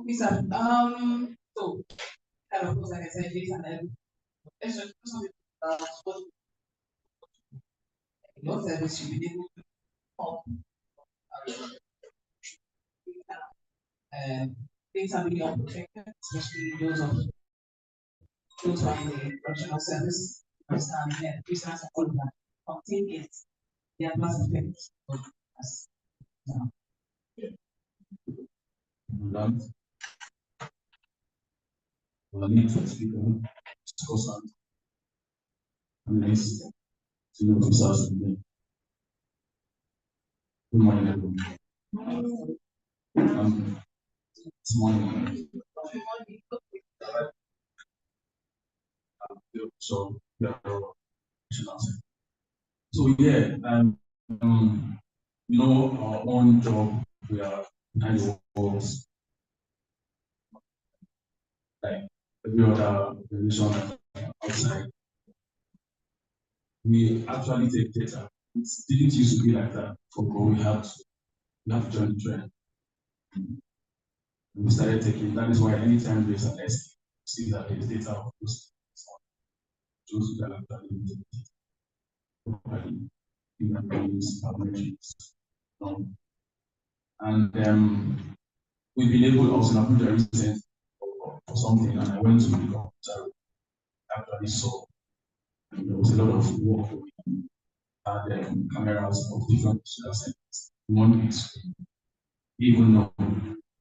Okay, sir. So kind of course, like I said, this and then let's just do something what your service should be able to things are really unprotected, especially those who are in the correctional service, understand that prisoners and all of that. Contain it, they are mass effects of us. That we need to speak on discuss and next to officers. Good morning, everyone. This morning, so yeah, so yeah, our own job, we are kind of walls, like every other organization outside. We actually take data. It didn't used to be like that for but we have to join the trend. We started taking. That is why anytime there's an S, see that there's data of those that are actually properly human beings, populations. And we've been able, I was in Abuja recently for something, and I went to the computer, actually saw, and there was a lot of work going on, had cameras of different social centers. One big screen. Even though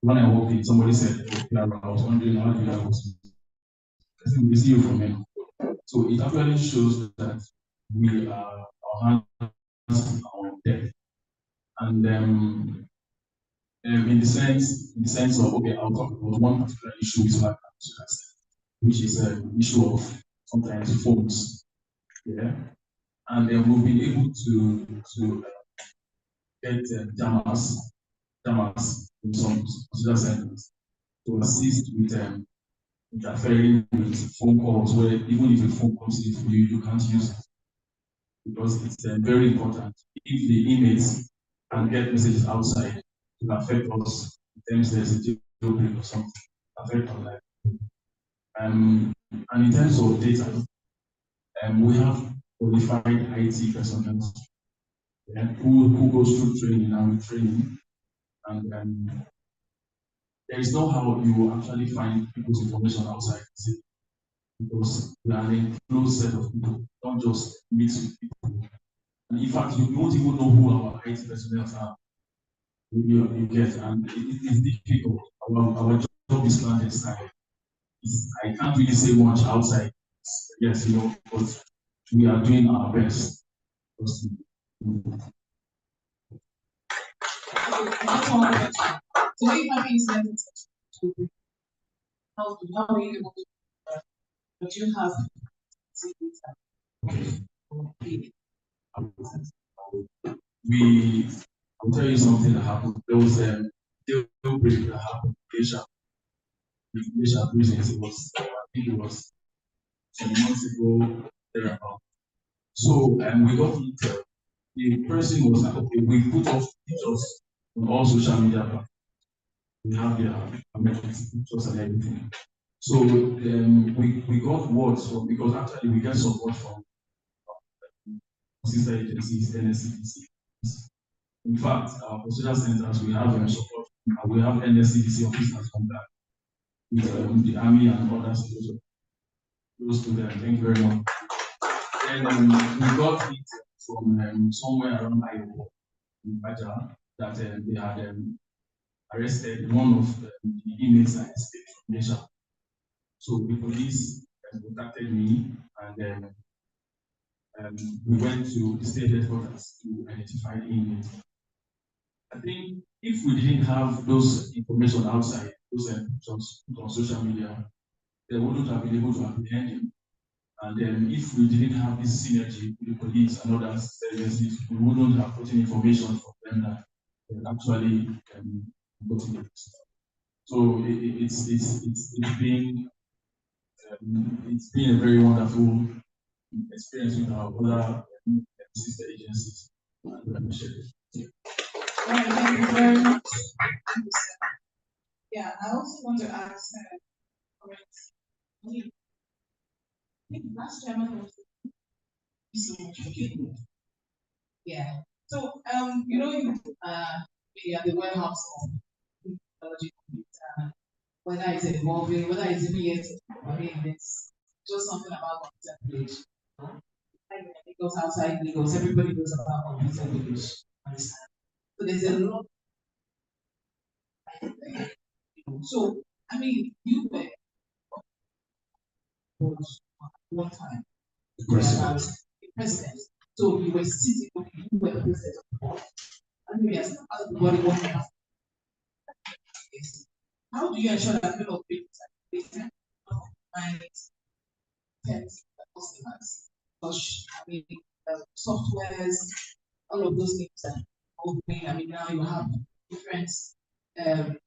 when I walked in, somebody said, oh, I was wondering how did I was. I think we see you from here. So it actually shows that we are our hands are on deck. And in the sense of okay, I'll talk about one particular issue which is an issue of sometimes phones. Yeah. And then we've been able to get jammers in some social centers to assist with interfering with phone calls where even if a phone comes in for you, you can't use it because it's very important. If the inmates can get messages outside, it will affect us in terms there's a jailbreak or something, affect our life. And in terms of data, we have qualified IT personnel who goes through training and training, and there is no how you will actually find people's information outside because we are a close set of people, don't just mix with people. And in fact, you won't even know who our IT personnel are. You get, and it is difficult. Our job is clandestine. I can't really say much outside. Yes, but we are doing our best. So if my being sent how are you able to do that? But you have I'll tell you something that happened. There was a jailbreak that happened in Asia prisons. It was, I think it was some months ago, thereabout. So, we got intel. The person was like, okay, we put off pictures on all social media platforms. We have their emergency pictures and everything. So, we got words from, because actually we get support from sister agencies, NSCDC. In fact, our social centers, we have support. We have NSCDC officers from that, with the army and others. Close to them. Thank you very much. And we got it from somewhere around Iowa, in Baja, that they had arrested one of the inmates that escaped from Asia. So the police contacted me, and we went to the state headquarters to identify the inmates. I think if we didn't have those information outside, those pictures on social media, they wouldn't have been able to apprehend him. And then if we didn't have this synergy with the police and other services, we wouldn't have put in information for them that actually got in it. So it's been a very wonderful experience with our other sister agencies. Thank you very much. Yeah, I also want to ask, last time I was so much for you. Yeah. So you we are the warehouse of technology, whether it's evolving, whether it's even yet, I mean, it's just something about computer village. It goes outside Lagos, everybody knows about computer village. Understand? So there's a lot. So I mean, you were one time about the president. So you were sitting, you were the president. and maybe as everybody working out. How do you ensure that people of business find test customers? Because I mean, softwares, all of those things are opening. I mean, now you have different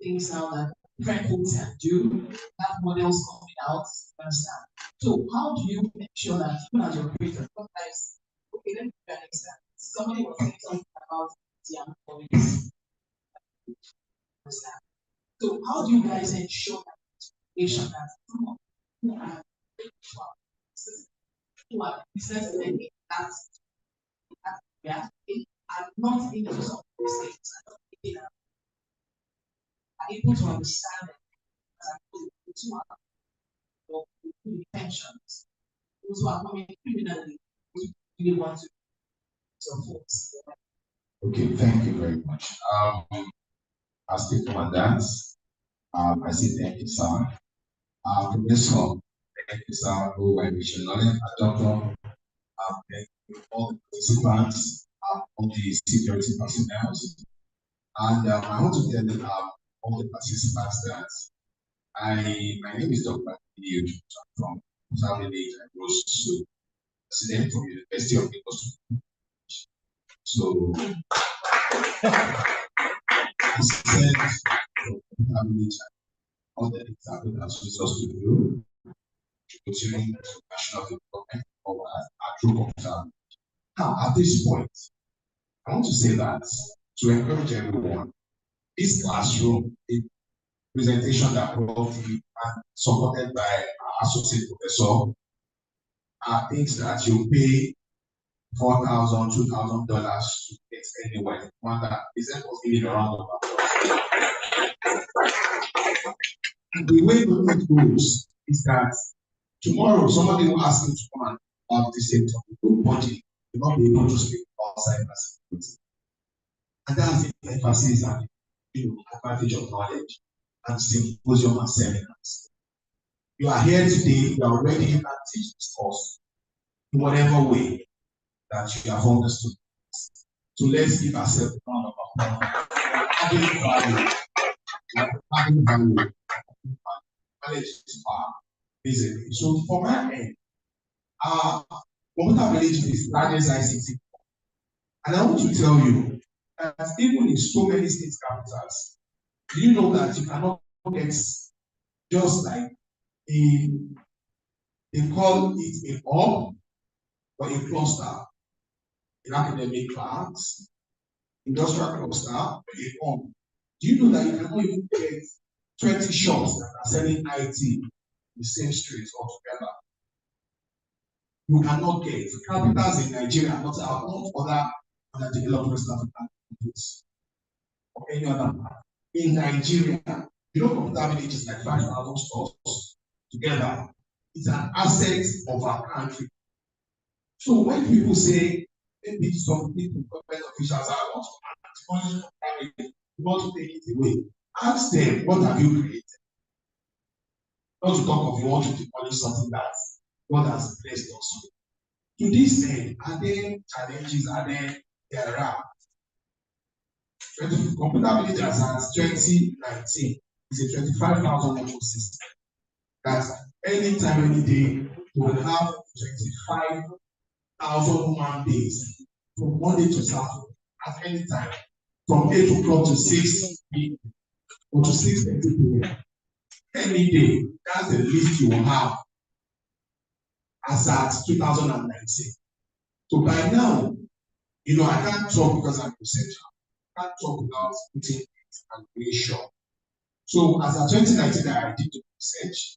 things now that different folks can do. That models coming out. You understand? So how do you make sure that even as your creator, sometimes, okay, let me give you an example. Somebody was saying something about the employees. Understand? So how do you guys ensure that some of who are business lending that we are not in the use of those things are able to understand it to our intentions. Those who are coming criminally, we really want to support. Okay, thank you very much. As the commandant, I say thank you, sir. Professor, thank you, sir, who I wish you knowledge, a doctor, thank you, all the participants, all the security personnel. And I want to tell all the participants that my name is Dr. Huge from Sabotage and Rose, so president from University of Lagos. So I said all the examples that us to do, continuing national development of agro conservation. Now, at this point, I want to say that to encourage everyone, this classroom, the presentation that brought and supported by our associate professor, are things that you pay $4,000, $2,000 to get anywhere. One that isn't giving a round of applause. The way it goes is that tomorrow somebody will ask you to come and have the same topic. Nobody will not be able to speak outside cybersecurity. And that's the emphasis and advantage of knowledge and symposium and seminars. You are here today, you are ready to teach this course in whatever way that you have understood. So let's give ourselves a round of applause. Adding value. Adding value. Knowledge is power, basically. So for my end, computer village is the largest ICT. And I want to tell you that even in so many state capitals, do you know that you cannot get just like they call it a hub or a cluster in academic class, industrial cluster, a hub. Do you know that you cannot even get 20 shops that are selling IT in the same streets altogether? You cannot get capitals in Nigeria, not other developed West African countries or any other part. In Nigeria, you know, computer village is like 5,000 stores together. It's an asset of our country. So when people say maybe some people, government officials are want to take it away, ask them, what have you created? Not to talk of you want to demolish something that God has blessed us with. To this end, are there challenges? There are. Computer village as 2019 is a 25,000 network system. That anytime, any day, we will have 25,000 human beings from Monday to Saturday at any time, from 8 o'clock to 6 p.m. or to 6:30 p.m. Any day, that's the list you will have as at 2019. So by now, you know, I can't talk because I'm researcher. I can't talk without putting it and being sure. So as at 2019, I did the research.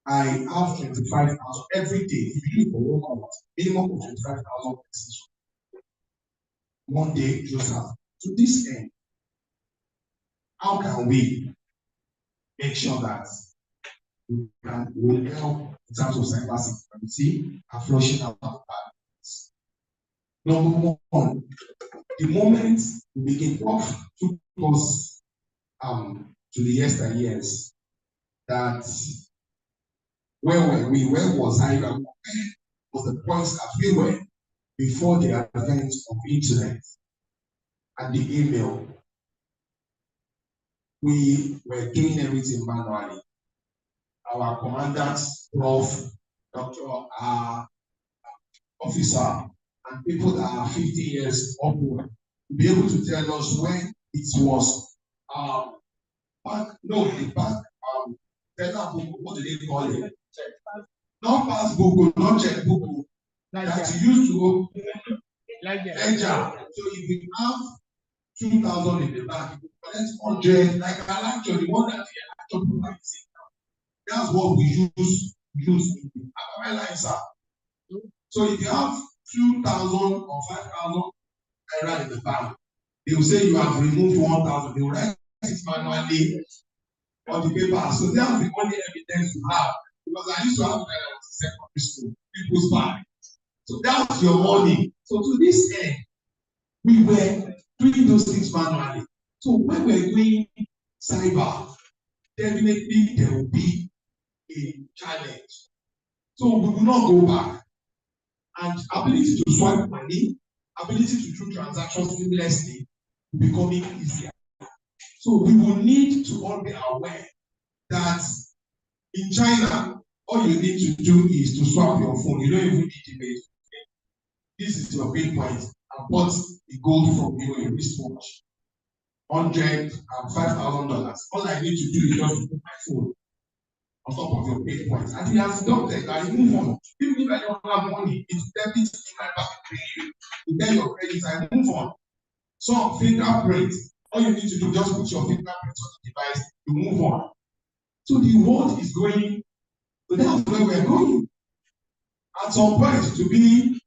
I have 25,000 every day. If you do it for 1 hour, minimum of 25,000 messages. One day, just have. To this end, how can we make sure that we will help in terms of cybersecurity and flushing out of balance? Number one, the moment we begin off to us to the yesteryears, that where were we? Where was I? Where was the points that we were before the advent of internet? and the email. We were doing everything manually. Our commandant, prof, doctor, officer, and people that are 50 years upward to be able to tell us when it was the back what do they call it? Not passbook, not checkbook. That you used to go ledger. So if you have 2,000 in the bank, you collect 100, like I like the one that the actor provides. That's what we use in the lives. So if you have 2,000 or 5,000 naira in the bank, they will say you have removed 1,000. They will write it manually on the paper. So that's the only evidence you have. Because I used to have that at secondary school, people's bank. So that's your money. So to this end, we were doing those things manually. So when we're doing cyber, definitely there will be a challenge. So we will not go back. And ability to swipe money, ability to do transactions seamlessly will be becoming easier. So we will need to all be aware that in China, all you need to do is to swap your phone. You don't even need email. This is your big point. I bought the gold from you, a wristwatch, $100,000 and $5,000. All I need to do is just put my phone on top of your pay points. And he has done that. I move on. Even if I don't have money, it's debit in my bank to you. You get your credit, I move on. So fingerprint, all you need to do, just put your fingerprint on the device, you move on. So the world is going, so that's where we're going. At some point to be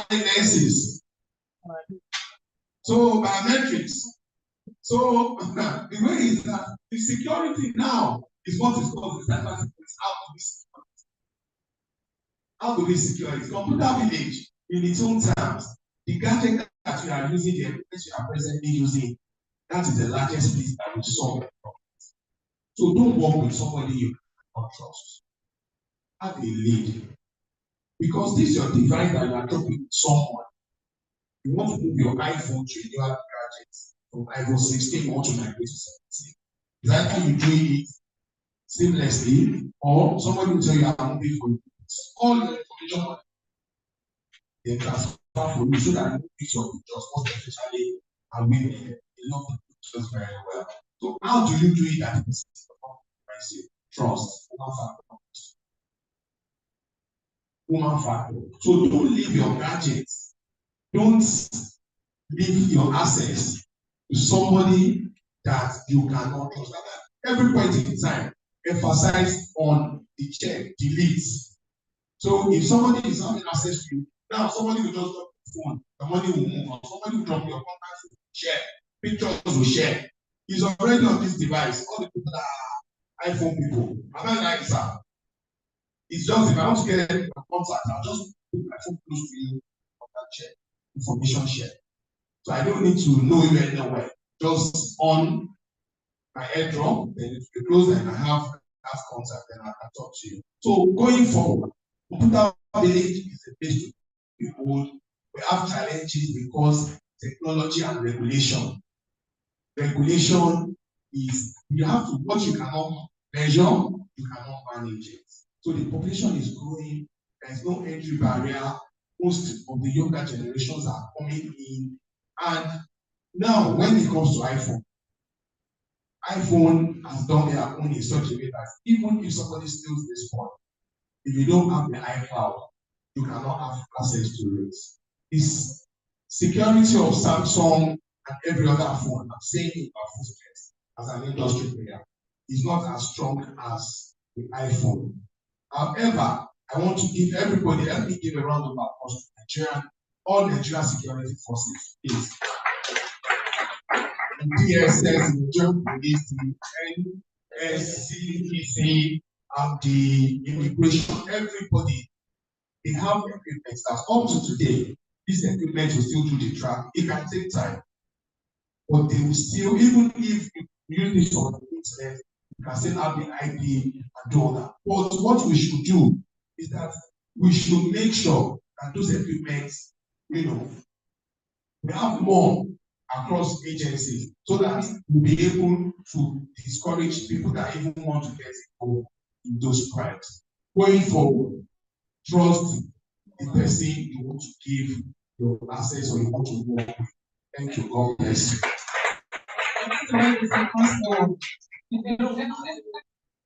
INSs. So biometrics. So the way is that the security now is what is called the cyber security. How do we secure it? Computer village, in its own terms, the gadget that we are using, the equipment we are presently using, that is the largest piece that will solve the problem. So don't work with somebody you cannot trust. Have a lead. Because this is your device that you are talking with someone. You want to move your iPhone to a newer gadget from iPhone 16 or to migrate to 17. Is that how you do it seamlessly? Or somebody will tell you I'm moving for you. All your information they transfer for you so that you pick your pictures, most especially and women. They love the pictures very well. So how do you do it at this trust? Human factor. So don't leave your gadgets. Don't leave your access to somebody that you cannot trust. Every point in time, emphasize on the check, delete. So if somebody is having access to you, now somebody will just drop your phone, the money will move on. Somebody will drop your contacts, share, pictures will share. He's already on this device. All the people that are iPhone people. Am I right, sir? It's just if I want to get a contact, I'll just put my phone close to you, contact share, information share. So I don't need to know you anywhere. Just on my airdrop, then it will be closed and I have contact, then I can talk to you. So going forward, computer village is a place to behold. We have challenges because technology and regulation. Regulation is you have to what you cannot measure, you cannot manage it. So the population is growing, there is no entry barrier. Most of the younger generations are coming in. And now when it comes to iPhone has done their own in such a way that even if somebody steals this phone, if you don't have the iCloud, you cannot have access to it. This security of Samsung and every other phone, I'm saying it by full strength as an industry player, is not as strong as the iPhone. However, I want to give everybody, let me give a round of applause to all Nigerian security forces, please. The DSS, the Nigerian police, the NSCDC, and the immigration, everybody, they have equipment that up to today, this equipment will still do the track. It can take time, but they will still, even if you use this on the internet, you can still have the IP and do all that. But what we should do is that we should make sure that those equipment, we We have more across agencies so that we'll be able to discourage people that even want to get involved in those crimes. Going forward, trust the person you want to give your access or you want to work with. Thank you. God bless you.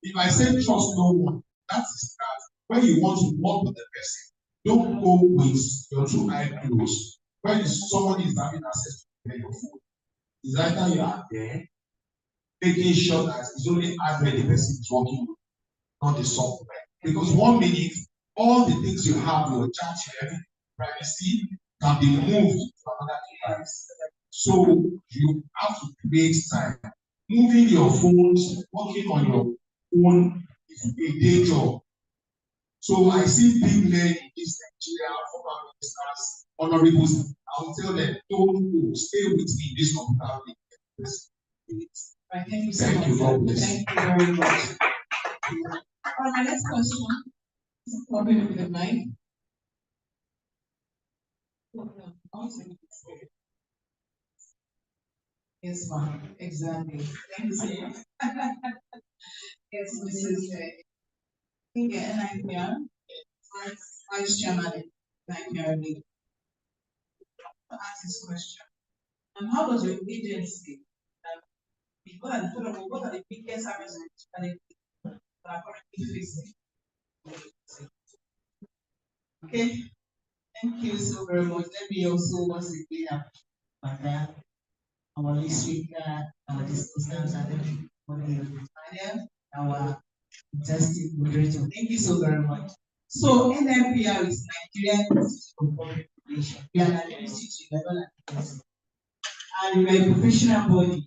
If I say trust no one, that is that. When you want to work with the person, don't go with your two eyes closed. When somebody is having access to your phone, it's either you are there, making sure that it's only hardware the person is working with, not the software. Because 1 minute, all the things you have, your chat, your privacy, can be moved to another device. So you have to create time. Moving your phones, working on your phone is a day job. So I see big men in this Nigeria, former ministers, honorables. I'll tell them, don't go, stay with me in this computer. Right, thank you so Thank much. you, God bless. Thank you very much. My next question is coming with the mic. Yes, ma'am. Exactly. Thank you so much. Yes, Mrs. NIPR, Vice Chairman NIPR. To ask this question. How does your agency, what are the biggest challenges that are currently facing? Okay, thank you so very much. Let me also once again have our list speaker, our discussants, and everybody, our testing moderator. Thank you so very much. So NIPR is Nigerian Institute of Public Relations. We are an institute, and we are a professional body.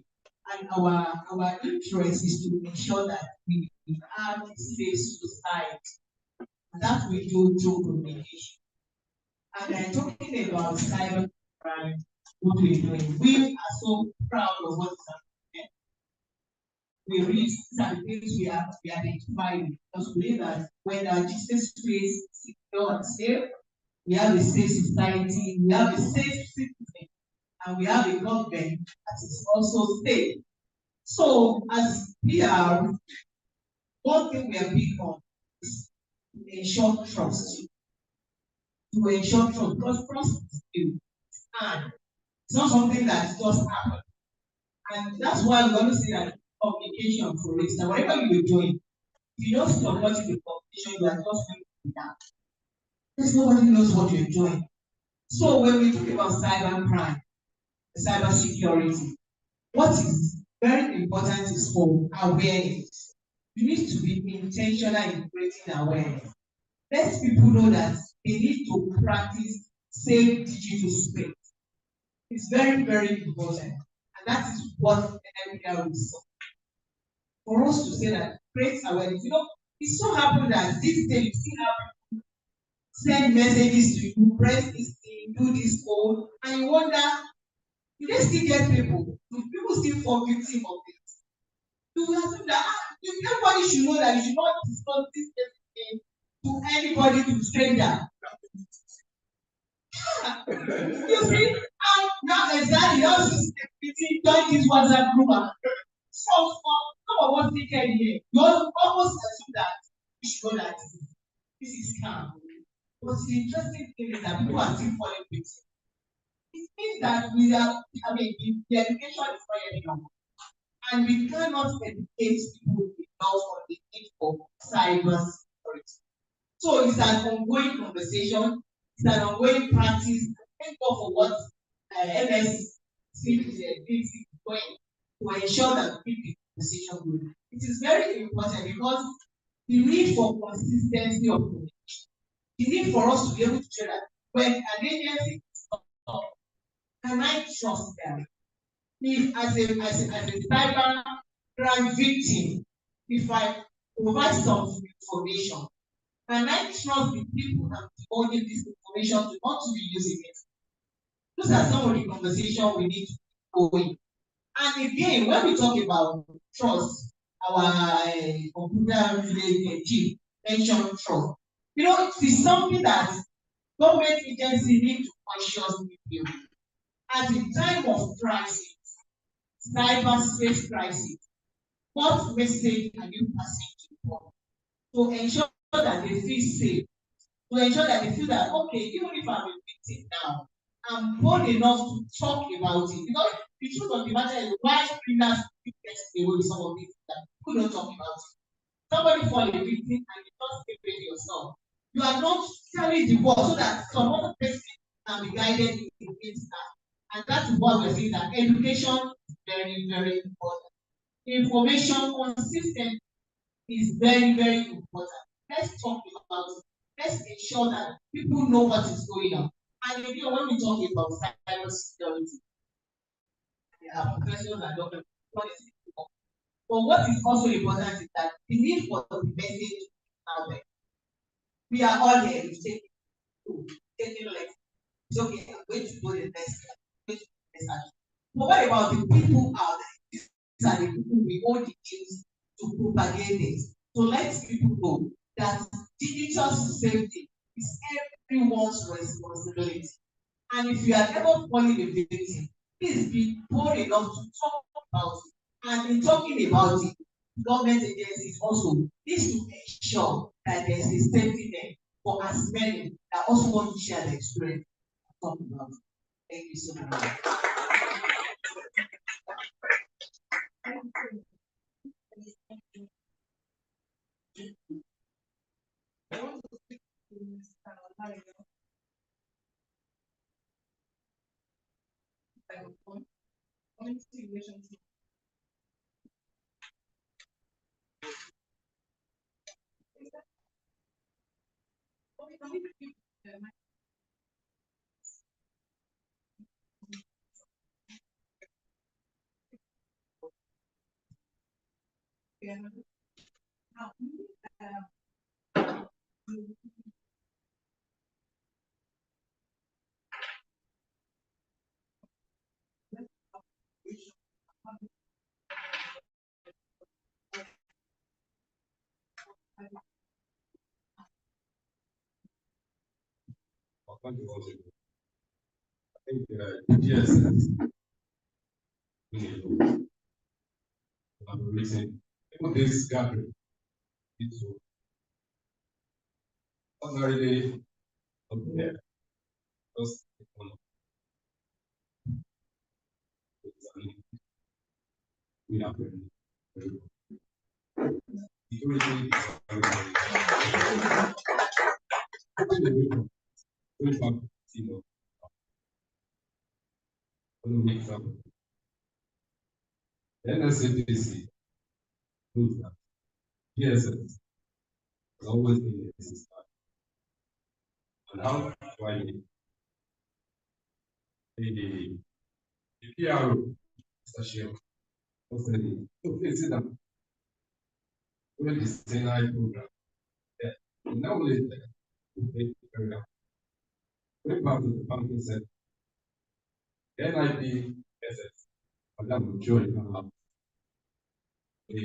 And our interest is to ensure that we have a safe society. And that we do through communication. And I'm talking about cyber crime, what we're doing. We are so proud of what is happening. We reach some things we identify because we believe that when our digital space is secure and safe, we have a safe society, we have a safe citizen, and we have a government that is also safe. So as PR, one thing we are big on is to ensure trust. To ensure trust, because trust is new and it's not something that just happened. And that's why we always say that communication for it. Now, whatever you are doing, if you don't support the communication, you are just going to be down. Because nobody knows what you're doing. So when we talk about cyber crime, cyber security, what is very important is for awareness. You need to be intentional in creating awareness. Let people know that they need to practice safe digital space. It's very, very important. And that is what the NPR will solve. For us to say that create awareness. You know, it so happens that this day you still have send messages to you, press this thing, do this code, and you wonder, do they still get people? Do people still fall victim of it? You assume that everybody should know that you should not discuss this thing to anybody, to stranger. You see, now exactly, now security join this WhatsApp group. So some of us take care here. You almost assume that you should know that this is scam. But the interesting thing is that people are still falling victim. It means that the education is not yet enough. And we cannot educate people enough on the need for cyber security. So it's an ongoing conversation, it's an ongoing practice. Thank God for what MS is doing to ensure that we keep the conversation going. It is very important because the need for consistency of communication, the need for us to be able to show that when an agency is not, can I trust them? If as a cyber crime victim, if I provide some information, can I trust the people that holding this information to not to be using it? Those are some of the conversations we need to go in. And again, when we talk about trust, our computer related chief mentioned trust. You know, it is something that government agencies need to consciously build. at the time of crisis, cyberspace crisis, what message are you passing to people to ensure that they feel safe, to ensure that they feel that, okay, even if I'm a victim now, I'm bold enough to talk about it. Because the truth of the matter is why criminals get away with some of these that people don't talk about it. Somebody fall a victim and you just give it yourself. You are not telling the world so that some other person can be guided against that. And that's what we're saying, that education is very, very important. Information consistent is very, very important. Let's talk about it. Let's ensure that people know what is going on. And again, when we talk about cyber security, there are professionals and doctors. What is it? But what is also important is that the need for the message out there. We are all here. Taking like, it's okay, I'm going to do the best. I'm going to do the best. But what about the people out there? These are the people we hold the keys to propagate this. So let people know that digital safety is everyone's responsibility. And if you are ever falling a victim, please be bold enough to talk about it. And in talking about it, government agencies also need to ensure that there is a safety net for as many that also want to share the experience. Talk about it. Thank you so much. I want to speak to Mr. Mario. Community relationship. Yeah. Now, I think yes, collaborating. Even this gathering, it's ordinarily up there. Just we have security NSCPC knows that PSS has always been a system. And how do I mean? The PRO, Mr. Sheo, said, okay, sit down. During the Sinai program, yeah, now later, we carry out. Going back to the banking sector, NIPSS, Madam Joy, the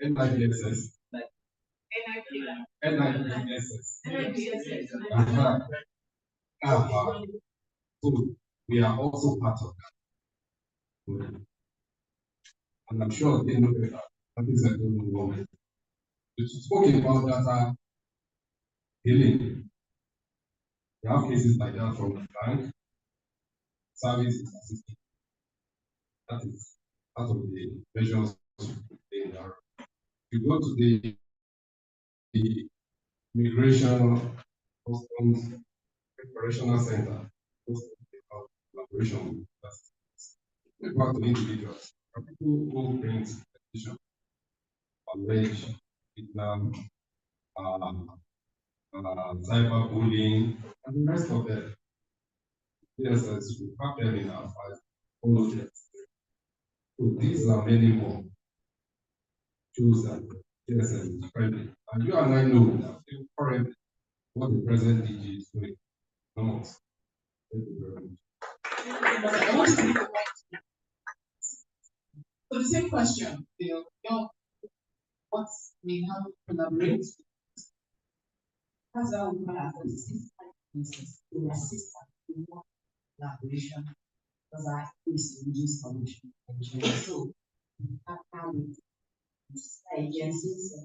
NIPSS, NIPSS. So we are also part of that. And I'm sure they know better. That is I don't know what. You spoke about data healing. We have cases like that from the bank, services assistance. That is part of the measures in there. You go to the immigration customs operational center, collaboration with us. We back to individuals. People who bring petition, allege, Islam, cyberbullying, and the rest of them. Yes, we have them in our files, all of them. So these are many more tools that yes, is friendly. And you and I know that currently what the present DG is doing. No. Thank you very much. So the same question, what we have collaborate. That's how we can assist to assist in collaboration because I used to reduce pollution in Nigeria. So after we agencies,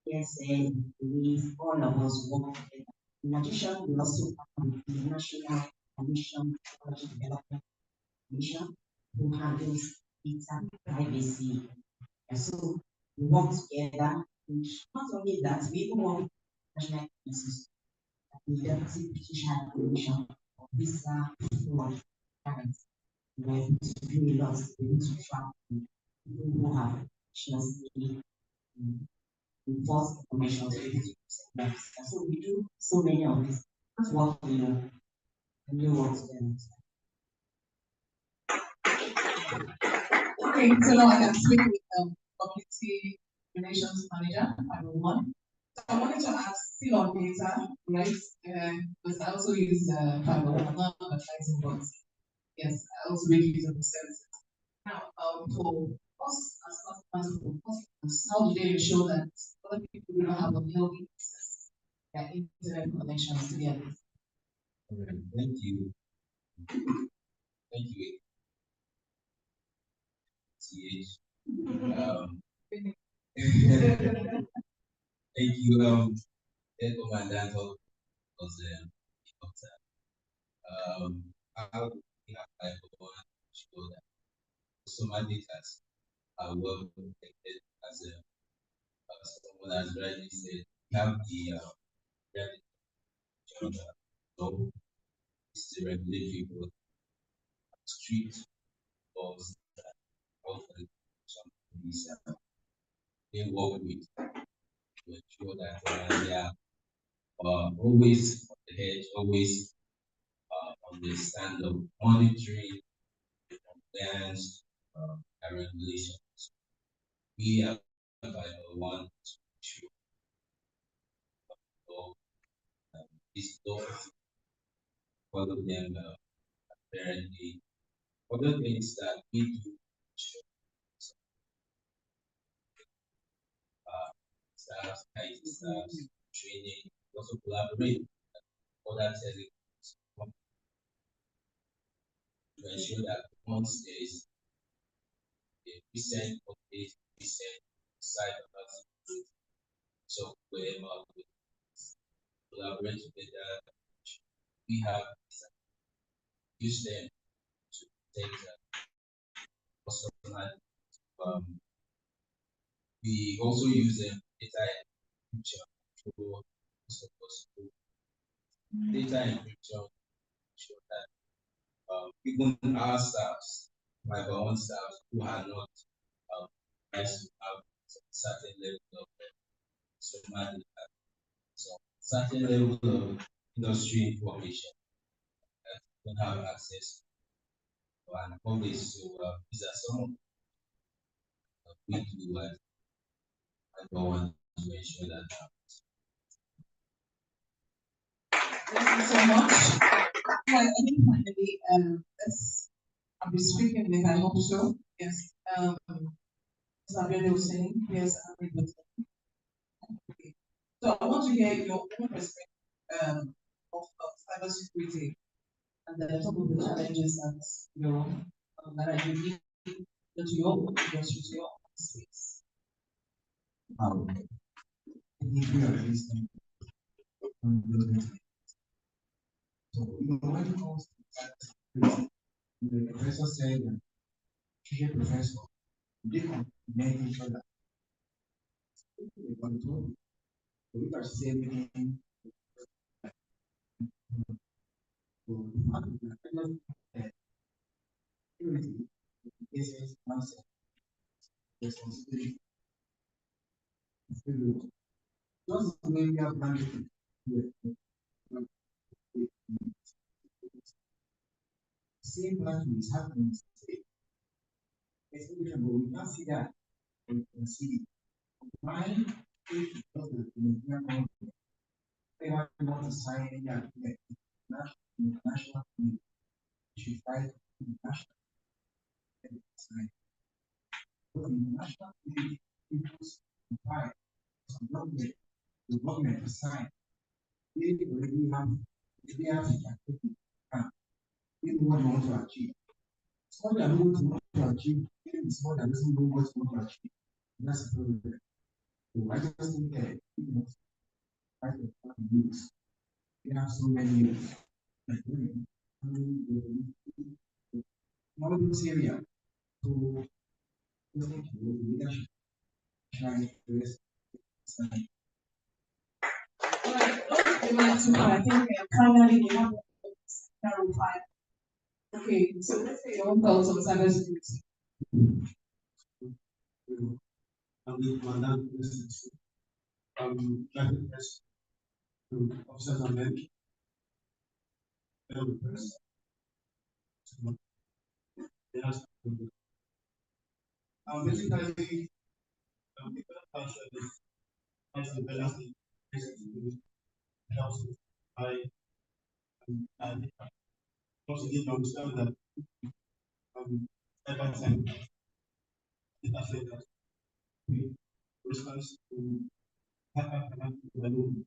yes, and police, all of us work together. In addition, we also have the National Commission for Development Commission who handles data privacy. And so we work together. And not only that, we even work with national agencies, the Deputy British High Commission of Visa Fraud Parents. We are able to do a lot to be able to track people who have just false information to be able to present that. So we do so many of these. That's what we know. And we work together. Okay, so now I can speak with community relations manager, 501. So I wanted to ask, still on data, right? Because I also use 501, I'm not advertising, but yes, I also make use of the services. Now, for us as customers, for customers, how do they ensure that other people do not have unhealthy access their internet connections to their business? Thank you. Thank you. TH. Thank you, Head Commandant of the how we have like one show that customer data are well protected as someone has rightly said. We have the so it's the regulatory board strict laws that often some police they work with to ensure that they are always on the edge, always on the stand of monitoring compliance and regulations. We are by one to ensure these laws, follow them apparently. Other things that we do staff, IT staff, training, also collaborate with other telecoms to ensure that once there is a recent update, recent cyber security, so wherever we collaborate together, we have use them to take customer. We also use them data encryption for data encryption ensure that even our staffs, my own staff who are not nice to have certain level of customer data, so certain level of industry information that don't have access to and always so these are some of we do what I don't want to ensure that Thank you so much. Well, I think finally, I'll be speaking with, I hope so. Yes. Samuel was saying, yes, I'm able to. Okay. So I want to hear your own perspective of cybersecurity and then some of the challenges that that are unique to your industry, to your space. If we are listening, so when it comes to cybersecurity, the professor said, teacher professor, they can make each other. We want to, we are saving. Business concept, responsibility. Just the way we have managed same country is happening today. But we can't see that. We can see why if because the Nigerian government they want to sign any agreement international community should fight international sign. But the international community people's comply some government the government to sign. They already have they have we want to achieve. What they are able to want to achieve, even the small that doesn't know what you want to achieve. And that's the problem. So I just think that I can use. We have so many youth. Like women, all this area. So I think leadership trying to rest. I think finally we have narrow five. Okay, so let's say your own thoughts on cybersecurity. Officers and men. Basically, the balance helps I and also need to understand that cyber crime it affects response to hacker alone.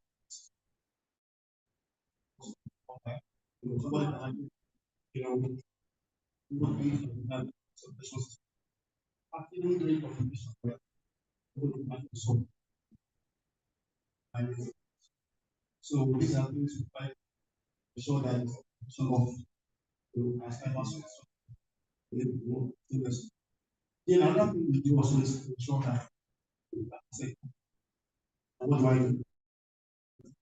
Somebody can, would be that some persons actually doing communication would not solve. So these are things to try to show that some of the cyber security. Then another thing we do also is to ensure that what do I do?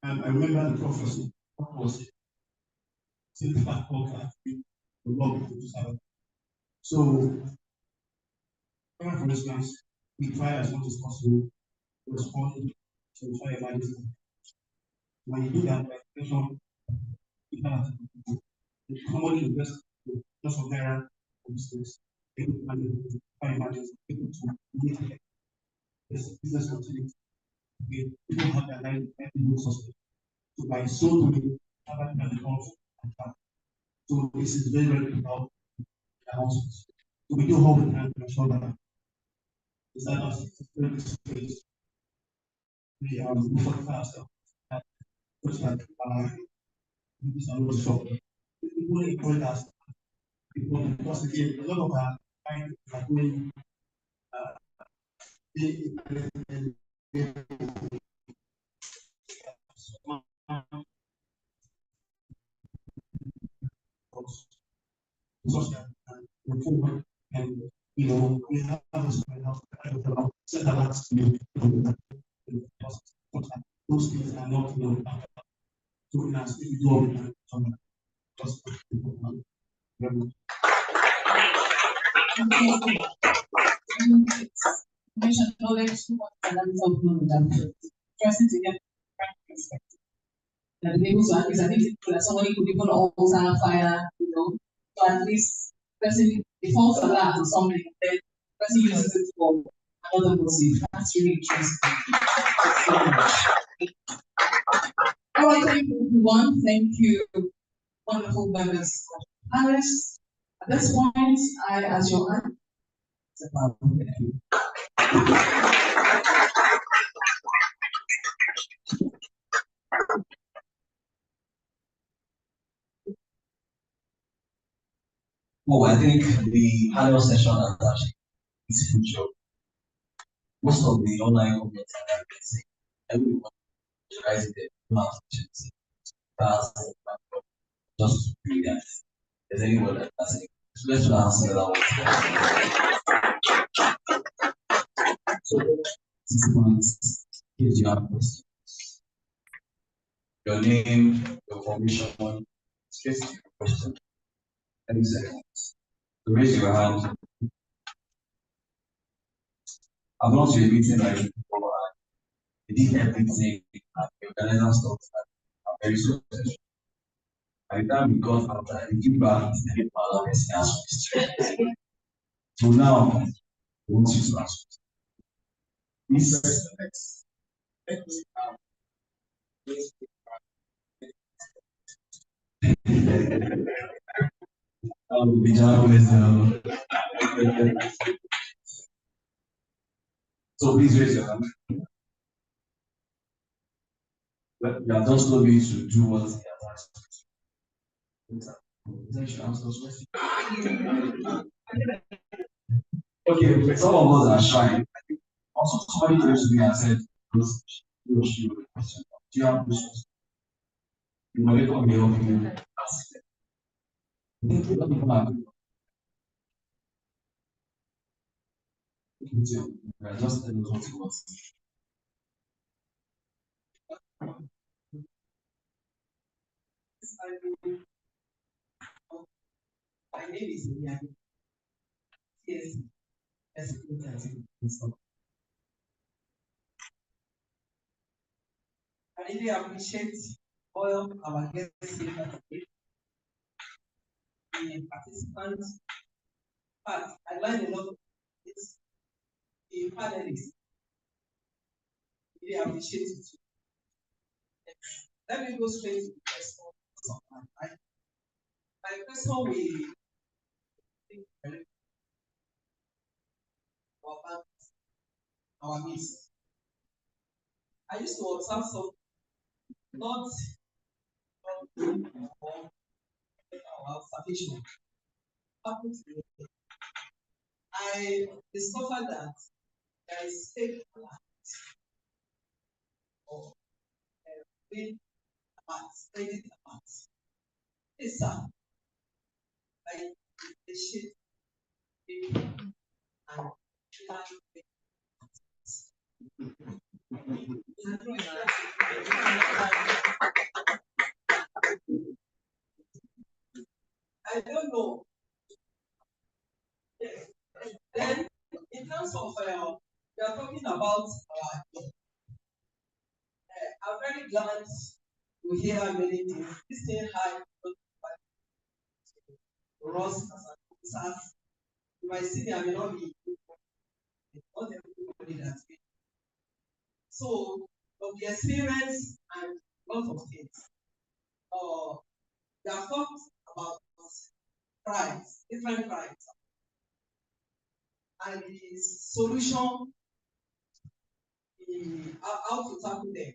And I remember the prophecy was since that talk the Lord to serve. So, for instance, we try as much as possible to respond to fire emergency. When you do that, like people commonly invest just of naira for instance, people to fire emergency, people to meet this business continuity. People have their life and suspect. So by so doing, have an account attack. So this is very, very important announcements. So we do all we can to ensure that the cyber security space we move faster. Such that this is not shop. People encourage us because again a lot of our clients are going and we have this kind of settlements those things are not so in us if we do all we can just Information knowledge and of knowledge. Trusting to get perspective. That be able to at least identify that somebody could even alter fire, so at least person the false alert or something, then person uses it for another motive. That's really interesting. So much. All right, thank you everyone. Thank you, wonderful members of Paris. At this point, I, as your aunt, Oh, I think the panel session has actually beautiful job. Most of the online comments are saying everyone is rising their opportunity. Just to do that. There's anyone that has it. So let's answer that one. So 6 months, here's your questions. Your name, your formation, straight to your question. 30 seconds. So raise your hand. I've gone to a meeting like this before and they did everything and the organizer stuff and I'm very successful. By the time we got out, I give back the power of questions. So now, I want you to ask. This is the next. So please raise your hand. You are just told me to do what he has asked you to. Then you should answer those questions. Okay, some of us are shy. I think also somebody came to me and said, he or she would question. Do you have questions? You know, later on they help you ask them. Think you don't even have we are just telling us what it was. My name is Iliani. Yes, yes, I really appreciate all our guests here today, the participants. But I learned a lot of this. The panelists, really appreciate it. Let me go straight to the first one. My question will think very about our needs. I used to observe some not or our observation happened to me. I discovered that there is a or being apart, spreading apart. It's sad. I appreciate it and I don't know. Then, in terms of we are talking about I'm very glad to hear many things. This thing high Ross as officers. You might see there may not be not everybody that way. So, from the experience and lot of things, we have talked about crimes, different crimes, and the solution, how to tackle them.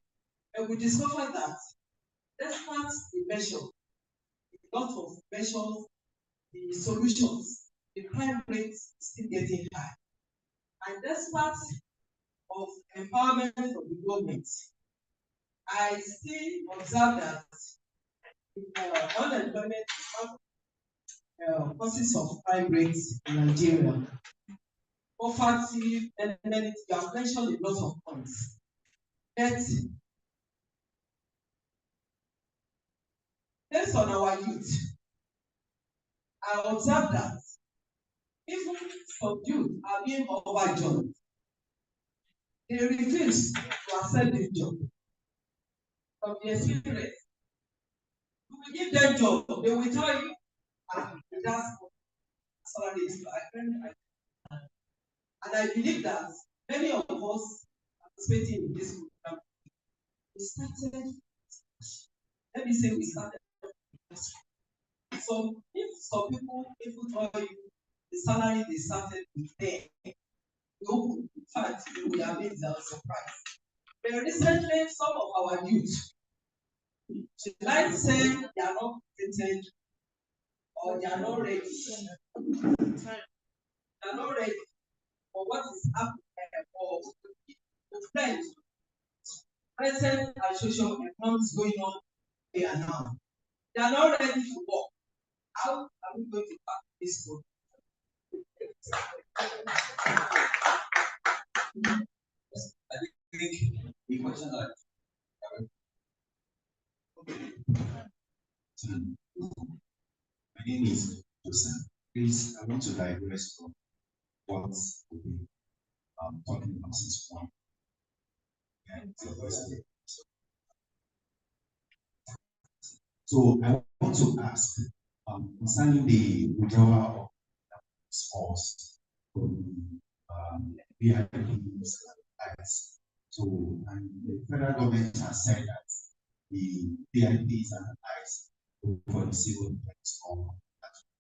And we discovered that despite the measure, a lot of measures, the solutions, the crime rate is still getting high. And despite of empowerment of the government, I still observe that unemployment is one of causes of crime rates in Nigeria. Poverty, and then you have mentioned a lot of points. But based on our youth, I observe that even some youth are being overjoyed. They refuse to accept this job. From the experience, you will give them job, they will tell you, that's salary is and I believe that many of us participating in this program, we started, let me say we started. So if some people tell you the salary they started with there, you in fact you will have been surprised. But recently, some of our youth, like say they are not prepared or they are not ready. They are not ready for what is happening or the friends, present and social economics going on here and now. They are not ready to work. How are we going to back this work? I think the question that my name is Joseph. Please, I want to digress from what we've been talking about since one. So I want to ask concerning the withdrawal of sports from VIPs rights. So and the federal government has said that the VIPs are rights for the civil defense or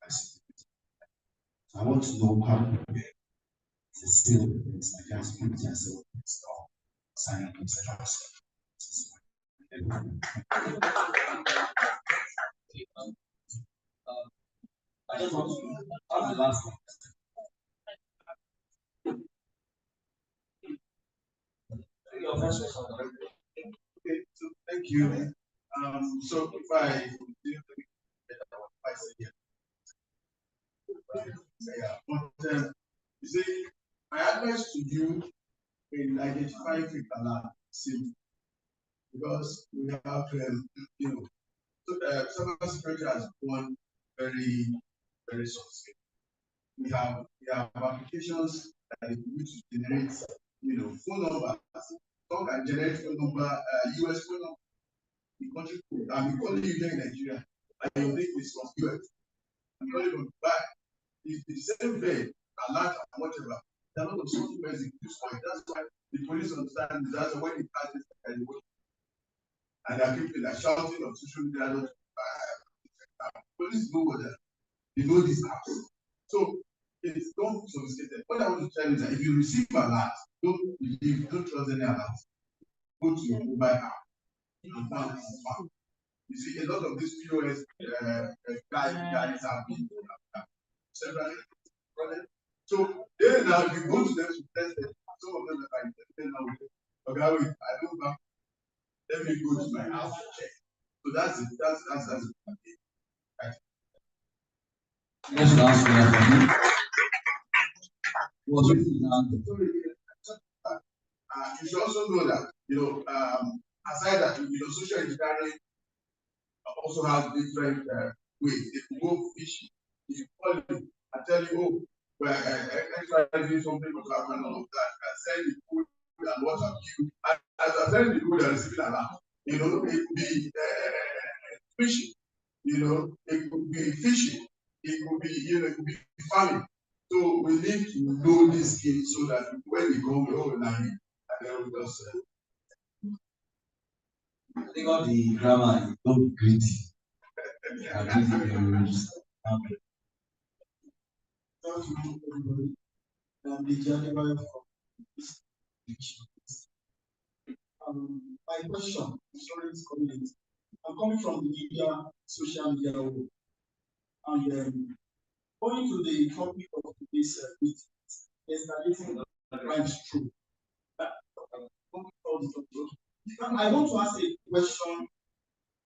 so I want to know how the civil defense, Nigerian security and civil defense law signing this trust. I just want to the last one. your first question. Okay, so thank you. So if I continue to get our advice again. Yeah, but you see, my advice to you in identifying fake alarm simple because we have you know cyber security has gone very very sophisticated. We have applications that you use to generate phone numbers. Some can generate phone number, US phone number, the country code. I'm calling you here in Nigeria, and your name is from US. I'm calling from Dubai. It's the same thing, alert and whatever. There are a lot of software is used for it. That's why the police understand that's when it passes and there are people that are shouting on social media. Police know what they know these apps. So it's not sophisticated. What I want to tell you is that if you receive alert, don't believe, don't trust any alert. Go to your mobile app and find this one. You see, a lot of these POS guys have been several products. So then now you go to them to test it. Some of them are testing now. Okay, wait, I don't know. Let me go to my house and check. So that's it. That's it. Right. Let's answer that. Was it you should also know that aside that social engineering also has different ways. If you go fishing, if you call me and tell you, oh, well, exercising something was happening, all of that, and send the food and what have you. As I send the food and receiving alarm, it could be fishing, it could be fishing, it could be farming. So we need to know these skills so that when we go, we all learn and then we just. I think all the grammar is don't be greedy. My question is sorry to community. I'm coming from the media, social media world, and going to the topic of today's meeting, escalating crime is true. I want to ask a question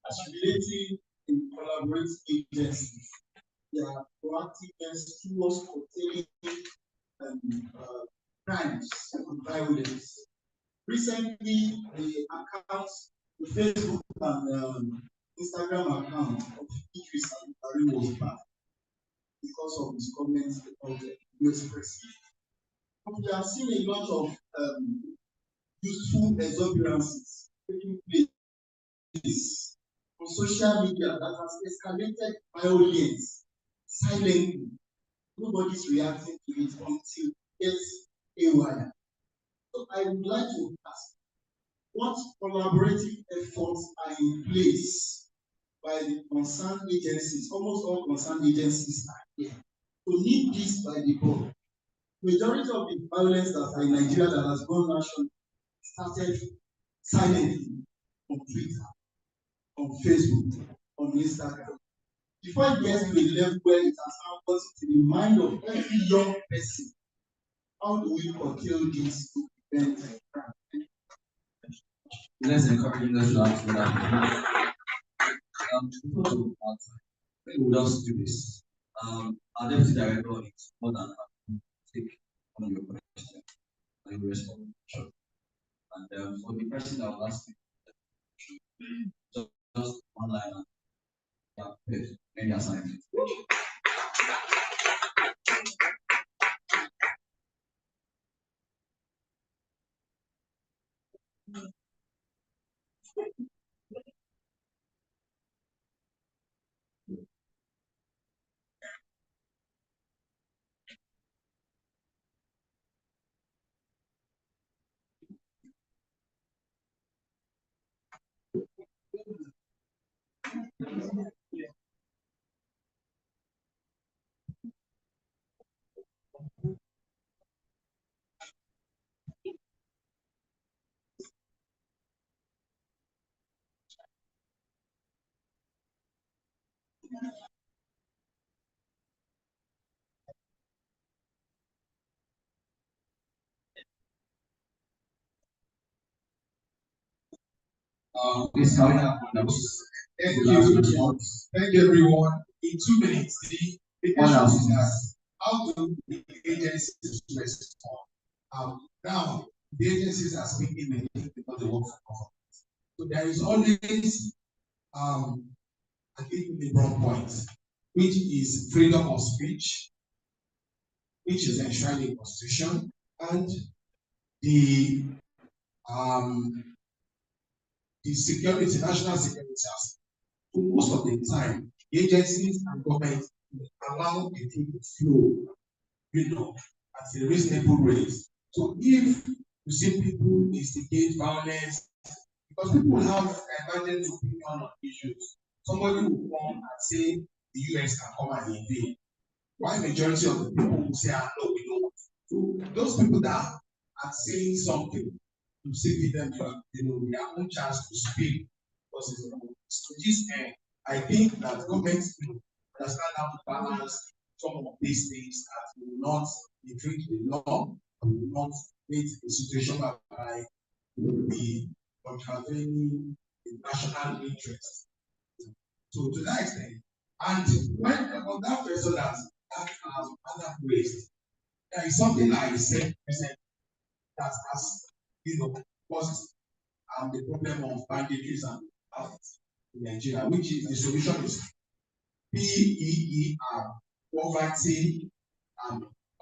as relating in collaborative agencies. Their proactiveness towards curtailing crimes and violence. Recently, the accounts, the Facebook and Instagram account of Idris Abdulkarim was banned because of his comments about the US president. We have seen a lot of useful exuberances taking place on social media that has escalated violence silently. Nobody's reacting to it until it's haywire. So I would like to ask, what collaborative efforts are in place by the concerned agencies? Almost all concerned agencies are here to nip this by the ball. Majority of the violence that are in Nigeria that has gone national started silently on Twitter, on Facebook, on Instagram. Before it gets to a level where it has now got to the mind of every young person, how do we curtail this to prevent crime? Let's encourage them to answer that. Before to answer, we will just do this. Our deputy director on it more than take on your question and you respond. And for the person that will ask you, just one line. Yeah, any assignment. is coming up on those. Thank you, everyone. In 2 minutes, the question is how do the agencies respond? Now, the agencies are speaking again because they work for government. So there is always an equilibrium point, which is freedom of speech, which is enshrined in the Constitution, and the security, national security aspect. So most of the time, the agencies and government allow the thing to flow, at a reasonable rate. So if you see people instigate violence, because people have divergent opinion on issues, somebody will come and say the US can come and invade. Why majority of the people will say, no, we don't. So those people that are saying something, to say give them their own chance to speak. Because to this end, I think that government understand how to balance some of these things that will not infringe the law and will not create a situation whereby we will be contravening the national interest. So to that extent, and when on that person that other ways, there is something I said that has caused the problem of bandages and in Nigeria, which is the solution is PEER, poverty,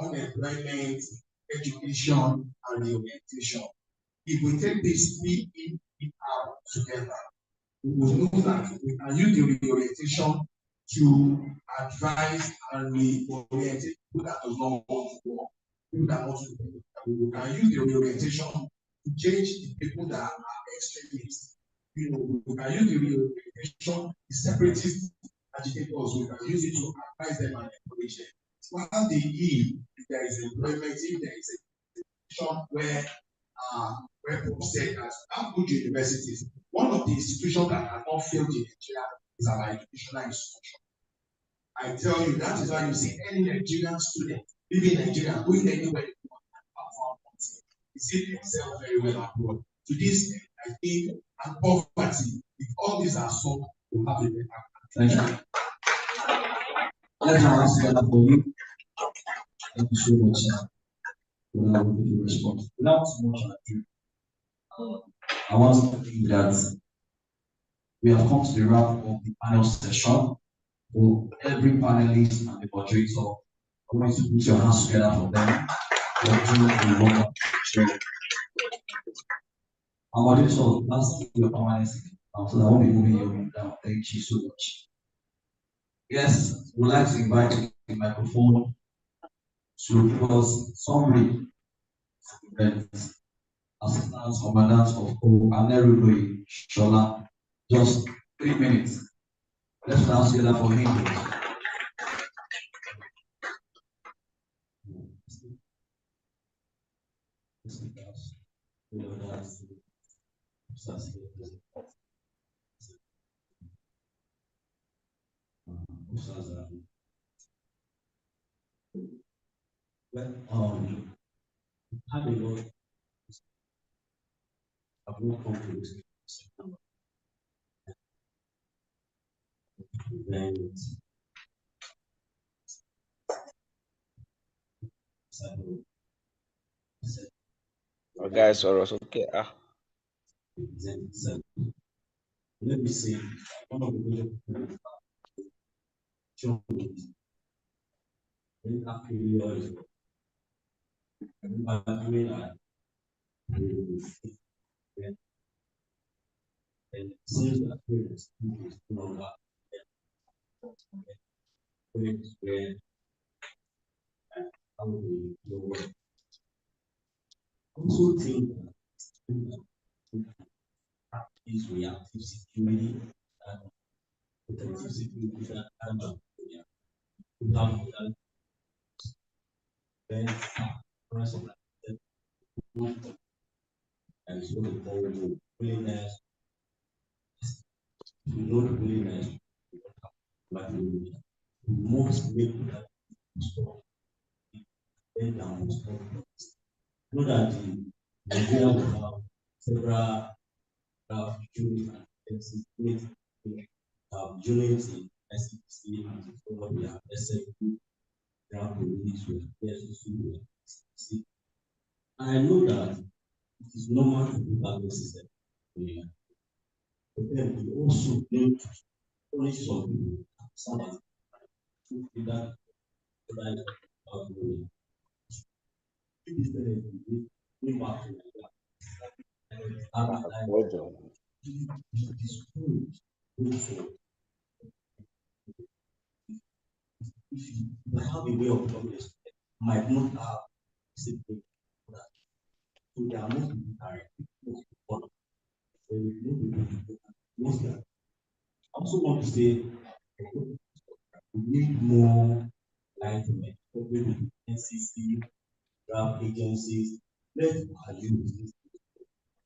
unemployment, education, and reorientation. If we take this PEER together, we will know that we can use the reorientation to advise and reorient people that do not want to work, people that want to work. We can use the reorientation to change the people that are extremists. We can use the reorientation, the separatist agitators, we can use it to advise them and encourage them. While the E, if there is employment, if there is a situation where people say that our good universities, one of the institutions that have not failed in Nigeria is our educational institution. I tell you, that is why you see any Nigerian student living in Nigeria, going anywhere they want and perform something. You see themselves very well abroad. To this end, I think, and poverty, if all these are solved, we'll have a better. Thank you. Let's ask together for you. Thank you so much, sir. For the response. Without too much ado, I want to think that we have come to the wrap of the panel session. For every panelist and the moderator, I want you to put your hands together for them. Our moderator, that's your permanent so I won't be moving you down. Thank you so much. Yes, we'd like to invite the microphone to give us summary events. Assistant Commandant of Anerudoyi Shola, just 3 minutes. Let's dance together for him. Have a look. I've not come to this. Guys, okay. Let me see. One of the and seems that parents where how we work. Also think is reactive security and protective security and then and so the whole willingness to know the willingness but we must make that stop then down stop. Know that the Nigeria will have several units in SCC and before we have SFP, we have police, we have SCC, we have SCC. I know that it is normal to do that system. Yeah. But then we also need to punish some people, some as that right of the if you have a way of doing this, might not have same thing for that. So there are most people direct. I also want to say we need more enlightenment, maybe NCC, grant agencies, let our youth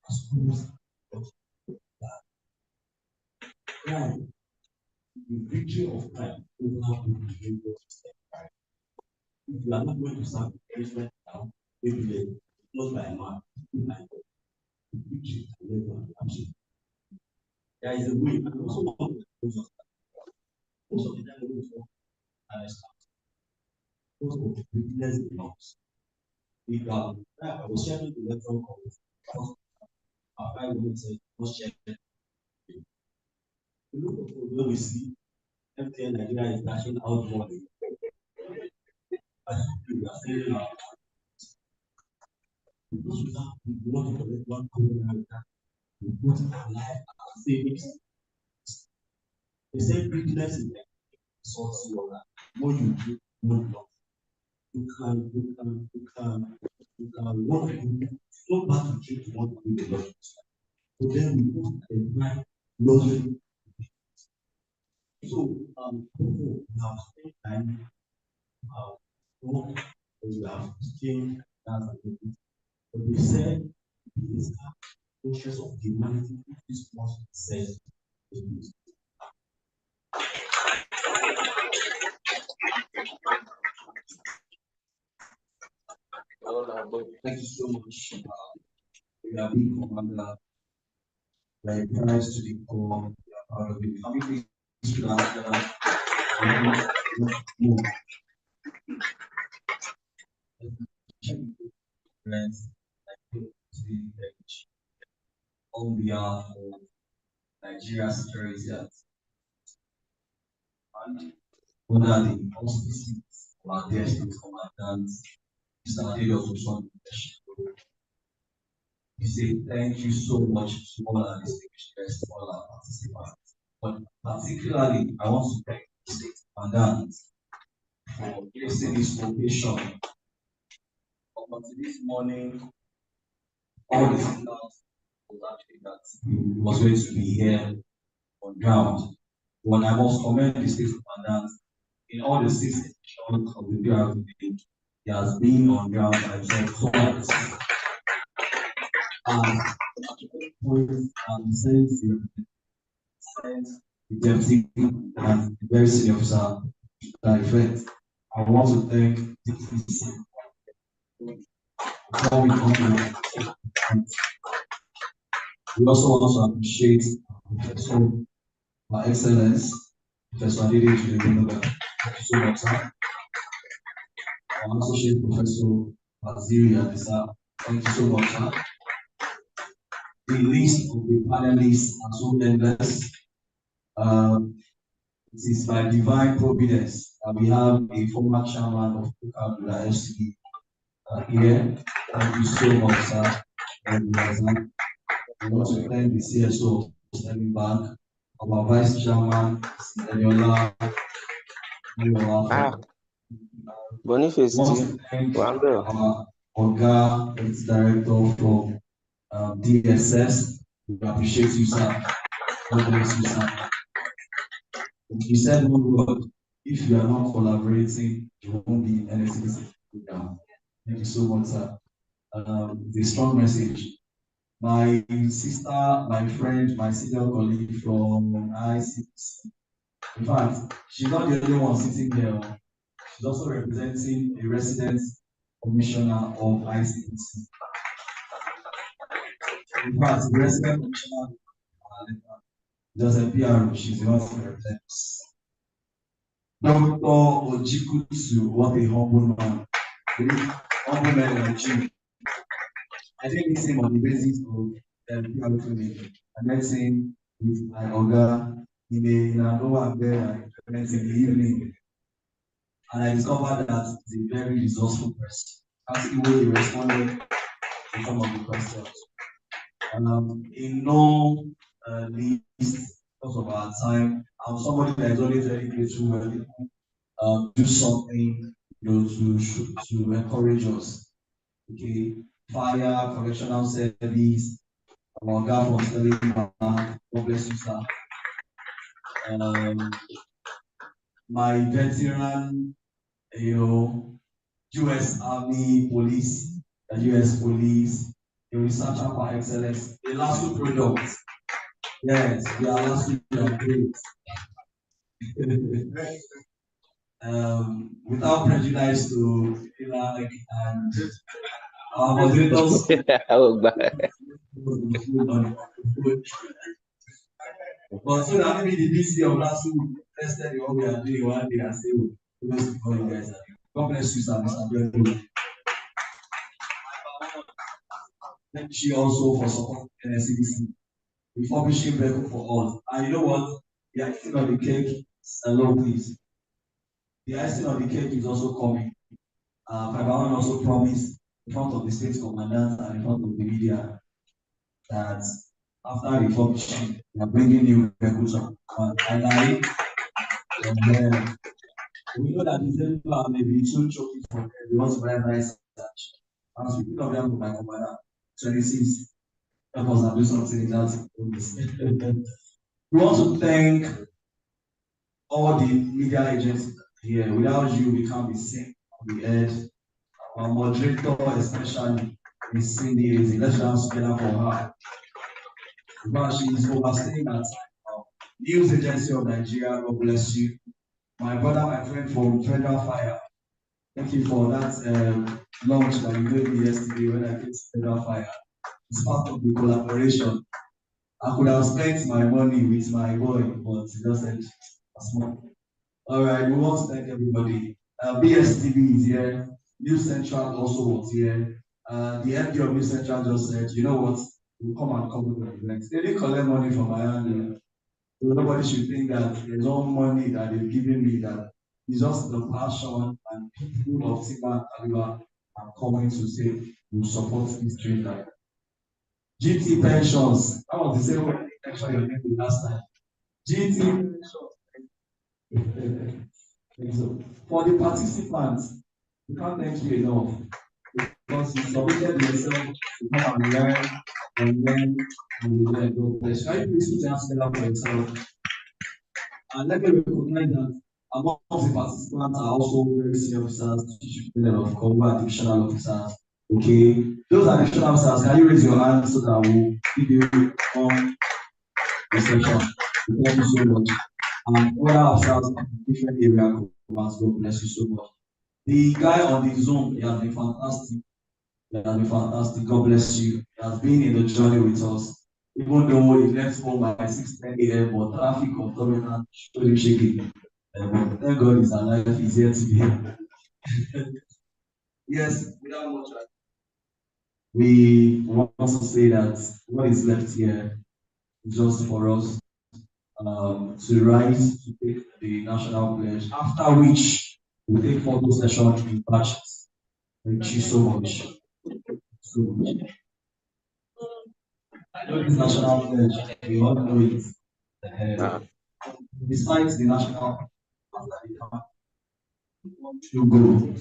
schools crime, the victory of crime over the behavior system. If you are not going to start encouragement now, maybe not by man, by God. The victory can never achieve. There is a way, and also one of the most of the time we don't understand. Most of the witness belongs. I was sharing the electoral college. Our 5 minutes was checked. You look at what we see, MTN Nigeria is dashing out money. I think we are failing out. Because we want to collect 1 billion naira, we put our life, our savings. They say greediness is like source of that. More you do, more you love. You can want to go back to drink to want to do the love. So then we put a right lottery. So we have spent time work, we have changed that, but we said it is the interest of humanity this must be said. Thank you so much. We are being commander. Like rise to the core, we are part of it. Can we please should have friends on behalf of Nigeria Security Act and under the auspices of our dear state commandant, Mr. Adeosun. We say thank you so much to all our distinguished guests, all our participants. But particularly, I want to thank the state commandant for placing this occasion. Up until this morning, all the signals was actually that he was going to be here on ground. But I must commend the state commandant in all the 6 editions of the PRP. He has been on ground by himself twice. And since the deputy and the very senior officer that effect, I want to thank the DPC. Before we come to we also want to appreciate Professor, my excellence, Professor Adede. Thank you so much, sir. Our associate Professor Aziri Adisa. Thank you so much, sir. The list of the panelists are so endless. It is by divine providence that we have a former chairman of Kukabula FC here. Thank you so much, sir. I want to thank the CSO for stepping back, our vice chairman, Eniola. Boniface, our Oga, ex-director from DSS. We appreciate you, sir. God bless you, sir. You said one word. If you are not collaborating, you won't be anything. Thank you so much, sir. The strong message. My sister, my friend, my senior colleague from ICC. In fact, she's not the only one sitting here. She's also representing a resident commissioner of ICC. In fact, the resident commissioner just a PR, she's the one to represent us. Dr. Ojikutu, what a humble man. Humble man like you. I didn't meet him on the basis of PR training. I met him with my Oga in an over there I met in the evening. And I discovered that he's a very resourceful person. That's the way he responded to some of the questions. In no least, because of our time, I'm somebody that is always very grateful when people do something, to encourage us. Okay, fire, correctional service, our guy from Sterling Bank, God bless you, sir. My veteran, US Army Police, the US Police, the researcher for excellence, the last two products. Yes, we are last week great. Without prejudice to Iraq and our moderators. But so that maybe the DC of last week tested what we are doing one day and say, oh, kudos to all you guys are doing. God bless you, sir, Mr. Bello. Thank you also for supporting NSCDC, refurbishing vehicle for all. And you know what? The icing on the cake, hello, please. The icing on the cake is also coming. Fiberman also promised in front of the state commandant and in front of the media that after refurbishing, they are bringing new vehicles on. And we know that December may be too choky for them. We want to buy nice search. And speaking of them, my commander, 26, help us do something in that. We want to thank all the media agents here. Without you, we can't be seen on the air. Our moderator, especially, is Cindy Eze. Let's dance together for her. Because she is overstaying at News Agency of Nigeria. God bless you. My brother, my friend from Federal Fire. Thank you for that launch that you gave me yesterday when I came to Federal Fire. It's part of the collaboration. I could have spent my money with my boy, but he just said, small. All right, we want to thank everybody. BSTV is here. News Central also was here. The MD of News Central just said, you know what, we'll come and cover the event. They didn't collect money from my hand. So nobody should think that there's no money that they've given me, that it's just the passion and people of Tima and Kaliwa are coming to say, we'll support this dream. GT pensions, that was the same way actually your name the last time. GT pensions. So, for the participants, we can't thank you enough because you submitted yourself to come and learn and learn and learn. God bless you. Can you please put your hands together for yourself? And let me recognize that among the participants are also very senior officers, chief of cover, additional officers. Okay, those additional officers, can you raise your hand so that we'll give you reception? Thank you so much. And other officers from different areas, God bless you so much. The guy on the Zoom, he has been fantastic. He has been fantastic. God bless you. He has been in the journey with us. Even though he left home by 6:10 a.m., but traffic of Dominant showed him shaking. Thank God he's alive. He's here today. Yes, without much ado, we want to say that what is left here is just for us to rise to take the national pledge, after which we take photo session in batches. Thank you so much. I know this national pledge, we all know it. Besides the national, you go.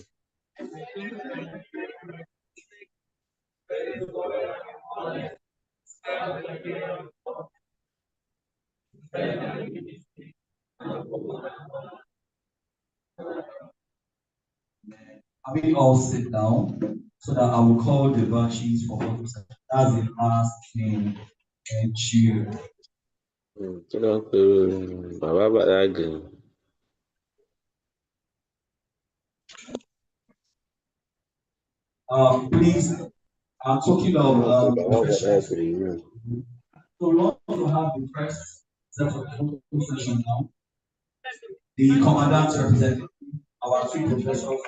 I will all sit down so that I will call the batches for photo session. That's the last thing. And cheer. Please, I'm talking of professionals. So we want to have the first now. The commandant representing our three professors.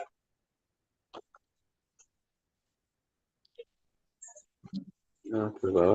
Okay, well.